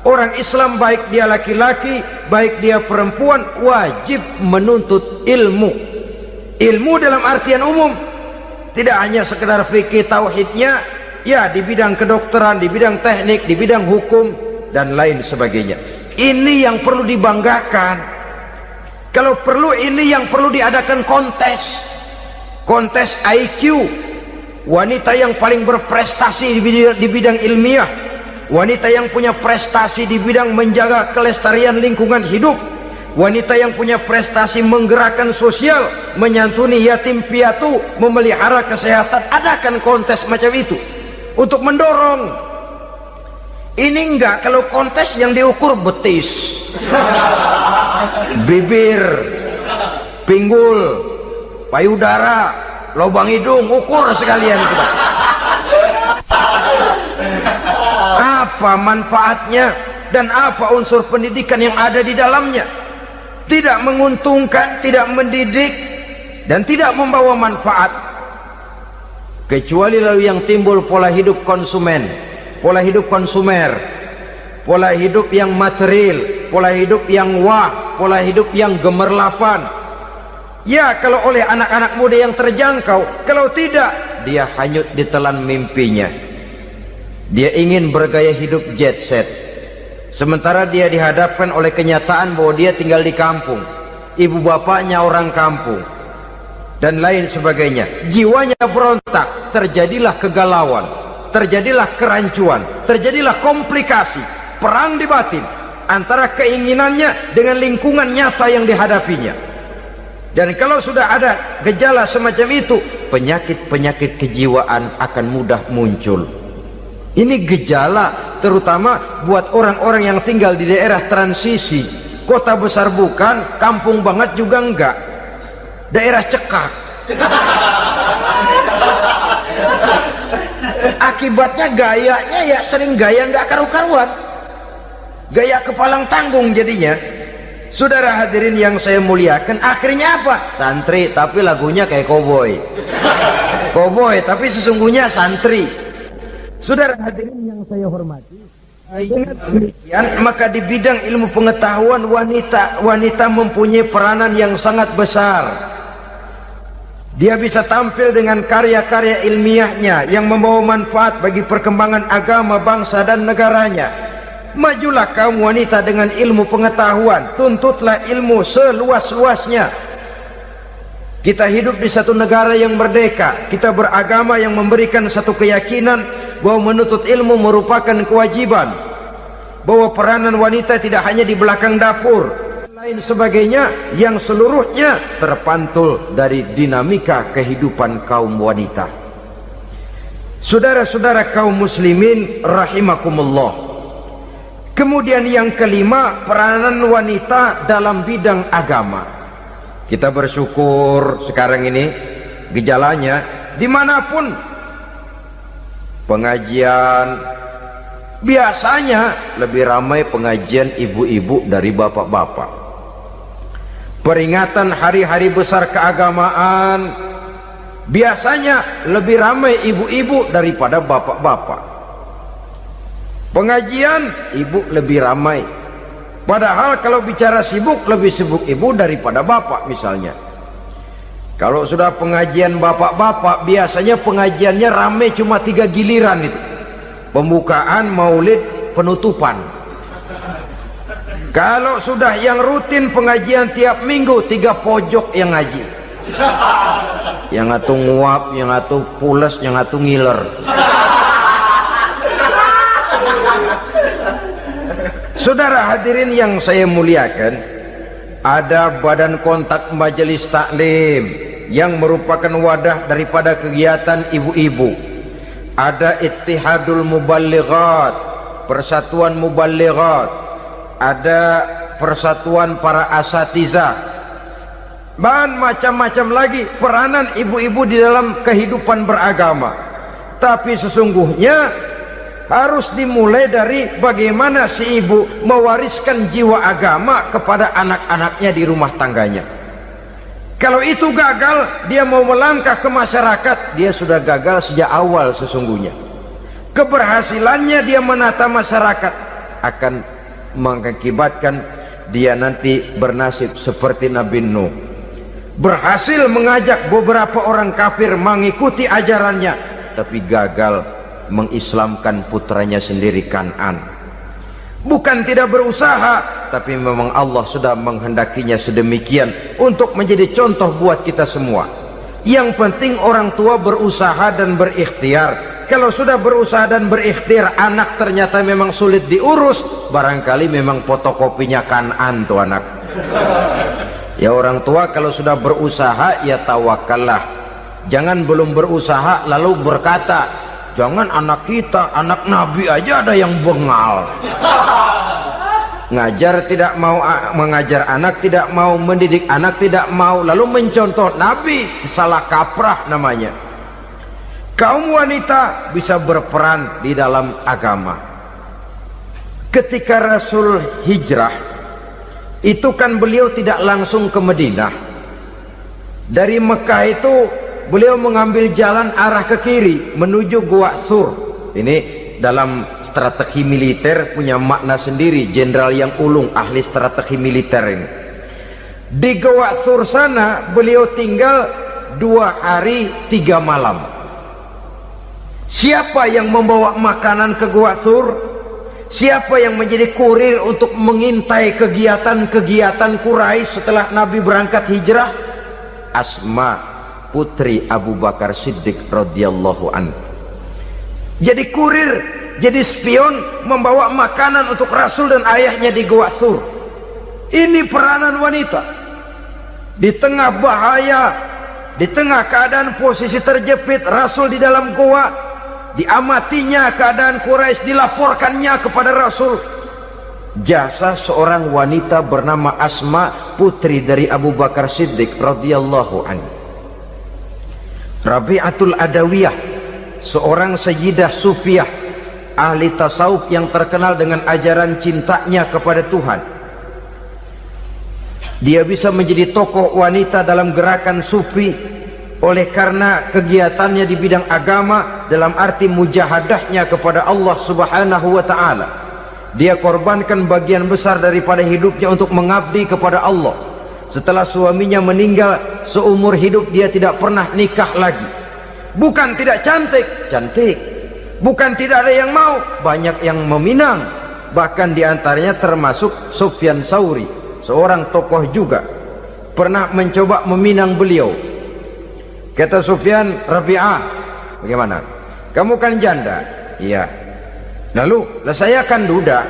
Orang Islam baik dia laki-laki baik dia perempuan wajib menuntut ilmu. Ilmu dalam artian umum, tidak hanya sekedar fikih tauhidnya, ya di bidang kedokteran, di bidang teknik, di bidang hukum dan lain sebagainya. Ini yang perlu dibanggakan. Kalau perlu ini yang perlu diadakan kontes IQ, wanita yang paling berprestasi di bidang ilmiah, wanita yang punya prestasi di bidang menjaga kelestarian lingkungan hidup, wanita yang punya prestasi menggerakkan sosial, menyantuni yatim piatu, memelihara kesehatan. Adakan kontes macam itu untuk mendorong. Ini enggak, kalau kontes yang diukur betis, bibir, pinggul, payudara, lubang hidung, ukur sekalian kita. Apa manfaatnya dan apa unsur pendidikan yang ada di dalamnya? Tidak menguntungkan, tidak mendidik, dan tidak membawa manfaat. Kecuali lalu yang timbul pola hidup konsumen, pola hidup konsumer, pola hidup yang material, pola hidup yang pola hidup yang gemerlapan. Ya, kalau oleh anak-anak muda yang terjangkau, kalau tidak, dia hanyut ditelan mimpinya. Dia ingin bergaya hidup jet set, sementara dia dihadapkan oleh kenyataan bahwa dia tinggal di kampung, ibu bapaknya orang kampung, dan lain sebagainya. Jiwanya berontak, terjadilah kegalauan, terjadilah kerancuan, terjadilah komplikasi, perang di batin antara keinginannya dengan lingkungan nyata yang dihadapinya. Dan kalau sudah ada gejala semacam itu, penyakit-penyakit kejiwaan akan mudah muncul. Ini gejala terutama buat orang-orang yang tinggal di daerah transisi. Kota besar bukan, kampung banget juga enggak, daerah cekak. Akibatnya gayanya ya sering gaya enggak karu-karuan, gaya kepalang tanggung jadinya. Saudara hadirin yang saya muliakan, akhirnya apa? Santri tapi lagunya kayak koboi, koboi tapi sesungguhnya santri. Saudara hadirin yang saya hormati, dengan demikian maka di bidang ilmu pengetahuan wanita mempunyai peranan yang sangat besar. Dia bisa tampil dengan karya-karya ilmiahnya yang membawa manfaat bagi perkembangan agama, bangsa dan negaranya. Majulah kaum wanita dengan ilmu pengetahuan, tuntutlah ilmu seluas-luasnya. Kita hidup di satu negara yang merdeka, kita beragama yang memberikan satu keyakinan bahwa menuntut ilmu merupakan kewajiban, bahwa peranan wanita tidak hanya di belakang dapur, lain sebagainya, yang seluruhnya terpantul dari dinamika kehidupan kaum wanita. Saudara-saudara kaum muslimin rahimakumullah. Kemudian yang kelima, peranan wanita dalam bidang agama. Kita bersyukur sekarang ini gejalanya dimanapun pengajian, biasanya lebih ramai pengajian ibu-ibu dari bapak-bapak. Peringatan hari-hari besar keagamaan, biasanya lebih ramai ibu-ibu daripada bapak-bapak. Pengajian ibu lebih ramai, padahal kalau bicara sibuk, lebih sibuk ibu daripada bapak misalnya. Kalau sudah pengajian bapak-bapak, biasanya pengajiannya ramai cuma 3 giliran itu. Pembukaan, maulid, penutupan. Kalau sudah yang rutin pengajian tiap minggu, 3 pojok yang ngaji. Yang atuh nguap, yang atuh pules, yang atuh ngiler. Saudara hadirin yang saya muliakan, ada badan kontak majelis taklim, yang merupakan wadah daripada kegiatan ibu-ibu. Ada Ittihadul Muballighat, Persatuan Muballighat, ada Persatuan Para Asatizah, dan macam-macam lagi peranan ibu-ibu di dalam kehidupan beragama. Tapi sesungguhnya harus dimulai dari bagaimana si ibu mewariskan jiwa agama kepada anak-anaknya di rumah tangganya. Kalau itu gagal, dia mau melangkah ke masyarakat, dia sudah gagal sejak awal sesungguhnya. Keberhasilannya dia menata masyarakat akan mengakibatkan dia nanti bernasib seperti Nabi Nuh, berhasil mengajak beberapa orang kafir mengikuti ajarannya, tapi gagal mengislamkan putranya sendiri Kan'an. Bukan tidak berusaha, tapi memang Allah sudah menghendakinya sedemikian untuk menjadi contoh buat kita semua. Yang penting orang tua berusaha dan berikhtiar. Kalau sudah berusaha dan berikhtiar, anak ternyata memang sulit diurus, barangkali memang fotokopinya Kan'an tuh anak. Ya orang tua kalau sudah berusaha, ya tawakallah. Jangan belum berusaha lalu berkata, jangan anak kita, anak Nabi aja ada yang bengal. Ngajar tidak mau, mengajar anak tidak mau, mendidik anak tidak mau, lalu mencontoh Nabi, salah kaprah namanya. Kaum wanita bisa berperan di dalam agama. Ketika Rasul hijrah, itu kan beliau tidak langsung ke Madinah. Dari Mekah itu beliau mengambil jalan arah ke kiri menuju Gua Sur. Ini dalam strategi militer punya makna sendiri. Jenderal yang ulung, ahli strategi militer ini. Di Gua Sur sana beliau tinggal 2 hari 3 malam. Siapa yang membawa makanan ke Gua Sur? Siapa yang menjadi kurir untuk mengintai kegiatan-kegiatan Quraisy setelah Nabi berangkat hijrah? Asma, putri Abu Bakar Siddiq radhiyallahu anhu. Jadi kurir, jadi spion, membawa makanan untuk Rasul dan ayahnya di Gua Sur. Ini peranan wanita. Di tengah bahaya, di tengah keadaan posisi terjepit, Rasul di dalam gua, diamatinya keadaan Quraisy, dilaporkannya kepada Rasul. Jasa seorang wanita bernama Asma, putri dari Abu Bakar Siddiq radhiyallahu anhu. Rabi'atul Adawiyah, seorang sayyidah sufiyah, ahli tasawuf yang terkenal dengan ajaran cintanya kepada Tuhan. Dia bisa menjadi tokoh wanita dalam gerakan sufi oleh karena kegiatannya di bidang agama, dalam arti mujahadahnya kepada Allah subhanahu wa ta'ala. Dia korbankan bagian besar daripada hidupnya untuk mengabdi kepada Allah. Setelah suaminya meninggal, seumur hidup dia tidak pernah nikah lagi. Bukan tidak cantik, cantik. Bukan tidak ada yang mau, banyak yang meminang. Bahkan diantaranya termasuk Sufyan Tsauri, seorang tokoh juga, pernah mencoba meminang beliau. Kata Sufyan, Rabi'ah, bagaimana? Kamu kan janda? Iya. Lalu, lah saya kan duda.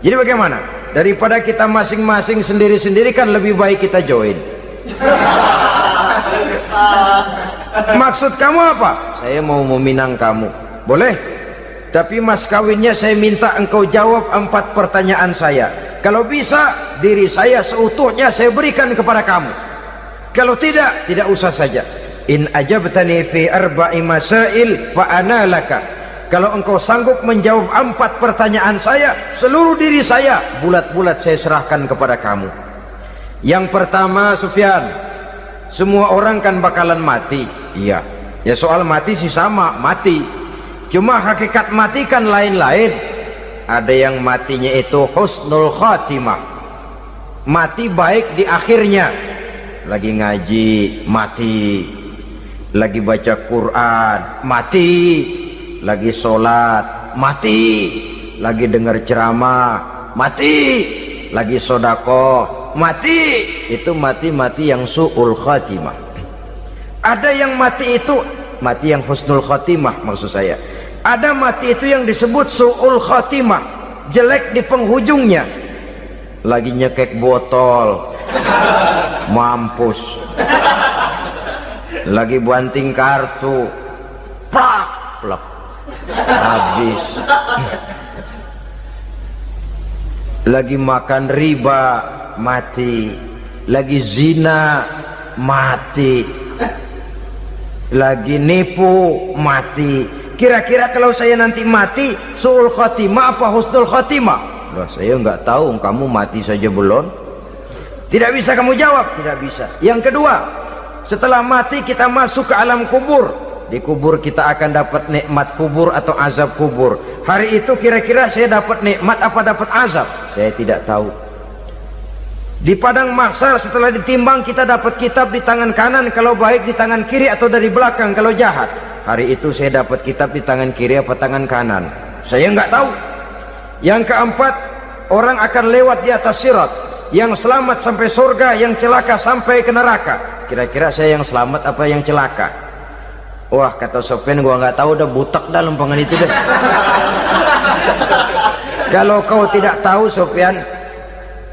Jadi bagaimana? Daripada kita masing-masing sendiri-sendiri kan lebih baik kita join. Maksud kamu apa? Saya mau meminang kamu. Boleh? Tapi mas kawinnya saya minta engkau jawab 4 pertanyaan saya. Kalau bisa, diri saya seutuhnya saya berikan kepada kamu. Kalau tidak, tidak usah saja. In ajabtani fi 4 masail fa ana laka. Kalau engkau sanggup menjawab 4 pertanyaan saya, seluruh diri saya bulat-bulat saya serahkan kepada kamu. Yang pertama, Sufyan, semua orang kan bakalan mati. Iya. Ya soal mati sih sama, mati. Cuma hakikat mati kan lain-lain. Ada yang matinya itu husnul khatimah, mati baik di akhirnya. Lagi ngaji, mati. Lagi baca Quran, mati. Lagi sholat, mati. Lagi dengar ceramah, mati. Lagi sodakoh, mati. Itu mati-mati yang su'ul khatimah. Ada yang mati itu mati yang husnul khatimah, maksud saya. Ada mati itu yang disebut su'ul khatimah, jelek di penghujungnya. Lagi nyekek botol, mampus. lagi banting kartu, plak plak, habis. Lagi makan riba, mati. Lagi zina, mati. Lagi nipu, mati. Kira-kira kalau saya nanti mati, su'ul khatimah apa husnul khatimah? Loh, saya nggak tahu, kamu mati saja belum. Tidak bisa kamu jawab, tidak bisa. Yang kedua, setelah mati kita masuk ke alam kubur. Di kubur kita akan dapat nikmat kubur atau azab kubur. Hari itu kira-kira saya dapat nikmat apa dapat azab? Saya tidak tahu. Di padang mahsyar setelah ditimbang kita dapat kitab di tangan kanan kalau baik, di tangan kiri atau dari belakang kalau jahat. Hari itu saya dapat kitab di tangan kiri apa tangan kanan? Saya nggak tahu. Yang keempat, orang akan lewat di atas sirat. Yang selamat sampai surga, yang celaka sampai ke neraka. Kira-kira saya yang selamat apa yang celaka? Wah, kata Sofyan, gua nggak tahu, udah butak dah lempangan itu deh. Kalau kau tidak tahu Sofyan,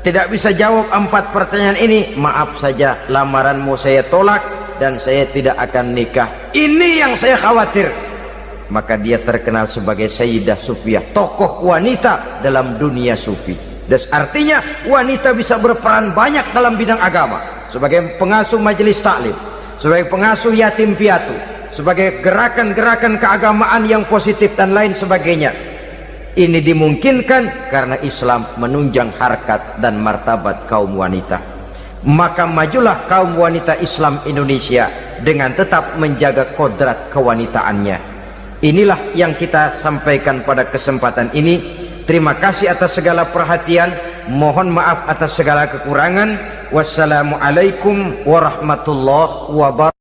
tidak bisa jawab 4 pertanyaan ini, maaf saja, lamaranmu saya tolak dan saya tidak akan nikah. Ini yang saya khawatir. Maka dia terkenal sebagai Sayyidah Sufiyah, tokoh wanita dalam dunia sufi. Dan artinya wanita bisa berperan banyak dalam bidang agama, sebagai pengasuh majelis taklim, sebagai pengasuh yatim piatu, sebagai gerakan-gerakan keagamaan yang positif dan lain sebagainya. Ini dimungkinkan karena Islam menunjang harkat dan martabat kaum wanita. Maka majulah kaum wanita Islam Indonesia dengan tetap menjaga kodrat kewanitaannya. Inilah yang kita sampaikan pada kesempatan ini. Terima kasih atas segala perhatian, mohon maaf atas segala kekurangan. Wassalamualaikum warahmatullahi wabarakatuh.